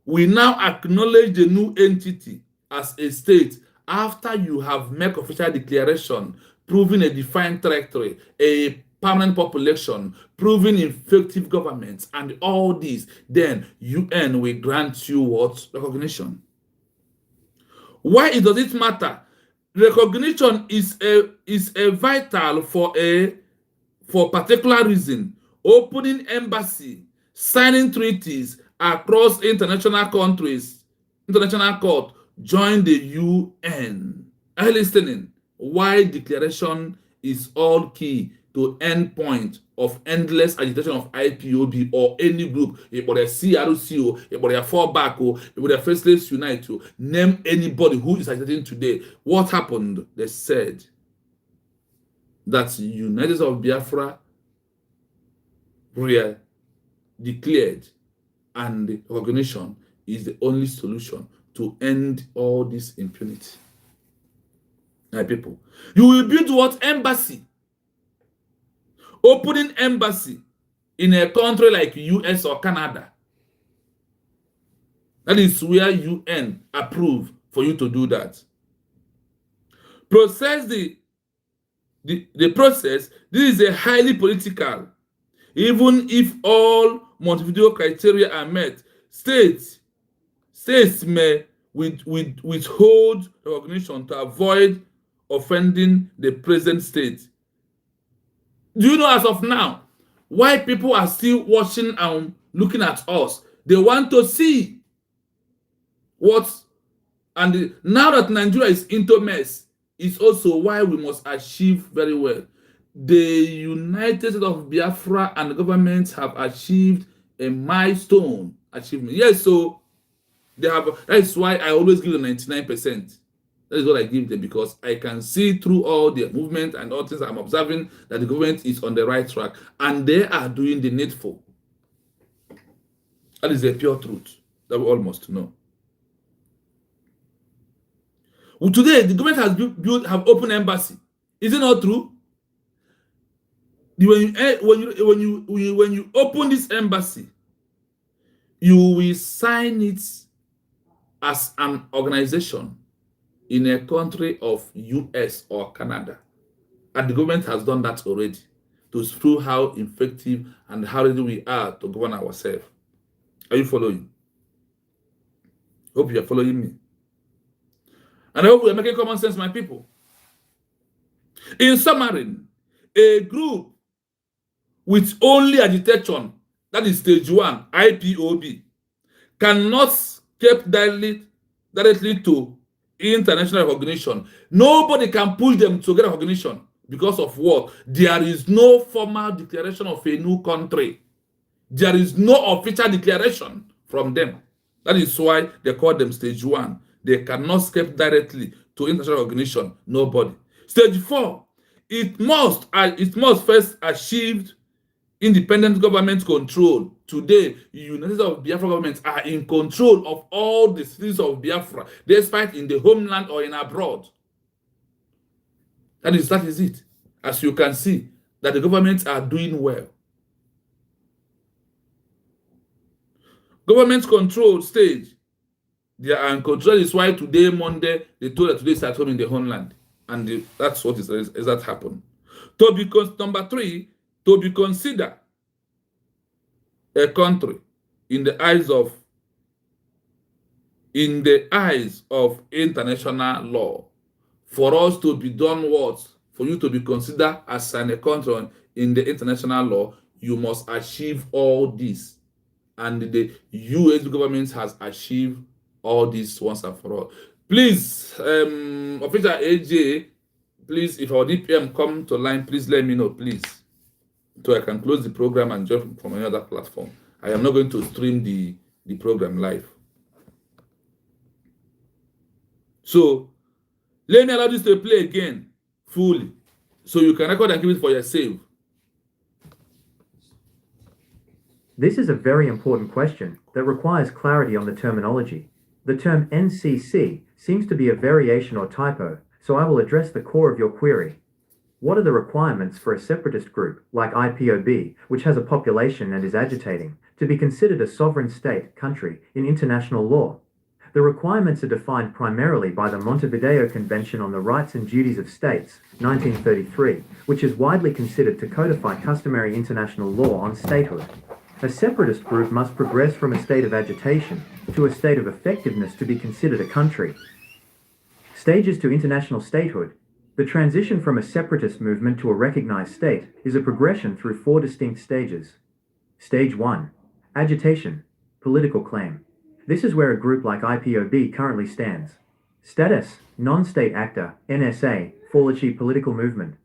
A: will now acknowledge the new entity as a state after you have made official declaration, proving a defined territory, a permanent population, proving effective government, and all this, then UN will grant you what? Recognition. Why does it matter? Recognition is a vital for particular reason. Opening embassy, signing treaties across international countries, international court, join the UN. Are you listening? Why declaration is all key to endpoint of endless agitation of IPOB or any group. If they CRCO, if they Forbfa, if they Faceless Unite, name anybody who is agitating today. What happened? They said that United of Biafra were declared, and the recognition is the only solution to end all this impunity. My people, you will build what? Embassy. Opening embassy in a country like US or Canada. That is where UN approve for you to do that. Process the process. This is a highly political. Even if all Montevideo criteria are met, states may withhold recognition to avoid offending the present state. Do you know, as of now, why people are still watching and looking at us? They want to see what, and now that Nigeria is into mess, is also why we must achieve very well. The United States of Biafra and the government have achieved a milestone achievement. Yes, so they have. That is why I always give them 99%. That is what I give them, because I can see through all their movement and all things I'm observing that the government is on the right track and they are doing the needful. That is a pure truth that we all must know. Well, today, the government have open embassy. Is it not true? When you open this embassy, you will sign it as an organization in a country of US or Canada. And the government has done that already to prove how effective and how ready we are to govern ourselves. Are you following? Hope you are following me. And I hope we are making common sense, my people. In summary, a group with only agitation, that is stage 1, IPOB, cannot keep directly to international recognition. Nobody can push them to get recognition because of what? There is no formal declaration of a new country. There is no official declaration from them. That is why they call them stage 1. They cannot skip directly to international recognition. Nobody. Stage 4, it must first achieve independent government control. Today, United States of Biafra governments are in control of all the cities of Biafra, despite in the homeland or in abroad. That is it. As you can see, that the governments are doing well. Government control stage, they are in control. That is why today, Monday, they told that today is at home in the homeland. And that's what is that happen. Number 3, to be considered a country in the eyes of international law, for us to be done what? For you to be considered as a country in the international law, you must achieve all this. And the US government has achieved all this once and for all. Please, official AJ, please, if our DPM come to line, please let me know, please, so I can close the program and jump from another platform. I am not going to stream the program live. So let me allow this to play again fully, so you can record and keep it for yourself.
B: This is a very important question that requires clarity on the terminology. The term NCC seems to be a variation or typo, so I will address the core of your query. What are the requirements for a separatist group, like IPOB, which has a population and is agitating, to be considered a sovereign state country in international law? The requirements are defined primarily by the Montevideo Convention on the Rights and Duties of States, 1933, which is widely considered to codify customary international law on statehood. A separatist group must progress from a state of agitation to a state of effectiveness to be considered a country. Stages to international statehood. The transition from a separatist movement to a recognized state is a progression through 4 distinct stages. Stage 1. Agitation. Political claim. This is where a group like IPOB currently stands. Status. Non-state actor, NSA, Forbfa political movement.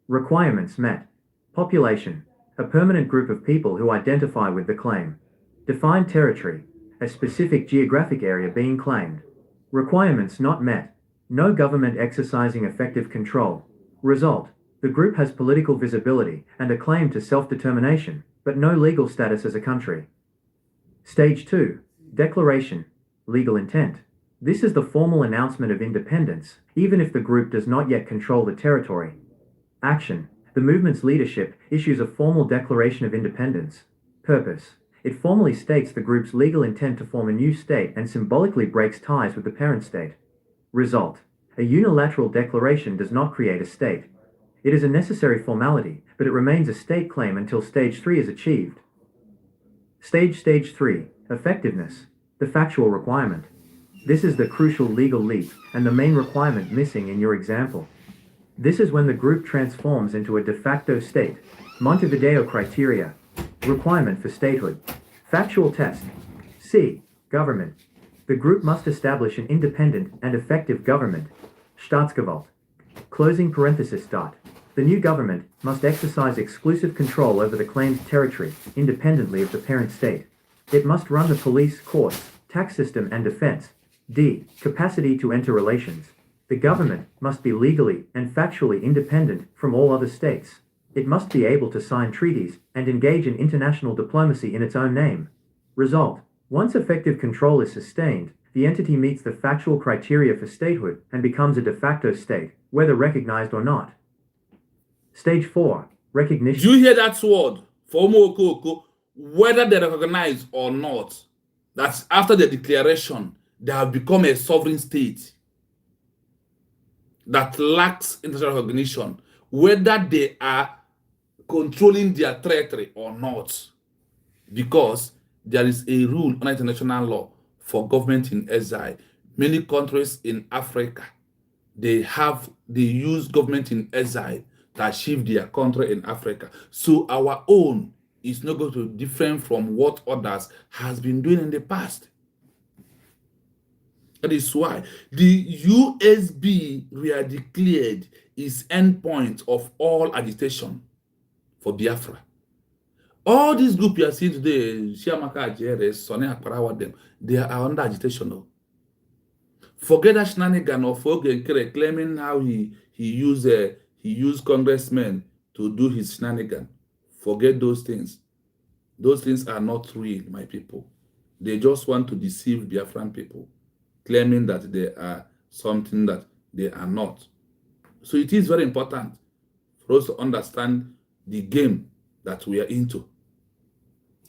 B: Requirements met. Population. A permanent group of people who identify with the claim. Defined territory. A specific geographic area being claimed. Requirements not met. No government exercising effective control. Result. The group has political visibility and a claim to self-determination, but no legal status as a country. Stage 2. Declaration. Legal intent. This is the formal announcement of independence, even if the group does not yet control the territory. Action. The movement's leadership issues a formal declaration of independence. Purpose. It formally states the group's legal intent to form a new state and symbolically breaks ties with the parent state. Result. A unilateral declaration does not create a state. It is a necessary formality, but it remains a state claim until Stage 3 is achieved. Stage 3. Effectiveness. The factual requirement. This is the crucial legal leap, and the main requirement missing in your example. This is when the group transforms into a de facto state. Montevideo criteria. Requirement for statehood. Factual test. C. Government. The group must establish an independent and effective government. Staatsgewalt. Closing parenthesis dot. The new government must exercise exclusive control over the claimed territory, independently of the parent state. It must run the police, courts, tax system and defense. D. Capacity to enter relations. The government must be legally and factually independent from all other states. It must be able to sign treaties and engage in international diplomacy in its own name. Result. Once effective control is sustained, the entity meets the factual criteria for statehood and becomes a de facto state, whether recognized or not. Stage 4. Recognition.
A: Do you hear that word? For Omokoko, whether they recognize or not, that's after the declaration, they have become a sovereign state that lacks international recognition, whether they are controlling their territory or not, because there is a rule under international law for government in exile. Many countries in Africa, they use government in exile to achieve their country in Africa. So our own is not going to be different from what others has been doing in the past. That is why the USB we are declared is endpoint of all agitation for Biafra. All these groups you are seeing today, Shiamaka, Ajere, Sonny Akparawa, them, they are under agitation. No? Forget that shenanigan of Ogenkere claiming how he used congressmen to do his shenanigan. Forget those things. Those things are not real, my people. They just want to deceive Biafran people, claiming that they are something that they are not. So it is very important for us to understand the game that we are into,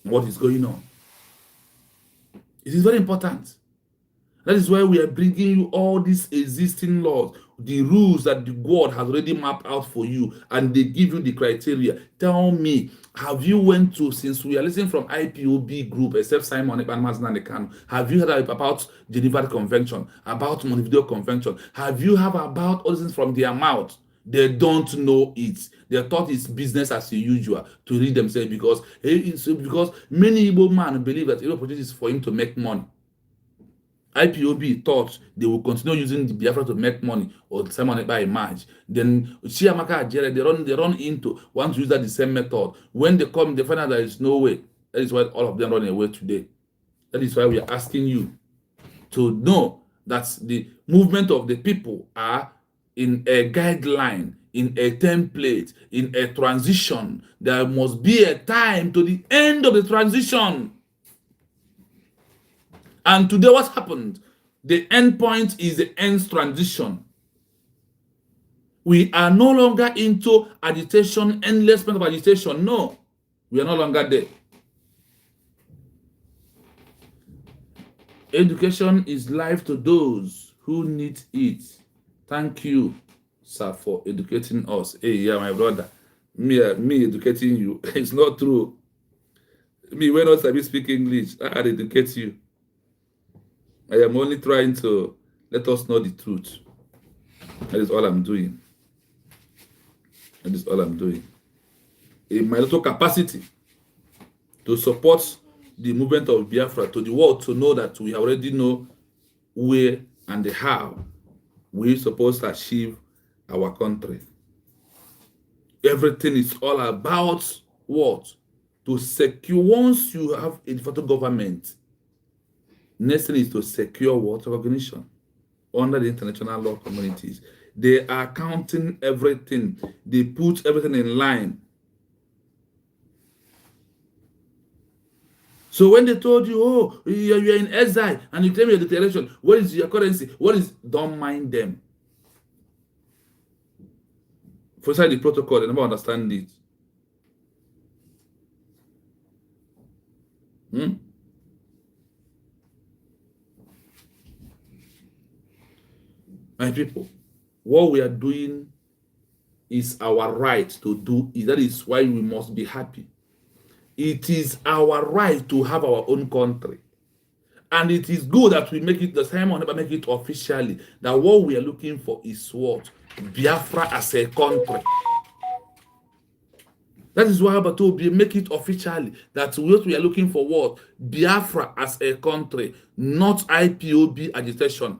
A: what is going on. It is very important. That is why we are bringing you all these existing laws, the rules that the God has already mapped out for you, and they give you the criteria. Tell me, have you went to, since we are listening from IPOB group, except Simon and Maznan, have you heard about Geneva Convention, about Montevideo Convention? Have you heard about all things from their mouth? They don't know it. They thought it's business as usual to read themselves because many Igbo men believe that Igbo project is for him to make money. IPOB thought they will continue using the Biafra to make money or sell money by March. Then Chiamaka Ajere, they run into want to use that the same method. When they come, they find out there is no way. That is why all of them run away today. That is why we are asking you to know that the movement of the people are in a guideline, in a template, in a transition. There must be a time to the end of the transition. And today what happened? The end point is the end transition. We are no longer into agitation, endless point of agitation. No, we are no longer there. Education is life to those who need it. Thank you, sir, for educating us. Hey, yeah, my brother. Me educating you. It's not true. Me, when I speak English, I educate you. I am only trying to let us know the truth. That is all I'm doing. That is all I'm doing. In my little capacity to support the movement of Biafra to the world to know that we already know where and the how we're supposed to achieve our country. Everything is all about what? To secure, once you have a de facto government, next thing is to secure what? Recognition under the international law communities. They are counting everything. They put everything in line. So when they told you, oh, you're in exile and you claim your declaration, what is your currency? What is? Don't mind them. For inside the protocol, they never understand it. My people, what we are doing is our right to do. That is why we must be happy. It is our right to have our own country. And it is good that we make it, the Simon never make it officially, that what we are looking for is what? Biafra as a country. That is why Abatobi make it officially that what we are looking for what? Biafra as a country, not IPOB agitation.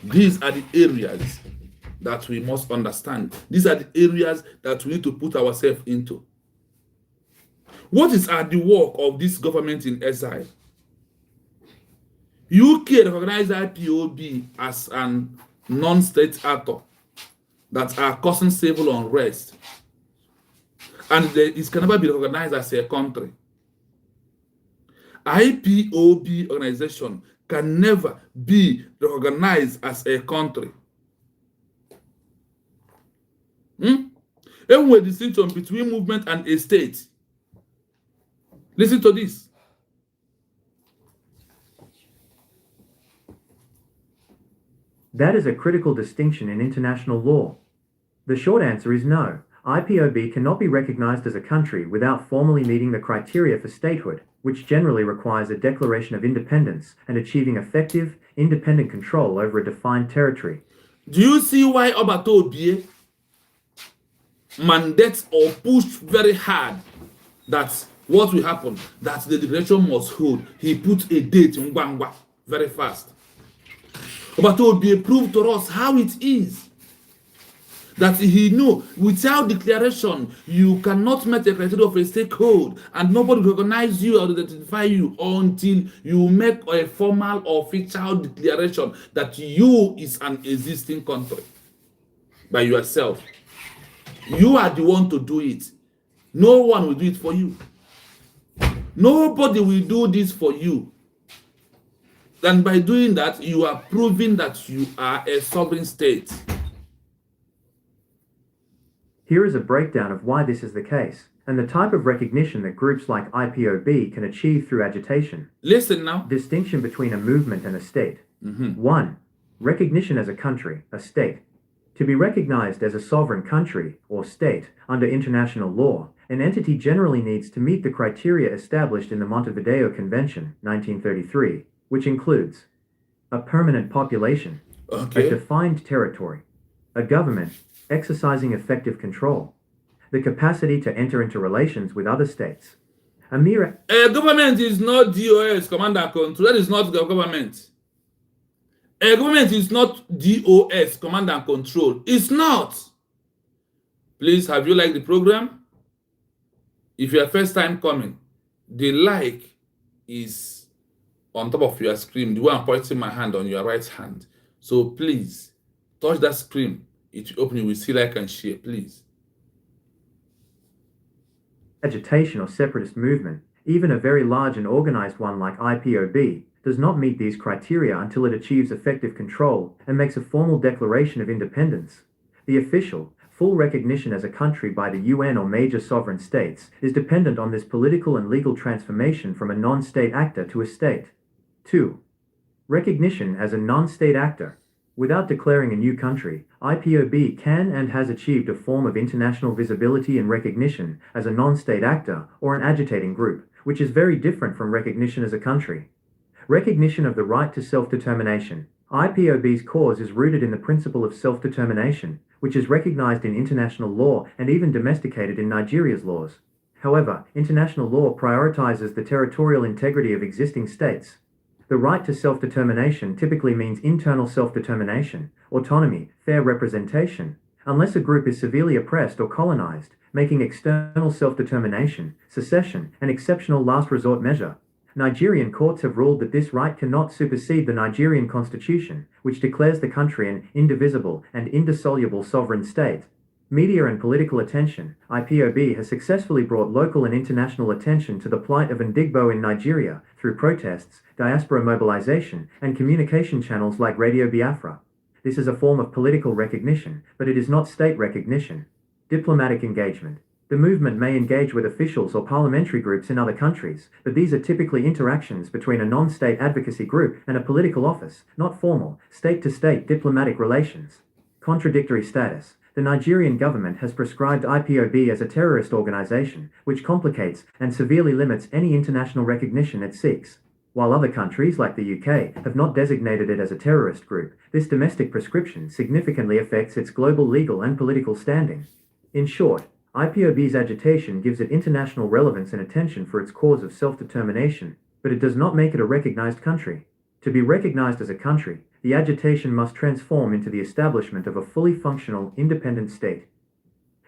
A: These are the areas that we must understand. These are the areas that we need to put ourselves into. What is at the work of this government in exile? UK recognized IPOB as an non-state actor that are causing civil unrest, and it can never be recognized as a country. IPOB organization can never be recognized as a country. And with distinction between movement and a state. Listen to this.
B: That is a critical distinction in international law. The short answer is no. IPOB cannot be recognized as a country without formally meeting the criteria for statehood, which generally requires a declaration of independence and achieving effective, independent control over a defined territory.
A: Do you see why Obatobi mandates or pushed very hard that what will happen, that the declaration must hold? He put a date in Gwangwa very fast. Obatobi proved to us how it is. That he knew without declaration, you cannot meet the criteria of a stakehold, and nobody will recognize you or identify you until you make a formal official declaration that you is an existing country by yourself. You are the one to do it. No one will do it for you. Nobody will do this for you. And by doing that, you are proving that you are a sovereign state.
B: Here is a breakdown of why this is the case, and the type of recognition that groups like IPOB can achieve through agitation.
A: Listen now.
B: Distinction between a movement and a state. 1. Recognition as a country, a state. To be recognized as a sovereign country or state under international law, an entity generally needs to meet the criteria established in the Montevideo Convention, 1933, which includes a permanent population, a defined territory, a government exercising effective control, the capacity to enter into relations with other states. A
A: government is not DOS, command and control. That is not the government. A government is not DOS, command and control. It's not. Please, have you liked the program? If you're first time coming, the like is on top of your screen. The one I'm pointing my hand on your right hand. So please, touch that screen. It will open, you will see like and share, please.
B: Agitation or separatist movement, even a very large and organized one like IPOB, does not meet these criteria until it achieves effective control and makes a formal declaration of independence. The official, full recognition as a country by the UN or major sovereign states is dependent on this political and legal transformation from a non-state actor to a state. 2. Recognition as a non-state actor. Without declaring a new country, IPOB can and has achieved a form of international visibility and recognition as a non-state actor or an agitating group, which is very different from recognition as a country. Recognition of the right to self-determination. IPOB's cause is rooted in the principle of self-determination, which is recognized in international law and even domesticated in Nigeria's laws. However, international law prioritizes the territorial integrity of existing states. The right to self-determination typically means internal self-determination, autonomy, fair representation, unless a group is severely oppressed or colonized, making external self-determination, secession, an exceptional last resort measure. Nigerian courts have ruled that this right cannot supersede the Nigerian constitution, which declares the country an indivisible and indissoluble sovereign state. Media and political attention. IPOB has successfully brought local and international attention to the plight of Ndigbo in Nigeria through protests, diaspora mobilization, and communication channels like Radio Biafra. This is a form of political recognition, but it is not state recognition. Diplomatic engagement. The movement may engage with officials or parliamentary groups in other countries, but these are typically interactions between a non-state advocacy group and a political office, not formal, state-to-state diplomatic relations. Contradictory status. The Nigerian government has prescribed IPOB as a terrorist organization, which complicates and severely limits any international recognition it seeks. While other countries, like the UK, have not designated it as a terrorist group, this domestic prescription significantly affects its global legal and political standing. In short, IPOB's agitation gives it international relevance and attention for its cause of self-determination, but it does not make it a recognized country. To be recognized as a country, the agitation must transform into the establishment of a fully functional, independent state.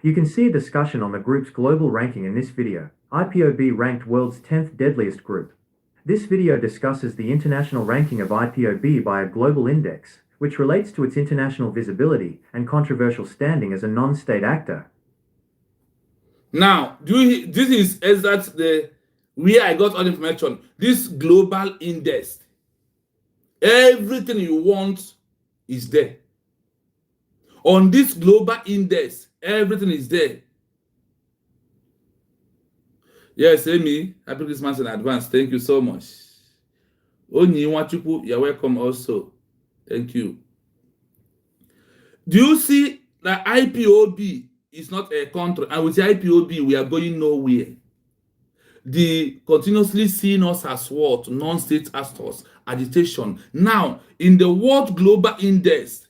B: You can see a discussion on the group's global ranking in this video. IPOB ranked world's 10th deadliest group. This video discusses the international ranking of IPOB by a global index, which relates to its international visibility and controversial standing as a non-state actor.
A: Now, this is exactly where I got all the information. This global index, everything you want is there. On this global index, everything is there. Yes, Amy, happy Christmas in advance. Thank you so much. Onyi Wachupu, you're welcome also. Thank you. Do you see that IPOB is not a country, and with the IPOB, we are going nowhere? They continuously seeing us as what? Non-state actors, agitation. Now, in the World Global Index,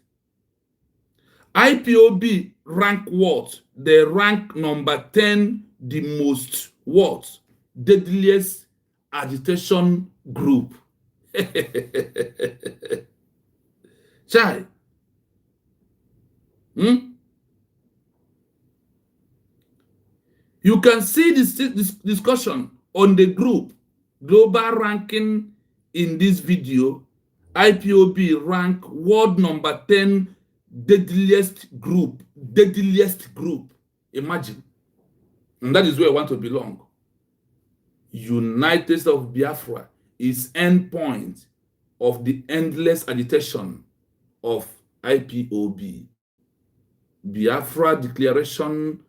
A: IPOB rank what? They rank number 10, the most what? Deadliest agitation group. Chai. You can see this discussion on the group global ranking in this video. IPOB rank world number 10 deadliest group. Deadliest group. Imagine. And that is where I want to belong. United States of Biafra is endpoint of the endless agitation of IPOB. Biafra declaration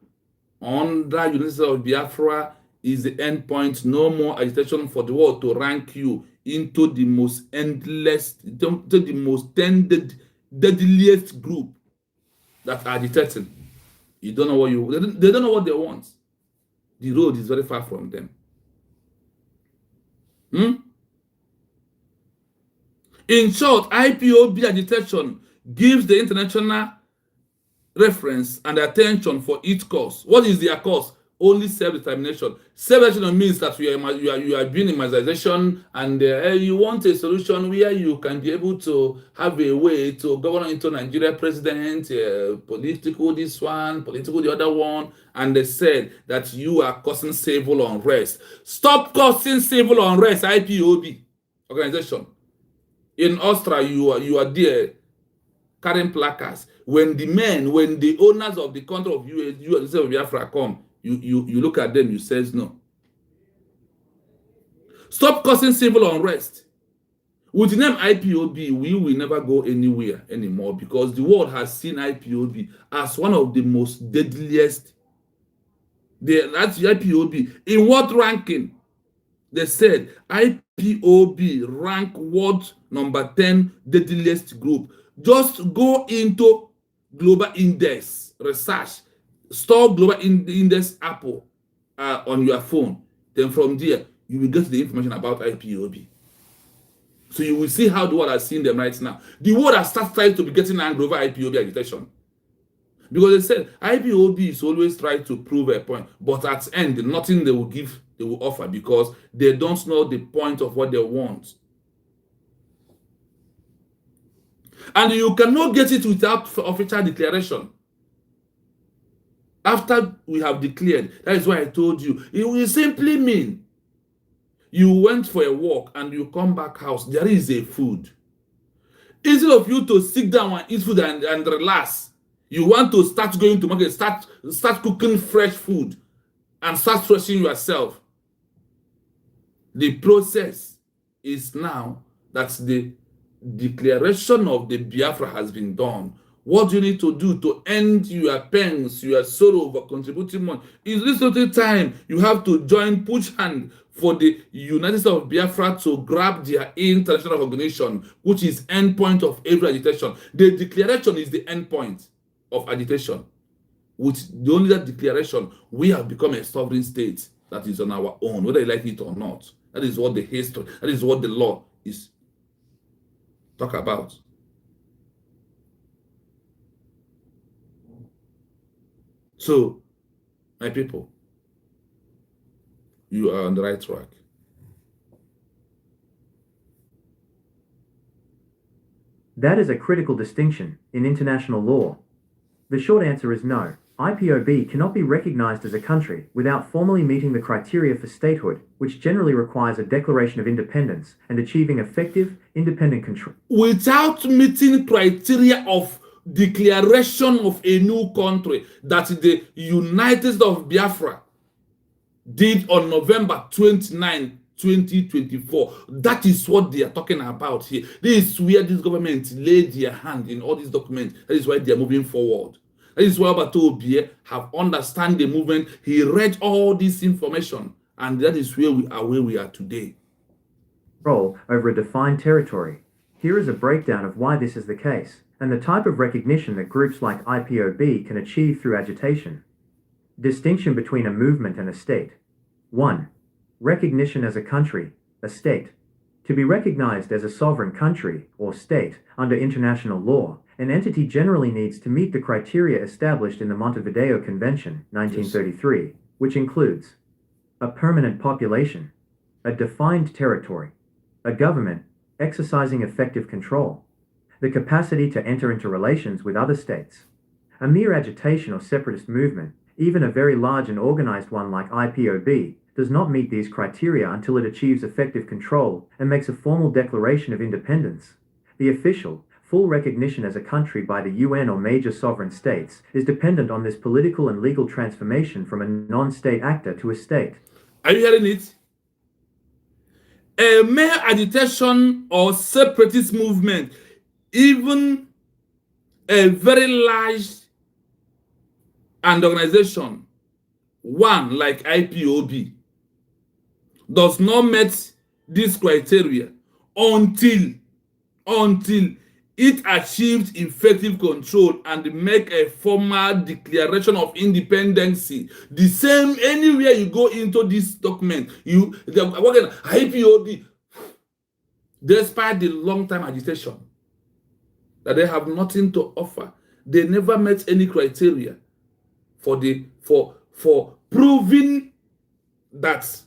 A: under United States of Biafra is the endpoint. No more agitation for the world to rank you into the most endless, into the most deadliest group that are agitating. You don't know what they don't know what they want. The road is very far from them. In short, IPOB agitation gives the international reference and attention for each cause. What is their cause? Only self-determination. Self-determination means that you are being in marginalization, and you want a solution where you can be able to have a way to govern into Nigeria president, political this one, political the other one, and they said that you are causing civil unrest. Stop causing civil unrest, IPOB organization. In Austria, you are there carrying placards. When the owners of the country of US of Biafra come, you look at them, you says no. Stop causing civil unrest. With the name IPOB, we will never go anywhere anymore, because the world has seen IPOB as one of the most deadliest. That's the IPOB. In what ranking? They said IPOB rank world number 10 deadliest group. Just go into global index research, store global index Apple on your phone. Then from there, you will get the information about IPOB. So you will see how the world has seen them right now. The world has started to be getting angry over IPOB agitation. Because they said IPOB is always trying to prove a point, but at the end, nothing they will offer, because they don't know the point of what they want. And you cannot get it without official declaration. After we have declared, that is why I told you, it will simply mean you went for a walk and you come back house, there is a food. Instead of you to sit down and eat food and relax, you want to start going to market, start cooking fresh food and start stressing yourself. The process is now that the declaration of the Biafra has been done. What you need to do to end your pains, your sorrow over contributing money is this little time you have to join, push hand for the United States of Biafra to grab their international recognition, which is endpoint of every agitation. The declaration is the endpoint of agitation. With the only that declaration, we have become a sovereign state that is on our own, whether you like it or not. That is what the history, that is what the law is talk about. So, my people, you are on the right track.
B: That is a critical distinction in international law. The short answer is no. IPOB cannot be recognized as a country without formally meeting the criteria for statehood, which generally requires a declaration of independence and achieving effective, independent control.
A: Without meeting criteria of declaration of a new country that the United States of Biafra did on November 29, 2024. That is what they are talking about here. This is where this government laid their hand in all these documents. That is why they are moving forward. That is why Obato Obie have understand the movement. He read all this information, and that is where we are today.
B: Control over a defined territory. Here is a breakdown of why this is the case, and the type of recognition that groups like IPOB can achieve through agitation. Distinction between a movement and a state. 1. Recognition as a country, a state. To be recognized as a sovereign country or state under international law, an entity generally needs to meet the criteria established in the Montevideo Convention, 1933, which includes a permanent population, a defined territory, a government exercising effective control, the capacity to enter into relations with other states. A mere agitation or separatist movement, even a very large and organized one like IPOB, does not meet these criteria until it achieves effective control and makes a formal declaration of independence. The official, full recognition as a country by the UN or major sovereign states is dependent on this political and legal transformation from a non-state actor to a state.
A: Are you hearing it? A mere agitation or separatist movement, even a very large and organization, one like IPOB, does not meet this criteria until it achieved effective control and make a formal declaration of independence. The same anywhere you go into this document, IPOB, despite the long-time agitation, that they have nothing to offer, they never met any criteria for proving that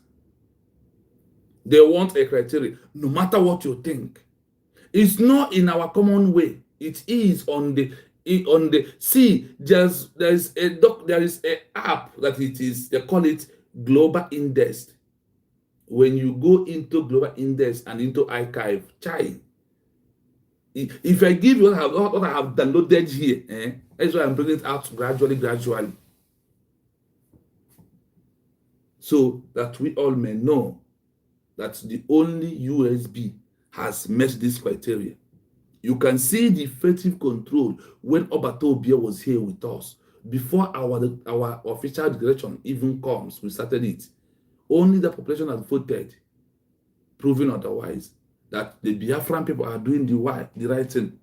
A: they want a criteria, no matter what you think. It's not in our common way. It is on the see. There is a app that they call it Global Index. When you go into Global Index and into archive, if I give you what I have downloaded here, that's why I'm bringing it out gradually, so that we all may know that the only USB has met this criteria. You can see the effective control when Obato Obie was here with us. Before our official declaration even comes, we started it. Only the population has voted, proving otherwise, that the Biafran people are doing the right thing.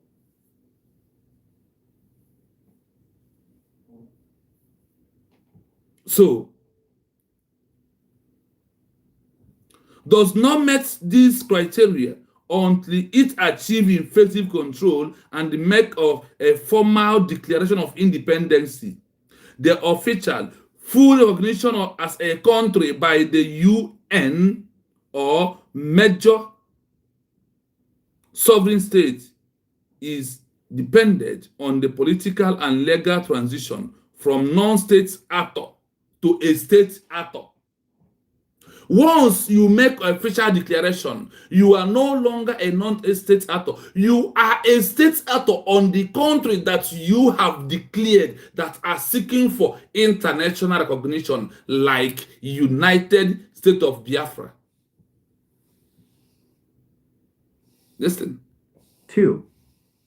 A: So, does not meet this criteria until it achieves effective control and make of a formal declaration of independence. The official full recognition as a country by the UN or major sovereign state is dependent on the political and legal transition from non-state actor to a state actor. Once you make an official declaration, you are no longer a non-state actor. You are a state actor on the country that you have declared that are seeking for international recognition, like United States of Biafra. Listen.
B: 2.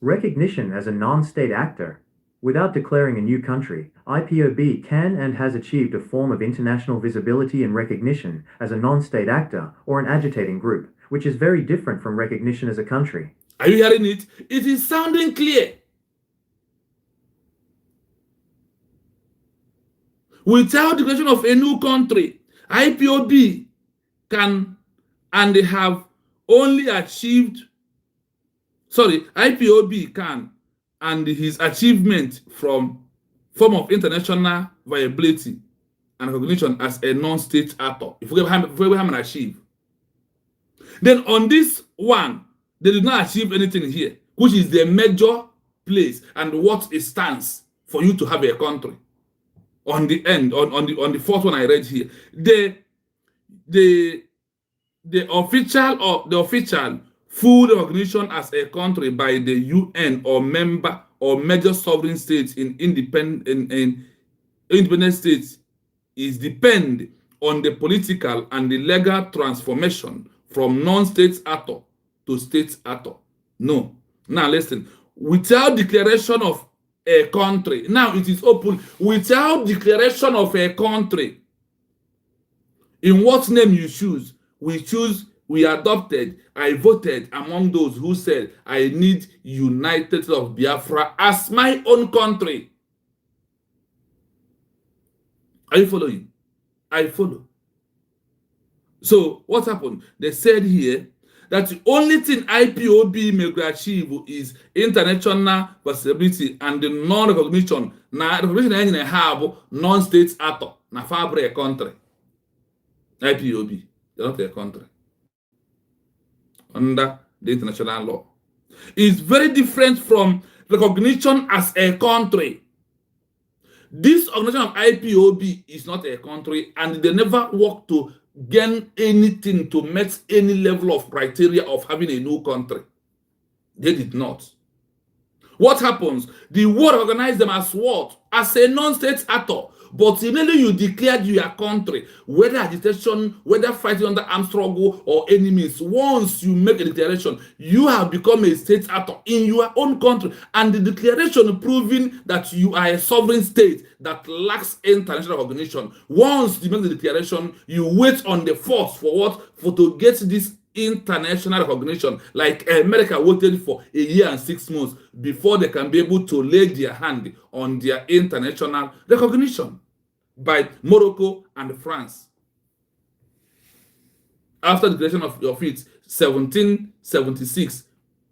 B: Recognition as a non-state actor. Without declaring a new country, IPOB can and has achieved a form of international visibility and recognition as a non-state actor or an agitating group, which is very different from recognition as a country.
A: Are you hearing it? It is sounding clear. Without declaration of a new country, IPOB can and they have only achieved, IPOB can and his achievement from form of international viability and recognition as a non-state actor. If we have achieve. Then on this one, they did not achieve anything here, which is the major place and what it stands for you to have a country. On the end, on the fourth one I read here, the official full recognition as a country by the UN or member or major sovereign states in independent states is depend on the political and the legal transformation from non-state actor to state actor. No. Now listen. Without declaration of a country, now it is open. Without declaration of a country, in what name you choose? We adopted, I voted among those who said, I need United States of Biafra as my own country. Are you following? I follow. So what happened? They said here that the only thing IPOB may achieve is international visibility and the non-recognition. Now, recognition in have non-state actor. Na fabre a country. IPOB, they're not a country. Under the international law. It's very different from recognition as a country. This organization of IPOB is not a country, and they never work to gain anything to meet any level of criteria of having a new country. They did not. What happens? The world organized them as what? As a non-state actor. But immediately you declared your country, whether agitation, whether fighting under armed struggle or enemies, once you make a declaration, you have become a state actor in your own country. And the declaration proving that you are a sovereign state that lacks international recognition. Once you make the declaration, you wait on the force for what? For to get this international recognition, like America waited for a year and 6 months before they can be able to lay their hand on their international recognition by Morocco and France. After the declaration of it, 1776,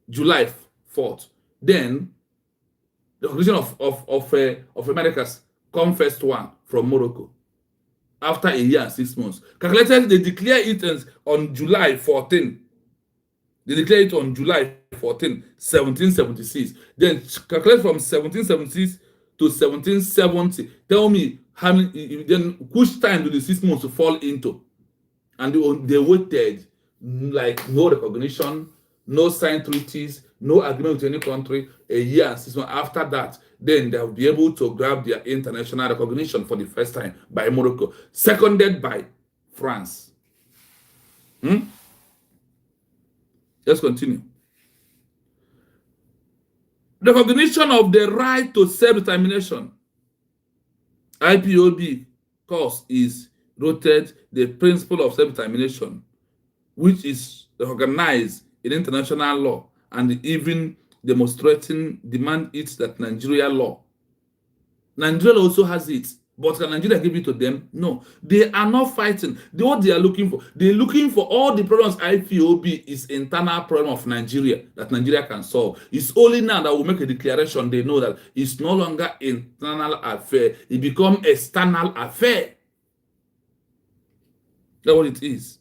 A: July 4th, then the recognition of Americas come first one from Morocco. After a year and 6 months. Calculated, they declare it on July 14. They declare it on July 14, 1776. Then calculate from 1776 to 1770. Tell me how many, then which time do the 6 months fall into? And they waited, like no recognition, no signed treaties, no agreement with any country, a year and 6 months. After that, then they'll be able to grab their international recognition for the first time by Morocco, seconded by France. Let's continue. Recognition of the right to self-determination. IPOB course is rooted the principle of self-determination, which is recognized in international law and even demonstrating demand it that Nigeria law. Nigeria also has it, but can Nigeria give it to them? No, they are not fighting. What they are looking for, they're looking for all the problems IPOB is internal problem of Nigeria that Nigeria can solve. It's only now that we make a declaration they know that it's no longer internal affair, it becomes external affair. That's what it is.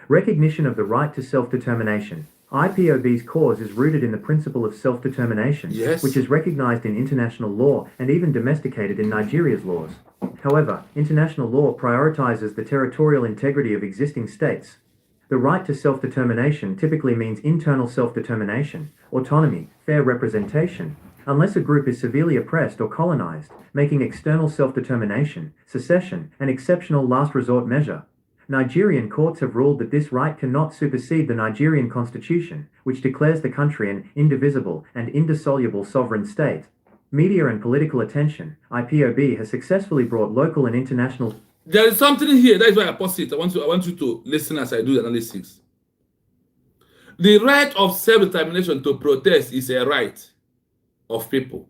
B: Recognition of the right to self-determination. IPOB's cause is rooted in the principle of self-determination,
A: Yes.
B: which is recognized in international law and even domesticated in Nigeria's laws. However, international law prioritizes the territorial integrity of existing states. The right to self-determination typically means internal self-determination, autonomy, fair representation, unless a group is severely oppressed or colonized, making external self-determination, secession, an exceptional last resort measure. Nigerian courts have ruled that this right cannot supersede the Nigerian constitution, which declares the country an indivisible and indissoluble sovereign state. Media and political attention, IPOB has successfully brought local and international...
A: There is something here. That is why I pause it. I want you to listen as I do the analysis. The right of self-determination to protest is a right of people.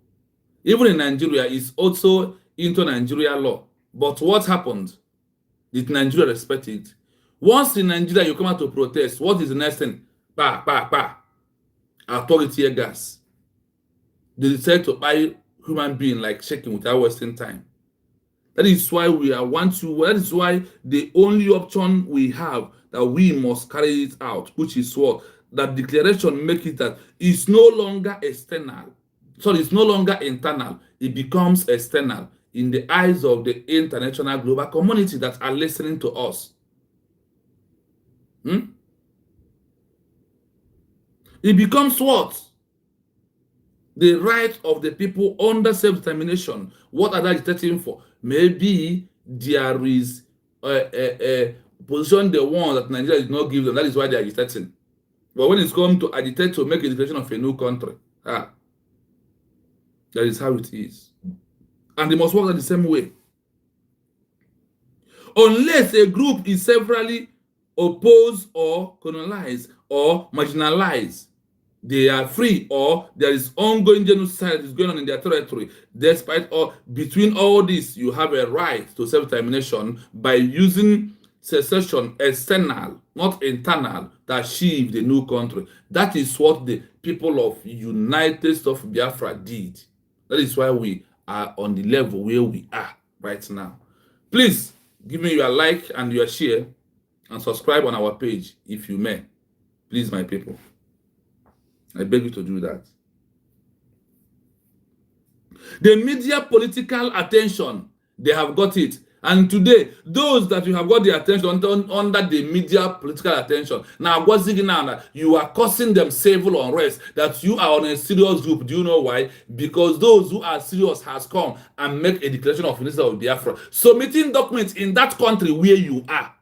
A: Even in Nigeria, it's also into Nigeria law. But what happened? Did Nigeria respect it? Once in Nigeria you come out to protest, what is the next thing? Authority gas. They decide to buy human being like chicken without wasting time. That is why that is why the only option we have that we must carry it out, which is what? That declaration make it that it's no longer external. Sorry, it's no longer internal. It becomes external in the eyes of the international global community that are listening to us. It becomes what? The right of the people under self-determination. What are they agitating for? Maybe there is a position they want that Nigeria did not give them. That is why they are agitating. But when it's come to agitate to make a declaration of a new country, that is how it is. And they must work the same way. Unless a group is severally opposed or colonized or marginalized, they are free, or there is ongoing genocide that is going on in their territory. Despite all, between all this, you have a right to self-determination by using secession external, not internal, to achieve the new country. That is what the people of United States of Biafra did. That is why we are on the level where we are right now. Please give me your like and your share and subscribe on our page if you may. Please, my people. I beg you to do that. The media political attention, they have got it. And today, those that you have got the attention under the media political attention, now what's it now that you are causing them civil unrest, that you are on a serious group. Do you know why? Because those who are serious has come and make a declaration of Minister of Biafra, submitting documents in that country where you are.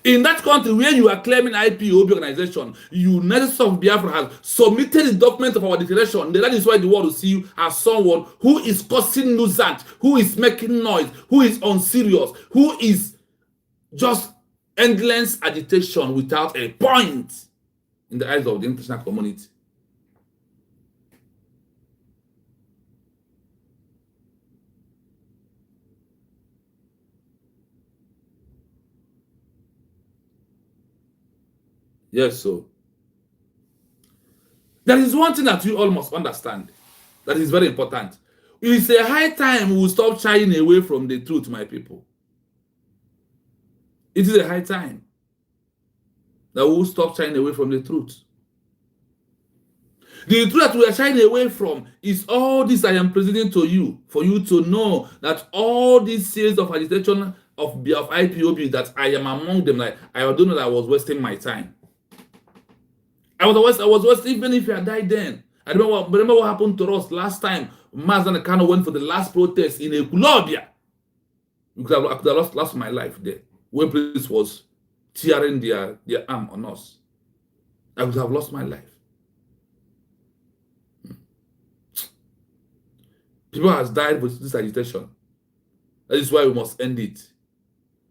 A: In that country where you are claiming IPOB organization, United States of Biafra has submitted the document of our declaration. That is why the world will see you as someone who is causing nuisance, who is making noise, who is unserious, who is just endless agitation without a point in the eyes of the international community. Yes, so there is one thing that you all must understand that is very important. It is a high time we will stop shying away from the truth, my people. It is a high time that we will stop shying away from the truth. The truth that we are shying away from is all this I am presenting to you, for you to know that all these series of agitation of IPOB, that I am among them. Like, I don't know that I was wasting my time. I was wasting, even if I died then. I remember what happened to us last time. Mazda Kano went for the last protest in Ekulobia. I could have lost my life there. When police was tearing their arm on us, I would have lost my life. People has died with this agitation. That is why we must end it.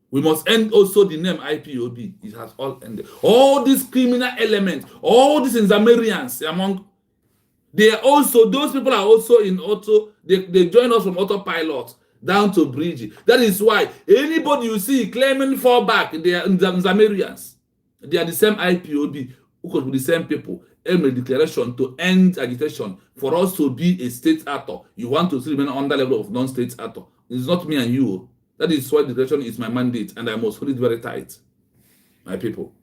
A: We must end also the name IPOB. It has all ended. All these criminal elements, all these Nzamerians among, they are also, those people are also in auto, they join us from autopilot down to bridge. That is why anybody you see claiming fallback, they are Nzamerians. They are the same IPOB, who could be the same people. Aim a declaration to end agitation for us to be a state actor. You want to still remain on the level of non-state actor. It's not me and you. That is why declaration is my mandate, and I must hold it very tight, my people.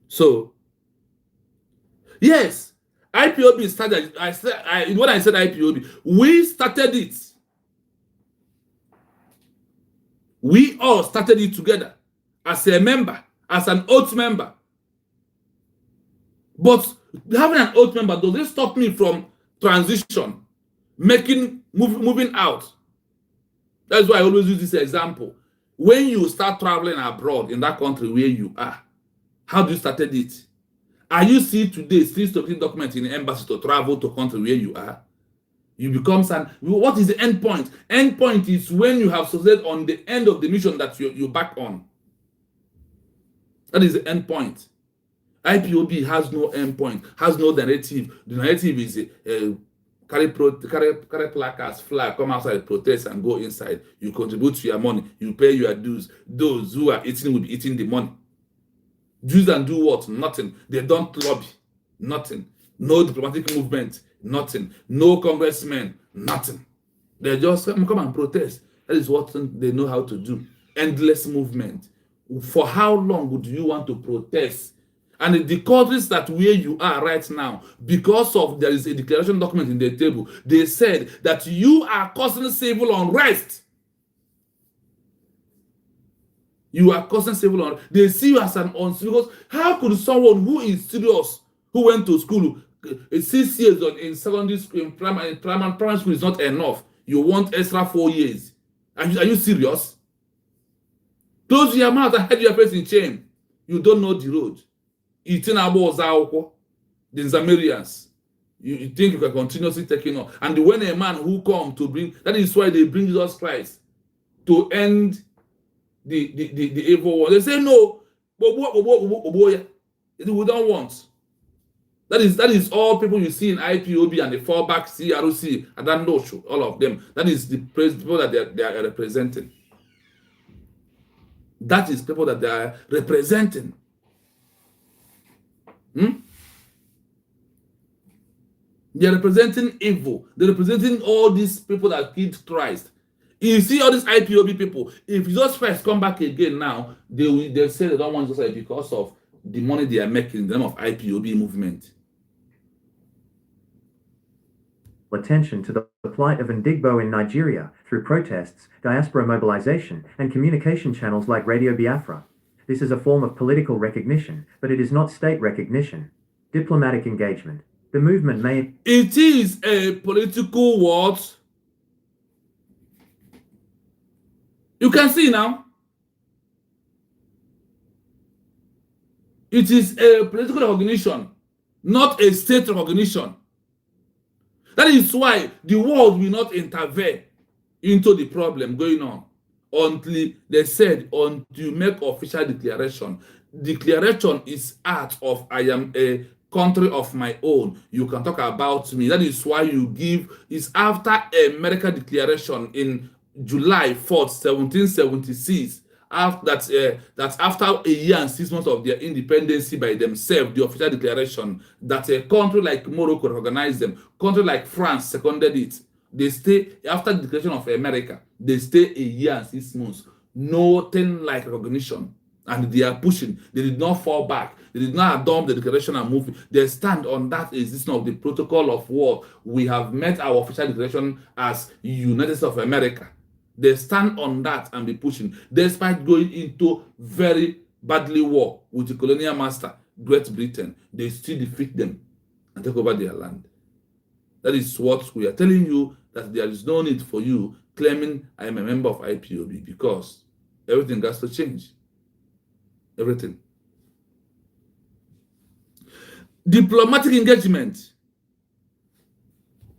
A: So, yes, IPOB started. When I said IPOB, we started it. We all started it together as a member, as an oath member. But Having an oath member, does it stop me from transition, moving out? That's why I always use this example. When you start traveling abroad in that country where you are, how do you started it? Are you still today submitting documents in the embassy to travel to country where you are? You become what is the end point? End point is when you have succeeded on the end of the mission that you're back on. That is the end point. IPOB has no end point, has no narrative. The narrative is carry placards, flag, come outside, protest, and go inside. You contribute to your money, you pay your dues. Those who are eating will be eating the money. Jews and do what? Nothing. They don't lobby. Nothing. No diplomatic movement. Nothing. No congressmen. Nothing. They just come and protest. That is what they know how to do. Endless movement. For how long would you want to protest? And the countries that where you are right now, because of there is a declaration document in the table, they said that you are causing civil unrest. You are causing civil unrest. They see you as an uncivil. How could someone who is serious, who went to school, 6 years in secondary school, in primary school is not enough? You want extra 4 years? Are you serious? Close your mouth and hide your face in shame. You don't know the road. Eating about the Zamarians. You think you can continuously taking on. And when a man who come to bring, that is why they bring Jesus Christ to end the evil one. They say no, we don't want. That is all people you see in IPOB and the fallback CRC, and that no show, all of them. That is the people that they are representing. That is people that they are representing. They are representing evil. They're representing all these people that killed Christ. You see all these IPOB people, if Jesus Christ come back again now, they say they don't want Jesus Christ because of the money they are making in the name of IPOB movement.
B: Attention to the plight of Ndigbo in Nigeria through protests, diaspora mobilization, and communication channels like Radio Biafra. This is a form of political recognition, but it is not state recognition. Diplomatic engagement. The movement may...
A: It is a political what? You can see now. It is a political recognition, not a state recognition. That is why the world will not intervene into the problem going on until they said, until you make official declaration. Declaration is out of I am a country of my own. You can talk about me. That is why you give, is after American declaration in July 4th, 1776. That's after a year and 6 months of their independence by themselves, the official declaration that a country like Morocco recognized them, country like France seconded it. They stay, after the declaration of America, they stay a year and 6 months. Nothing like recognition. And they are pushing. They did not fall back. They did not adopt the declaration and move. They stand on that existence of the protocol of war. We have met our official declaration as United States of America. They stand on that and be pushing, despite going into very badly war with the colonial master, Great Britain. They still defeat them and take over their land. That is what we are telling you, that there is no need for you claiming I am a member of IPOB, because everything has to change. Everything. Diplomatic engagement.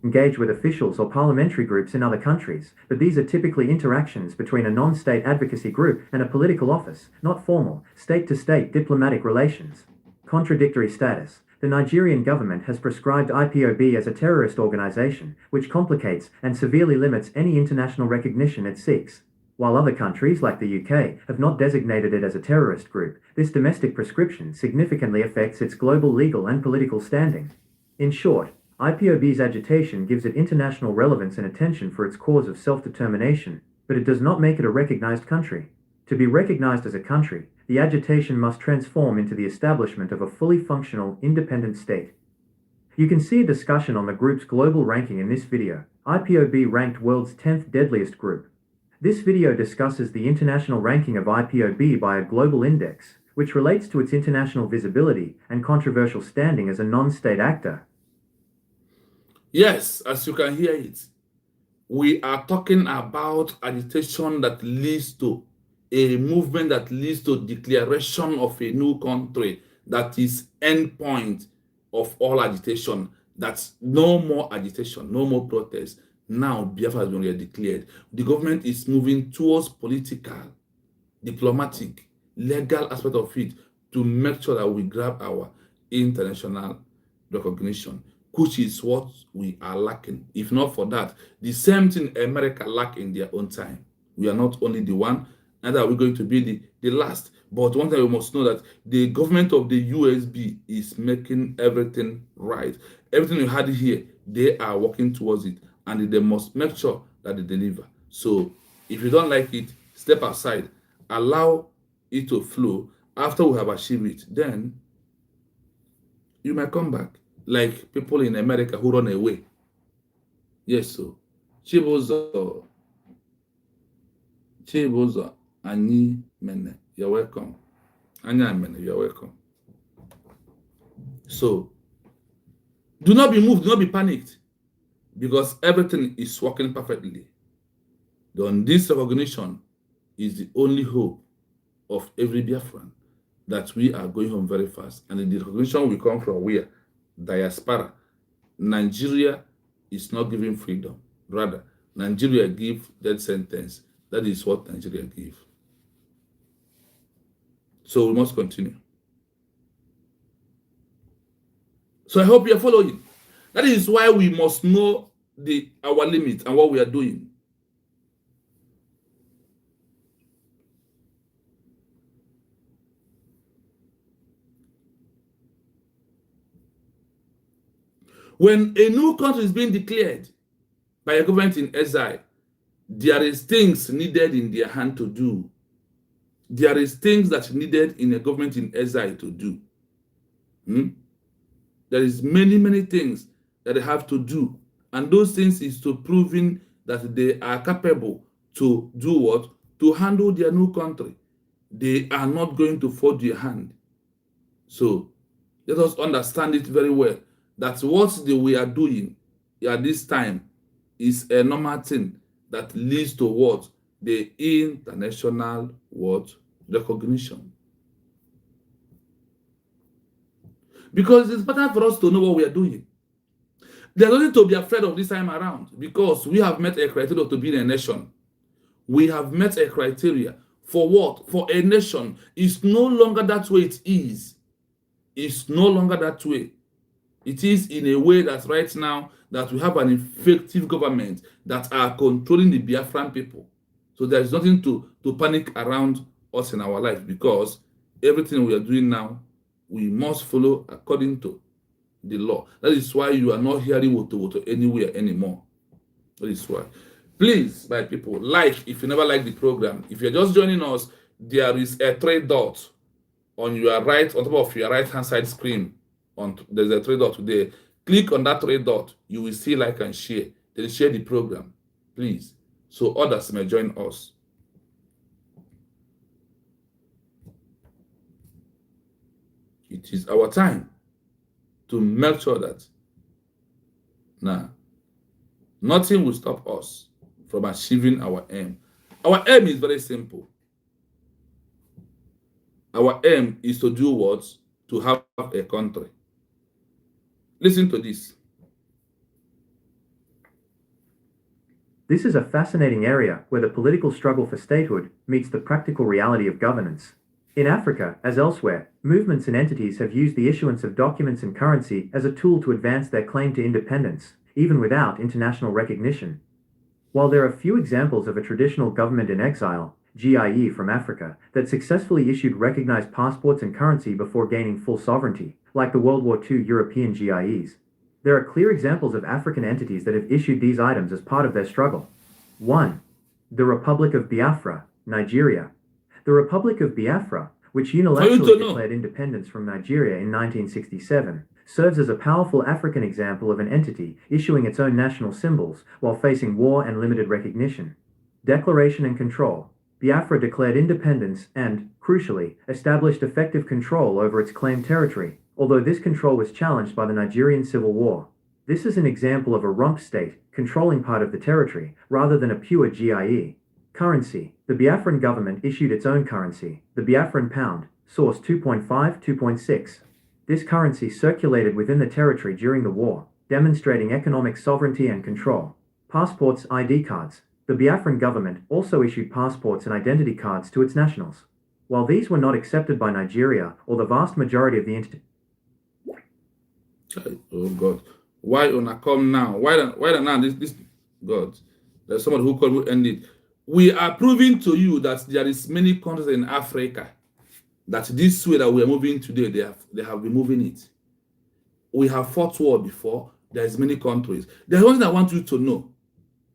B: Engage with officials or parliamentary groups in other countries, but these are typically interactions between a non-state advocacy group and a political office, not formal, state-to-state diplomatic relations. Contradictory status. The Nigerian government has prescribed IPOB as a terrorist organization, which complicates and severely limits any international recognition it seeks. While other countries, like the UK, have not designated it as a terrorist group, this domestic prescription significantly affects its global legal and political standing. In short, IPOB's agitation gives it international relevance and attention for its cause of self-determination, but it does not make it a recognized country. To be recognized as a country, the agitation must transform into the establishment of a fully functional, independent state. You can see a discussion on the group's global ranking in this video. IPOB ranked world's 10th deadliest group. This video discusses the international ranking of IPOB by a global index, which relates to its international visibility and controversial standing as a non-state actor.
A: Yes, as you can hear it, we are talking about agitation that leads to a movement that leads to declaration of a new country that is endpoint of all agitation. That's no more agitation, no more protest. Now Biafra has been declared. The government is moving towards political, diplomatic, legal aspect of it to make sure that we grab our international recognition, which is what we are lacking. If not for that, the same thing America lack in their own time. We are not only the one, neither are we going to be the last. But one thing we must know that the government of the USB is making everything right. Everything you had here, they are working towards it, and they must make sure that they deliver. So if you don't like it, step aside, allow it to flow. After we have achieved it, then you might come back. Like people in America who run away. Yes, so Chibuzo, Ani Mene, you're welcome. Anya Mene, you're welcome. So do not be moved, do not be panicked, because everything is working perfectly. Then this recognition is the only hope of every Biafran, that we are going home very fast. And the recognition will come from where? Diaspora. Nigeria is not giving freedom. Rather, Nigeria give death sentence. That is what Nigeria give. So we must continue. So I hope you are following. That is why we must know our limit and what we are doing. When a new country is being declared by a government in exile, there is things needed in their hand to do. There is things that needed in a government in exile to do. There is many things that they have to do. And those things is to proving that they are capable to do what? To handle their new country. They are not going to fold their hand. So let us understand it very well, that what we are doing at this time is a normal thing that leads to what? The international what? Recognition. Because it's important for us to know what we are doing. There's nothing to be afraid of this time around, because we have met a criteria to be a nation. We have met a criteria for what? For a nation. It's no longer that way it is. It's no longer that way. It is in a way that right now that we have an effective government that are controlling the Biafran people. So there is nothing to panic around us in our life, because everything we are doing now, we must follow according to the law. That is why you are not hearing woto anywhere anymore. That is why. Please, my people, like if you never like the program. If you're just joining us, there is a 3 dot on your right, on top of your right hand side screen. There's a 3 dot there. Click on that 3 dot. You will see like and share. Then share the program, please, so others may join us. It is our time to make sure that now nothing will stop us from achieving our aim. Our aim is very simple. Our aim is to do what? To have a country. Listen to this.
B: This is a fascinating area where the political struggle for statehood meets the practical reality of governance. In Africa, as elsewhere, movements and entities have used the issuance of documents and currency as a tool to advance their claim to independence, even without international recognition. While there are few examples of a traditional government in exile, GIE from Africa, that successfully issued recognized passports and currency before gaining full sovereignty, like the World War II European GIEs, there are clear examples of African entities that have issued these items as part of their struggle. 1. The Republic of Biafra, Nigeria. The Republic of Biafra, which unilaterally declared independence from Nigeria in 1967, serves as a powerful African example of an entity issuing its own national symbols while facing war and limited recognition. Declaration and control. Biafra declared independence and, crucially, established effective control over its claimed territory, although this control was challenged by the Nigerian Civil War. This is an example of a rump state controlling part of the territory, rather than a pure GIE. Currency. The Biafran government issued its own currency, the Biafran pound, source 2.5-2.6. This currency circulated within the territory during the war, demonstrating economic sovereignty and control. Passports, ID cards. The Biafran government also issued passports and identity cards to its nationals. While these were not accepted by Nigeria or the vast majority of the entity.
A: Oh God. Why una come now? Why now this God? There's somebody who could end it. We are proving to you that there is many countries in Africa that this way that we are moving today, they have been moving it. We have fought war before. There is many countries. There's one thing I want you to know.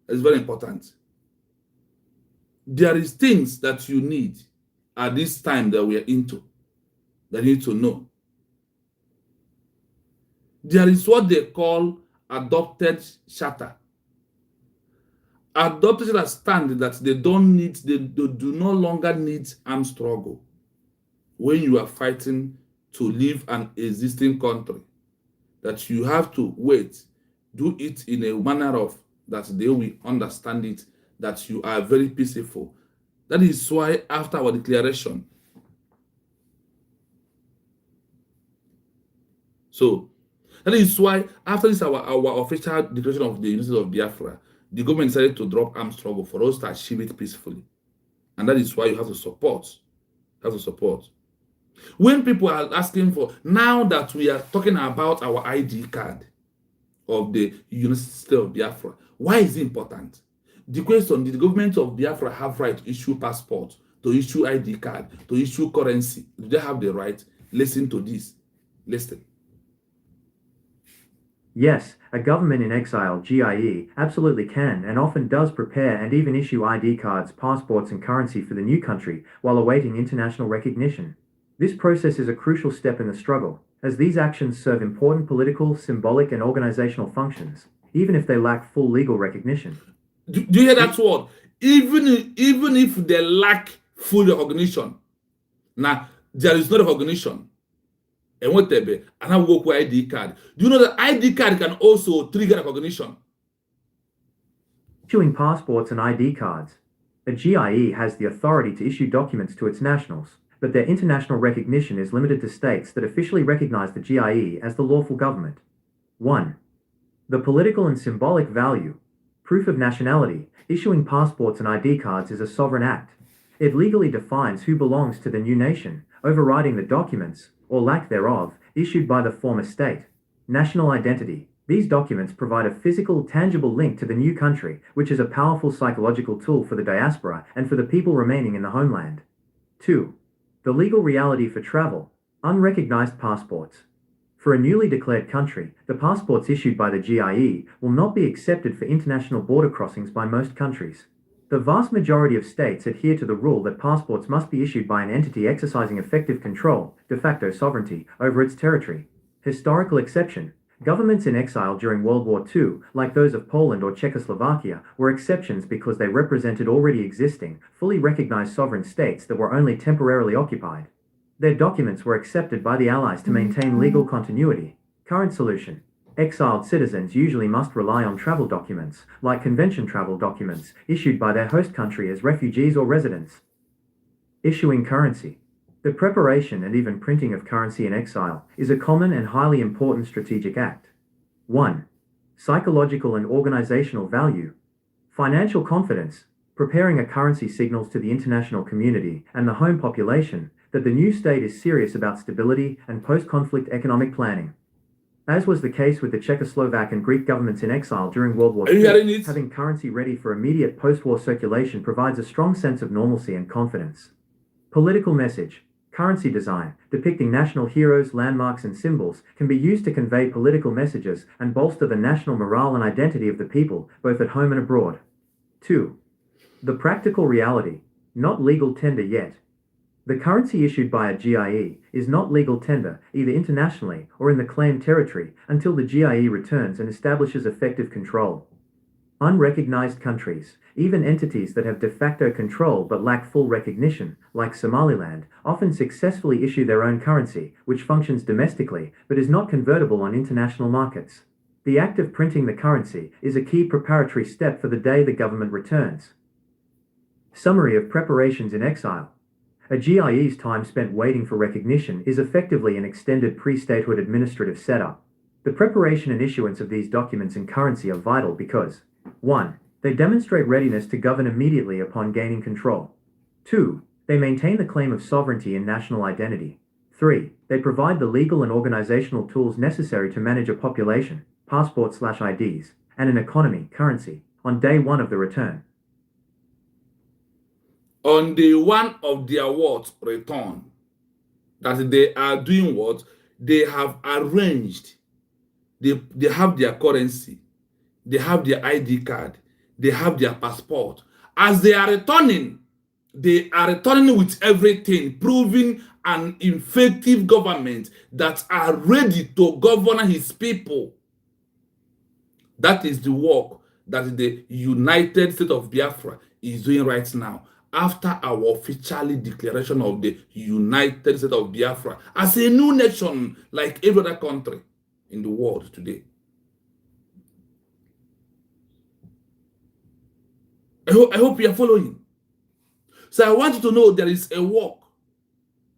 A: It's very important. There is things that you need at this time that we are into that you need to know. There is what they call adopted charter. Adopted charter stand that they do no longer need armed struggle when you are fighting to leave an existing country. That you have to wait, do it in a manner of that they will understand it, that you are very peaceful. That is why after our declaration, so that is why after this our official declaration of the University of Biafra, the government decided to drop armed struggle for us to achieve it peacefully. And that is why you have to support. When people are asking for, now that we are talking about our ID card of the University of Biafra, why is it important? The question, did the government of Biafra have right to issue passport, to issue ID card, to issue currency? Do they have the right? Listen to this. Listen.
B: Yes, a government in exile, GIE, absolutely can and often does prepare and even issue ID cards, passports and currency for the new country while awaiting international recognition. This process is a crucial step in the struggle, as these actions serve important political, symbolic and organizational functions, even if they lack full legal recognition.
A: Do you hear that word? Even if they lack full recognition. Now, there is no recognition. And whatever, and I work with ID card. Do you know that ID card can also trigger recognition?
B: Issuing passports and ID cards. A GIE has the authority to issue documents to its nationals, but their international recognition is limited to states that officially recognize the GIE as the lawful government. 1. The political and symbolic value. Proof of nationality. Issuing passports and ID cards is a sovereign act. It legally defines who belongs to the new nation, overriding the documents, or lack thereof, issued by the former state. National identity. These documents provide a physical, tangible link to the new country, which is a powerful psychological tool for the diaspora and for the people remaining in the homeland. 2. The legal reality for travel. Unrecognized passports. For a newly declared country, the passports issued by the GIE will not be accepted for international border crossings by most countries. The vast majority of states adhere to the rule that passports must be issued by an entity exercising effective control, de facto sovereignty, over its territory. Historical exception. Governments in exile during World War II, like those of Poland or Czechoslovakia, were exceptions because they represented already existing, fully recognized sovereign states that were only temporarily occupied. Their documents were accepted by the Allies to maintain legal continuity. Current solution. Exiled citizens usually must rely on travel documents, like convention travel documents, issued by their host country as refugees or residents. Issuing currency. The preparation and even printing of currency in exile is a common and highly important strategic act. 1. Psychological and organizational value. Financial confidence. Preparing a currency signals to the international community and the home population that the new state is serious about stability and post-conflict economic planning. As was the case with the Czechoslovak and Greek governments in exile during World War II, having currency ready for immediate post-war circulation provides a strong sense of normalcy and confidence. Political message. Currency design, depicting national heroes, landmarks and symbols, can be used to convey political messages and bolster the national morale and identity of the people, both at home and abroad. 2. The practical reality. Not legal tender yet. The currency issued by a GIE is not legal tender, either internationally or in the claimed territory, until the GIE returns and establishes effective control. Unrecognized countries, even entities that have de facto control but lack full recognition, like Somaliland, often successfully issue their own currency, which functions domestically but is not convertible on international markets. The act of printing the currency is a key preparatory step for the day the government returns. Summary of preparations in exile. A GIE's time spent waiting for recognition is effectively an extended pre-statehood administrative setup. The preparation and issuance of these documents and currency are vital because 1. They demonstrate readiness to govern immediately upon gaining control. 2. They maintain the claim of sovereignty and national identity. 3. They provide the legal and organizational tools necessary to manage a population, passports/IDs, and an economy, currency, on day one of the return.
A: On day one of their what? Return. That they are doing what? They have arranged. They have their currency. They have their ID card. They have their passport. As they are returning with everything, proving an effective government that are ready to govern his people. That is the work that the United States of Biafra is doing right now, after our official declaration of the United States of Biafra as a new nation like every other country in the world today. I hope you are following. So I want you to know there is a work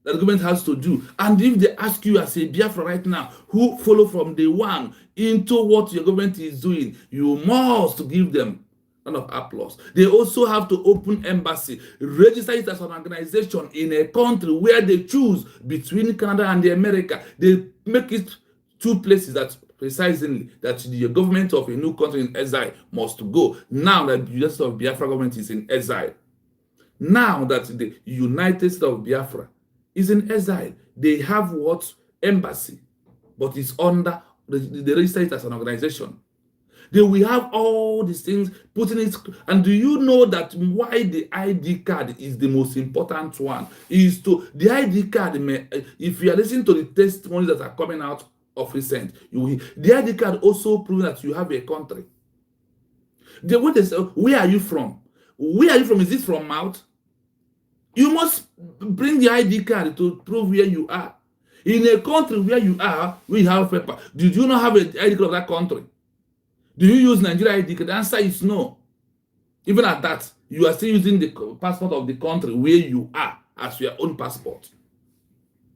A: that the government has to do. And if they ask you as a Biafra right now, who follow from day one into what your government is doing, you must give them kind of applause. They also have to open embassy, register it as an organization in a country where they choose between Canada and the America. They make it two places that precisely that the government of a new country in exile must go. Now that the United States of Biafra government is in exile, now that the United States of Biafra is in exile, they have what? Embassy, but it's under the register it as an organization. They will have all these things putting it. And do you know that why the ID card is the most important one? Is to the ID card. If you are listening to the testimonies that are coming out of recent, the ID card also proves that you have a country. When they say, where are you from? Where are you from? Is this from mouth? You must bring the ID card to prove where you are. In a country where you are, we have paper. Did you not have an ID card of that country? Do you use Nigeria ID card? The answer is no. Even at that, you are still using the passport of the country where you are as your own passport.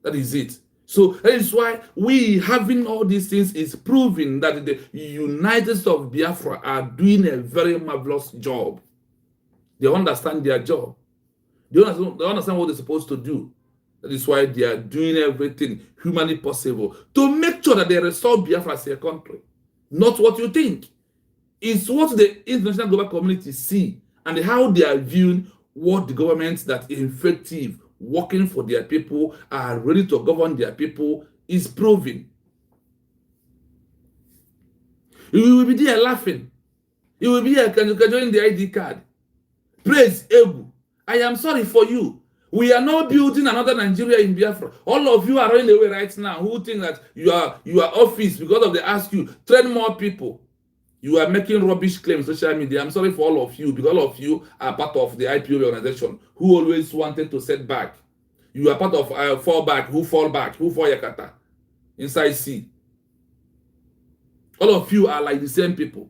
A: That is it. So that is why we having all these things is proving that the United States of Biafra are doing a very marvelous job. They understand their job. They understand what they're supposed to do. That is why they are doing everything humanly possible to make sure that they restore Biafra as a country. Not what you think. It's what the international global community see and how they are viewing what the governments that are effective, working for their people, are ready to govern their people is proving. You will be there laughing. You will be here join the ID card. Praise Ebu. I am sorry for you. We are not building another Nigeria in Biafra. All of you are running away right now who think that you are office because of they ask you, train more people. You are making rubbish claims on social media. I'm sorry for all of you because all of you are part of the IPO organization who always wanted to set back. You are part of fall back, who fall Yakata inside C. All of you are like the same people.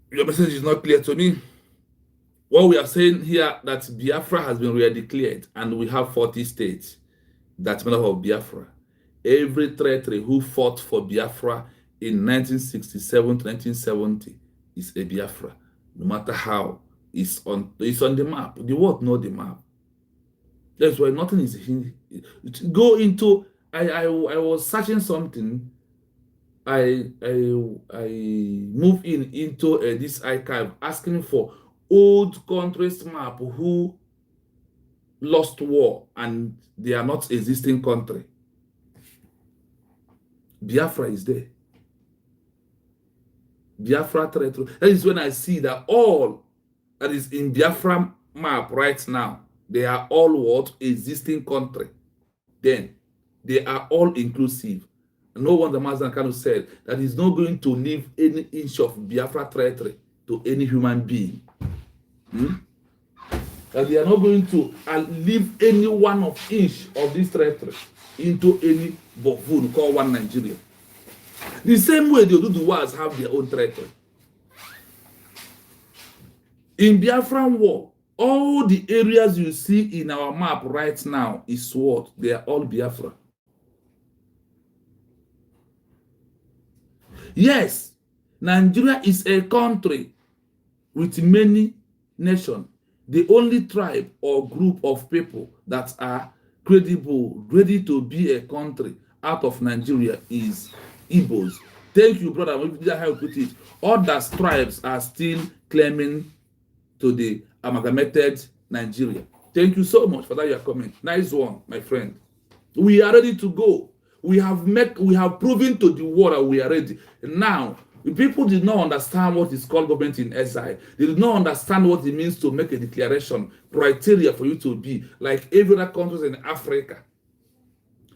A: Your message is not clear to me. What we are saying here that Biafra has been re-declared and we have 40 states that made up of Biafra. Every territory who fought for Biafra in 1967 to 1970 is a Biafra. No matter how, it's on the map. The world know the map. That's why nothing is go into. I was searching something. I move into this archive asking for old countries map who lost war and they are not existing country. Biafra is there. Biafra territory. That is when I see that all that is in Biafra map right now, they are all what? Existing country. Then they are all inclusive. No wonder Mazen Kanu said that he's not going to leave any inch of Biafra territory to any human being. That they are not going to leave any one of inch of this territory into any buffoon called one Nigeria. The same way the Oduduwas have their own territory. In Biafran war, all the areas you see in our map right now is what? They are all Biafra. Yes, Nigeria is a country with many nations. The only tribe or group of people that are credible, ready to be a country out of Nigeria is Igbos. Thank you, brother. That's how you put it. Other tribes are still claiming to the amalgamated Nigeria. Thank you so much for that your comment. Nice one, my friend. We are ready to go. We have proven to the world that we are ready. Now, people did not understand what is called government in exile. They did not understand what it means to make a declaration, criteria for you to be like every other countries in Africa.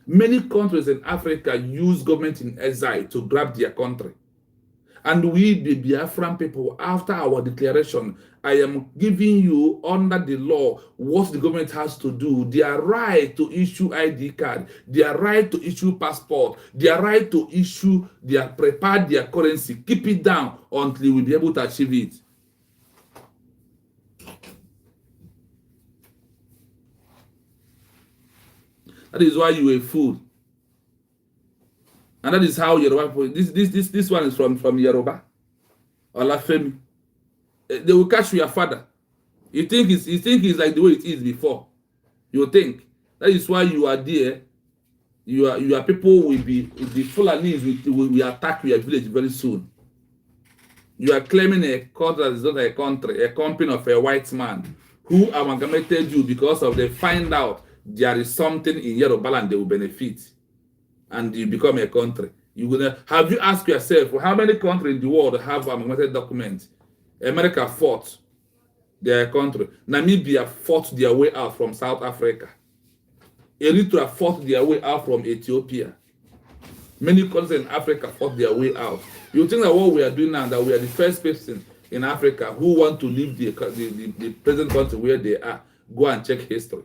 A: Many countries in Africa use government in exile to grab their country. And we, the Biafran people, after our declaration, I am giving you under the law what the government has to do. Their right to issue ID card, their right to issue passport, their right to issue prepare their currency. Keep it down until we be able to achieve it. That is why you a fool. And that is how Yoruba. This one is from Yoruba. Olafemi. They will catch your father. You think it's like the way it is before. You think that is why you are there. Your people will be the Fulanis will attack your village very soon. You are claiming a country that is not a country, a company of a white man who amalgamated you because of they find out there is something in Yoruba land they will benefit. And you become a country. Have you asked yourself how many countries in the world have amalgamated documents? America fought their country. Namibia fought their way out from South Africa. Eritrea fought their way out from Ethiopia. Many countries in Africa fought their way out. You think that what we are doing now, that we are the first person in Africa who want to leave the present country where they are, go and check history.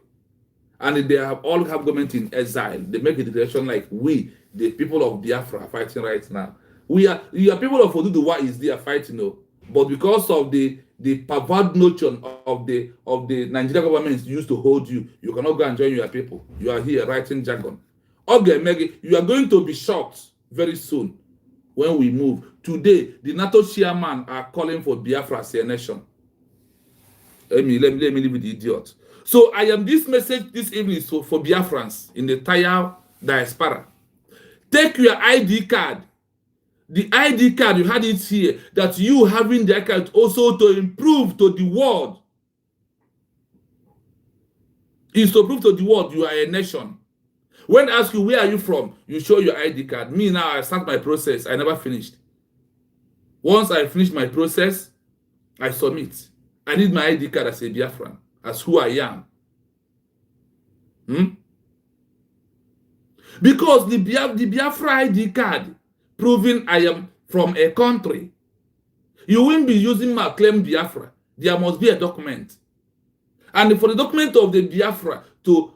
A: And they all have government in exile. They make a declaration like we, the people of Biafra, are fighting right now. We are people of Oduduwa is there fighting, no. But because of the perverted notion of the Nigerian government used to hold you, you cannot go and join your people. You are here writing jargon. Okay, Maggie, you are going to be shocked very soon when we move. Today, the NATO chairman are calling for Biafra as a nation. Let me leave with the idiot. So I am this message this evening for Biafrans in the entire diaspora. Take your ID card. The ID card, you had it here, that you having the card also to improve to the world. Is to prove to the world you are a nation. When I ask you, where are you from? You show your ID card. Me now, I start my process. I never finished. Once I finish my process, I submit. I need my ID card as a Biafran, as who I am. Because the Biafra ID card proving I am from a country. You won't be using my claim Biafra. There must be a document. And for the document of the Biafra to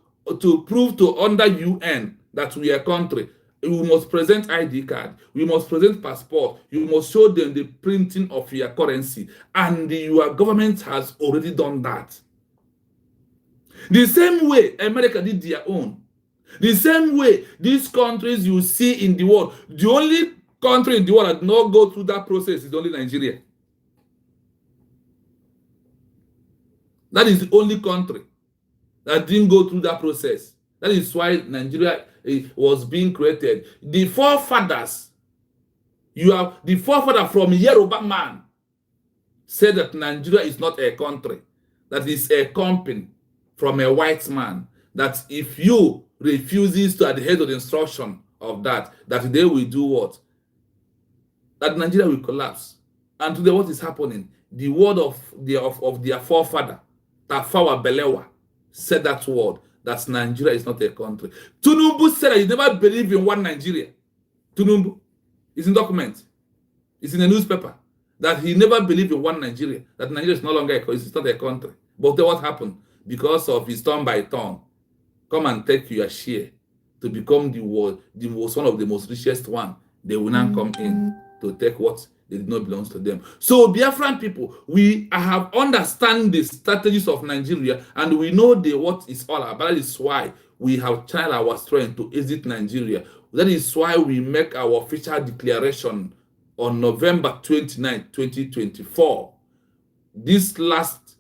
A: prove to under UN that we are a country, we must present ID card, we must present passport, you must show them the printing of your currency, and your government has already done that. The same way America did their own. The same way these countries you see in the world, the only country in the world that did not go through that process is only Nigeria. That is the only country that didn't go through that process. That is why Nigeria was being created. The forefathers, you have the forefather from Yoruba man said that Nigeria is not a country, that is a company from a white man that if you refuses to adhere to the instruction of that they will do what? That Nigeria will collapse. And today, what is happening? The word of their forefather, Tafawa Balewa, said that word, that Nigeria is not a country. Tinubu said that he never believed in one Nigeria. Tinubu, it's in document, it's in a newspaper, that he never believed in one Nigeria, that Nigeria is no longer it's not a country. But then what happened? Because of his turn by turn, come and take your share to become one of the most richest one. They will now come in to take what they did not belong to them. So Biafran people, we have understand the strategies of Nigeria, and we know what it's all about. That is why we have tried our strength to exit Nigeria. That is why we make our official declaration on November 29, 2024. This past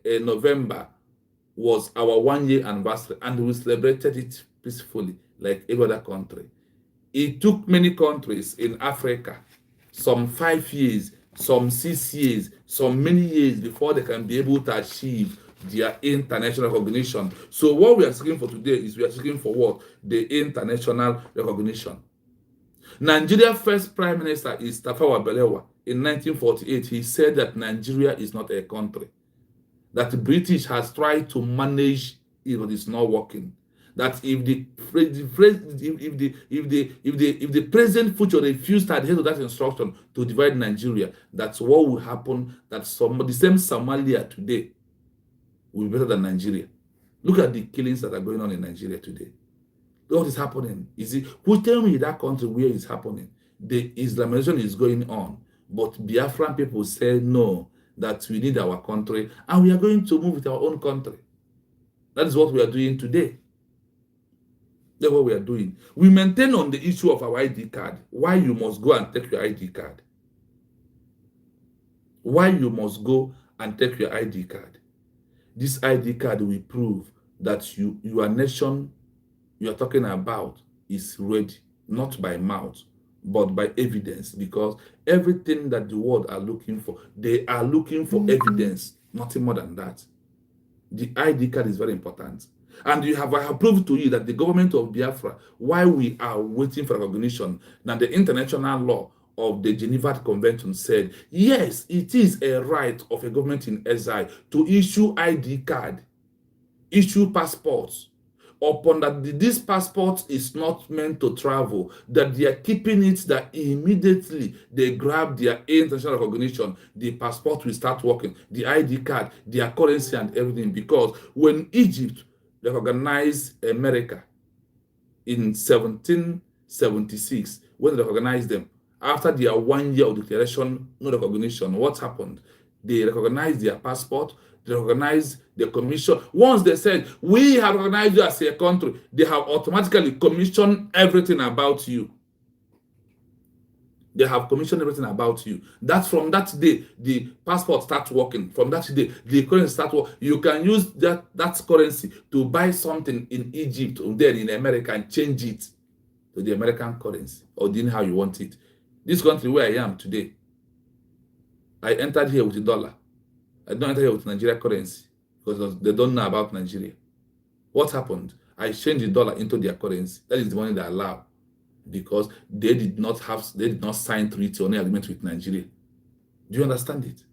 A: November was our 1 year anniversary, and we celebrated it peacefully like every other country. It took many countries in Africa some 5 years, some 6 years, some many years before they can be able to achieve their international recognition. So what we are seeking for today is we are seeking for what? The international recognition. Nigeria's first prime minister is Tafawa Balewa. In 1948, he said that Nigeria is not a country, that the British has tried to manage it, but it's not working. That if the present future refused to adhere to that instruction to divide Nigeria, that's what will happen. That the same Somalia today will be better than Nigeria. Look at the killings that are going on in Nigeria today. What is happening? Who tell me that country where it's happening? The Islamization is going on, but Biafran people say no, that we need our country, and we are going to move with our own country. That is what we are doing today. That's what we are doing. We maintain on the issue of our ID card. Why you must go and take your ID card? Why you must go and take your ID card? This ID card will prove that your nation you are talking about is ready, not by mouth, but by evidence, because everything that the world are looking for, they are looking for evidence, nothing more than that. The ID card is very important. And I have proved to you that the government of Biafra, while we are waiting for recognition, that the international law of the Geneva Convention said, yes, it is a right of a government in exile to issue ID card, issue passports, upon that this passport is not meant to travel, that they are keeping it, that immediately they grab their international recognition, the passport will start working, the ID card, their currency and everything. Because when Egypt recognized America in 1776, when they recognized them, after their 1 year of declaration, no recognition, what happened? They recognized their passport, they recognized the commission. Once they said, we have recognized you as a country, they have automatically commissioned everything about you. They have commissioned everything about you. That's from that day, the passport starts working. From that day, the currency starts working. You can use that currency to buy something in Egypt or then in America and change it to the American currency or how you want it. This country where I am today, I entered here with $1. I don't enter here with Nigeria currency because they don't know about Nigeria. What happened? I changed the dollar into their currency. That is the money they allow, because they did not sign treaty or any agreement with Nigeria. Do you understand it?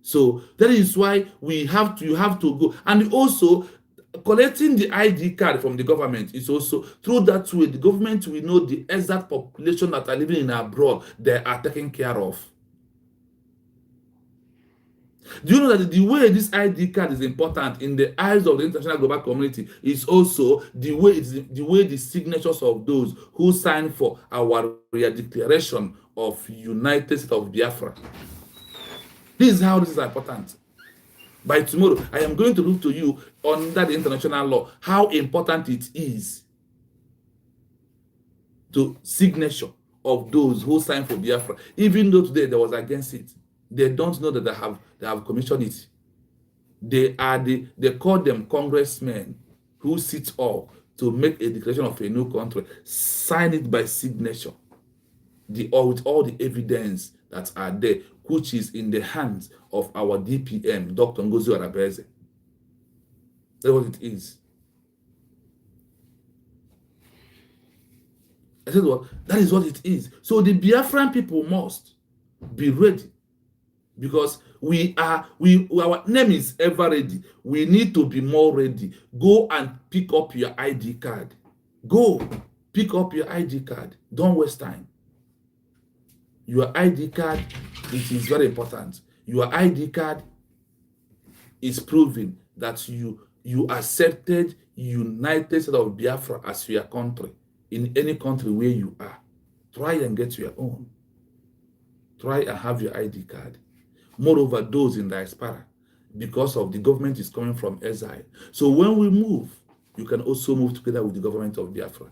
A: So that is why you have to go. And also, collecting the ID card from the government is also through that way. The government will know the exact population that are living in abroad they are taken care of. Do you know that the way this ID card is important in the eyes of the international global community is also the way the signatures of those who signed for our declaration of United States of Biafra. This is how this is important. By tomorrow, I am going to look to you under the international law how important it is to signature of those who signed for Biafra, even though today there was against it. They don't know that they have commissioned it. They call them congressmen who sit up to make a declaration of a new country, sign it by signature, with all the evidence that are there, which is in the hands of our DPM, Dr. Ngozi Arabeze. That's what it is. I said what? That is what it is. So the Biafran people must be ready, because our name is ever ready. We need to be more ready. Go and pick up your ID card. Go pick up your ID card. Don't waste time. Your ID card, it is very important. Your ID card is proving that you accepted United States of Biafra as your country. In any country where you are, try and get your own. Try and have your ID card. Moreover, those in diaspora, because of the government is coming from exile. So when we move, you can also move together with the government of Biafra,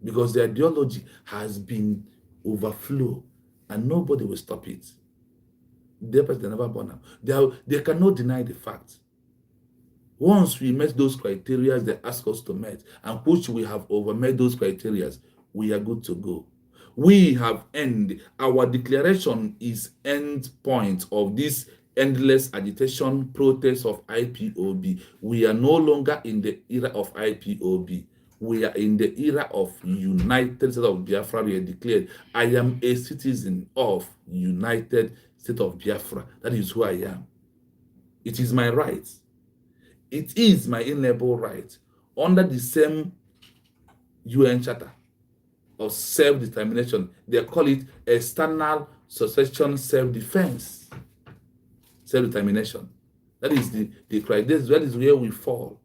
A: because the ideology has been overflow and nobody will stop it. They never born out. They cannot deny the fact. Once we met those criteria they ask us to meet, and which we have overmet those criteria, we are good to go. We have ended. Our declaration is end point of this endless agitation protest of IPOB. We are no longer in the era of IPOB. We are in the era of United States of Biafra. We are declared, I am a citizen of United States of Biafra. That is who I am. It is my right. It is my inalienable right under the same UN Charter of self-determination. They call it external succession self-defense. Self-determination. That is the criteria. That is where we fall.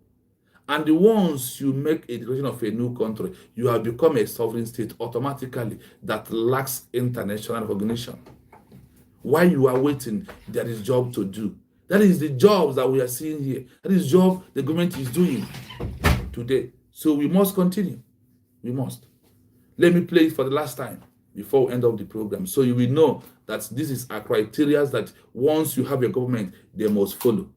A: And once you make a declaration of a new country, you have become a sovereign state automatically that lacks international recognition. While you are waiting, there is job to do. That is the jobs that we are seeing here. That is the job the government is doing today. So we must continue. We must. Let me play it for the last time before we end up the program, so you will know that this is a criteria that once you have a government, they must follow.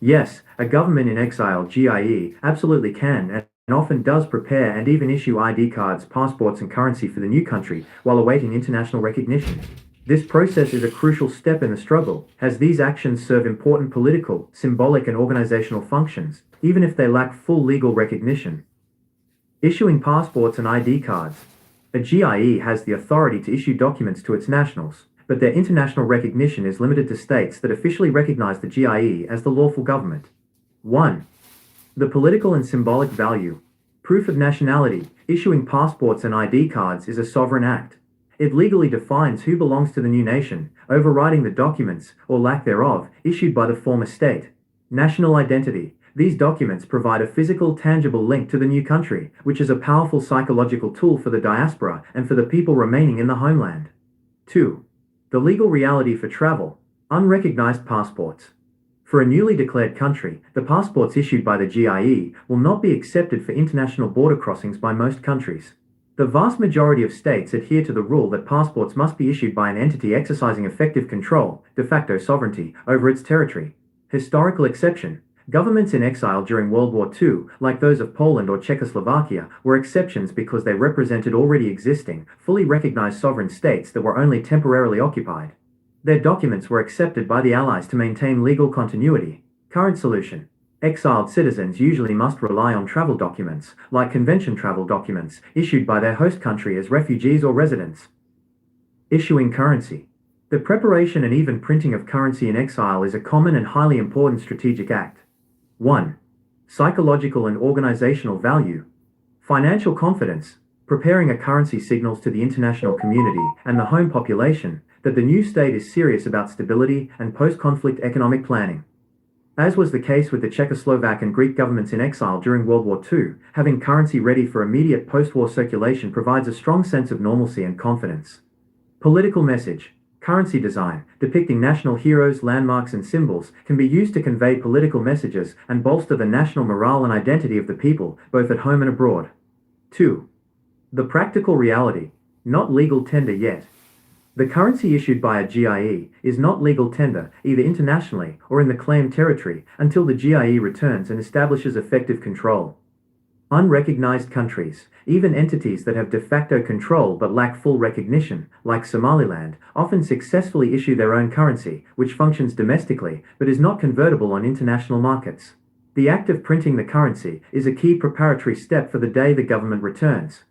B: Yes, a government in exile, GIE, absolutely can and often does prepare and even issue ID cards, passports and currency for the new country while awaiting international recognition. This process is a crucial step in the struggle, as these actions serve important political, symbolic and organizational functions, even if they lack full legal recognition. Issuing passports and ID cards. A GIE has the authority to issue documents to its nationals, but their international recognition is limited to states that officially recognize the GIE as the lawful government. 1. The political and symbolic value. Proof of nationality. Issuing passports and ID cards is a sovereign act. It legally defines who belongs to the new nation, overriding the documents, or lack thereof, issued by the former state. National identity. These documents provide a physical, tangible link to the new country, which is a powerful psychological tool for the diaspora and for the people remaining in the homeland. 2. The legal reality for travel. Unrecognized passports. For a newly declared country, the passports issued by the GIE will not be accepted for international border crossings by most countries. The vast majority of states adhere to the rule that passports must be issued by an entity exercising effective control, de facto sovereignty, over its territory. Historical exception. Governments in exile during World War II, like those of Poland or Czechoslovakia, were exceptions because they represented already existing, fully recognized sovereign states that were only temporarily occupied. Their documents were accepted by the Allies to maintain legal continuity. Current solution. Exiled citizens usually must rely on travel documents, like convention travel documents, issued by their host country as refugees or residents. Issuing currency. The preparation and even printing of currency in exile is a common and highly important strategic act. 1. Psychological and organizational value. Financial confidence. Preparing a currency signals to the international community and the home population that the new state is serious about stability and post-conflict economic planning. As was the case with the Czechoslovak and Greek governments in exile during World War II, having currency ready for immediate post-war circulation provides a strong sense of normalcy and confidence. Political message. Currency design, depicting national heroes, landmarks and symbols, can be used to convey political messages and bolster the national morale and identity of the people, both at home and abroad. 2. The practical reality. Not legal tender yet. The currency issued by a GIE is not legal tender, either internationally or in the claimed territory, until the GIE returns and establishes effective control. Unrecognized countries, even entities that have de facto control but lack full recognition, like Somaliland, often successfully issue their own currency, which functions domestically but is not convertible on international markets. The act of printing the currency is a key preparatory step for the day the government returns.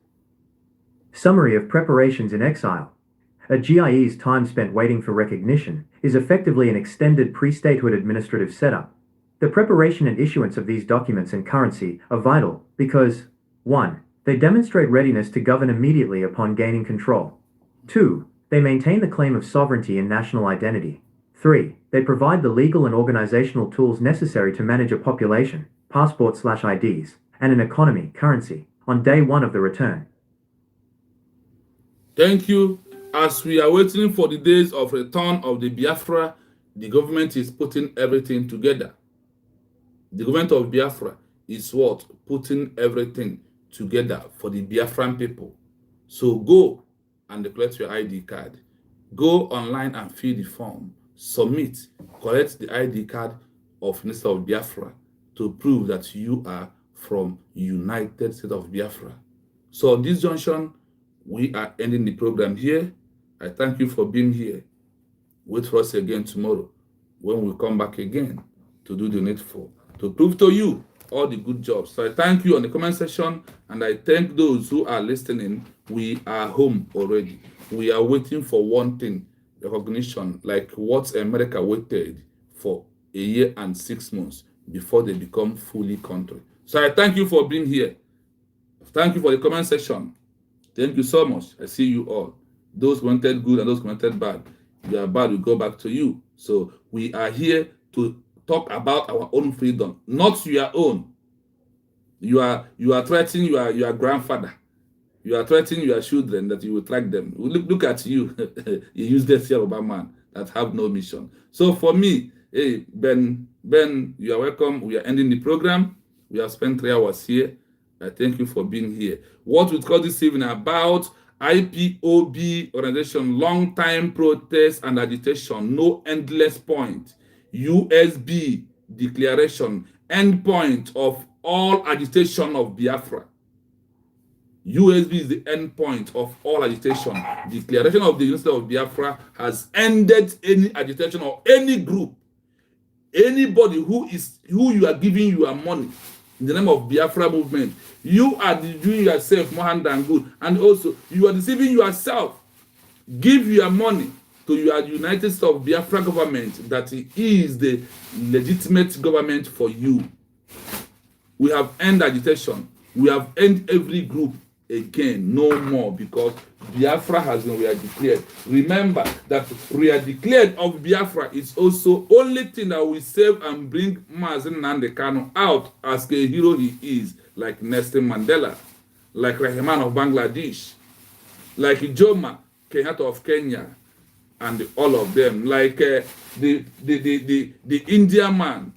B: Summary of preparations in exile. A GIE's time spent waiting for recognition is effectively an extended pre-statehood administrative setup. The preparation and issuance of these documents and currency are vital because 1. They demonstrate readiness to govern immediately upon gaining control. 2. They maintain the claim of sovereignty and national identity. 3. They provide the legal and organizational tools necessary to manage a population, passport/IDs, and an economy, currency, on day 1 of the return.
A: Thank you. As we are waiting for the days of return of the Biafra, the government is putting everything together. The government of Biafra is what? Putting everything together for the Biafran people. So go and collect your ID card. Go online and fill the form. Submit. Collect the ID card of Minister of Biafra to prove that you are from United States of Biafra. So on this junction, we are ending the program here. I thank you for being here. Wait for us again tomorrow when we come back again to do the needful, to prove to you all the good jobs. So I thank you on the comment section, and I thank those who are listening. We are home already. We are waiting for one thing, recognition, like what America waited for a year and 6 months before they become fully country. So I thank you for being here. Thank you for the comment section. Thank you so much. I see you all. Those commented good and those commented bad. If you are bad, we go back to you. So we are here to talk about our own freedom, not your own. You are threatening your grandfather. You are threatening your children that you will track them. Look at you, you useless Yoruba man that have no mission. So for me, hey, Ben, you are welcome. We are ending the program. We have spent 3 hours here. I thank you for being here. What we call this evening about IPOB organization, long time protest and agitation, no endless point. USB declaration, endpoint of all agitation of Biafra. USB is the endpoint of all agitation. Declaration of the University of Biafra has ended any agitation or any group, anybody who you are giving your money in the name of Biafra movement. You are doing yourself more harm than good, and also you are deceiving yourself. Give your money to your United States of Biafra government that is the legitimate government for you. We have ended agitation. We have ended every group again, no more, because Biafra has been re-declared. Remember that re-declared of Biafra is also only thing that will save and bring Mazen Nnamdi Kanu out as a hero he is, like Nelson Mandela, like Rahman of Bangladesh, like Jomo Kenyatta of Kenya, and all of them, like the Indian man.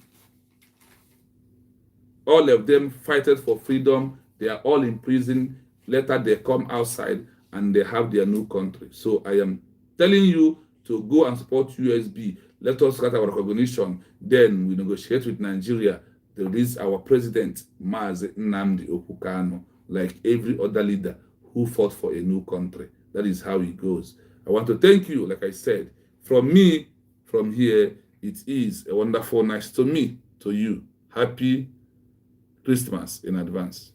A: All of them fighted for freedom. They are all in prison. Later they come outside and they have their new country. So I am telling you to go and support USB. Let us get our recognition. Then we negotiate with Nigeria to release our president, Mazi Nnamdi Kanu, like every other leader who fought for a new country. That is how it goes. I want to thank you, like I said. From me, from here, it is a wonderful night to me, to you. Happy Christmas in advance.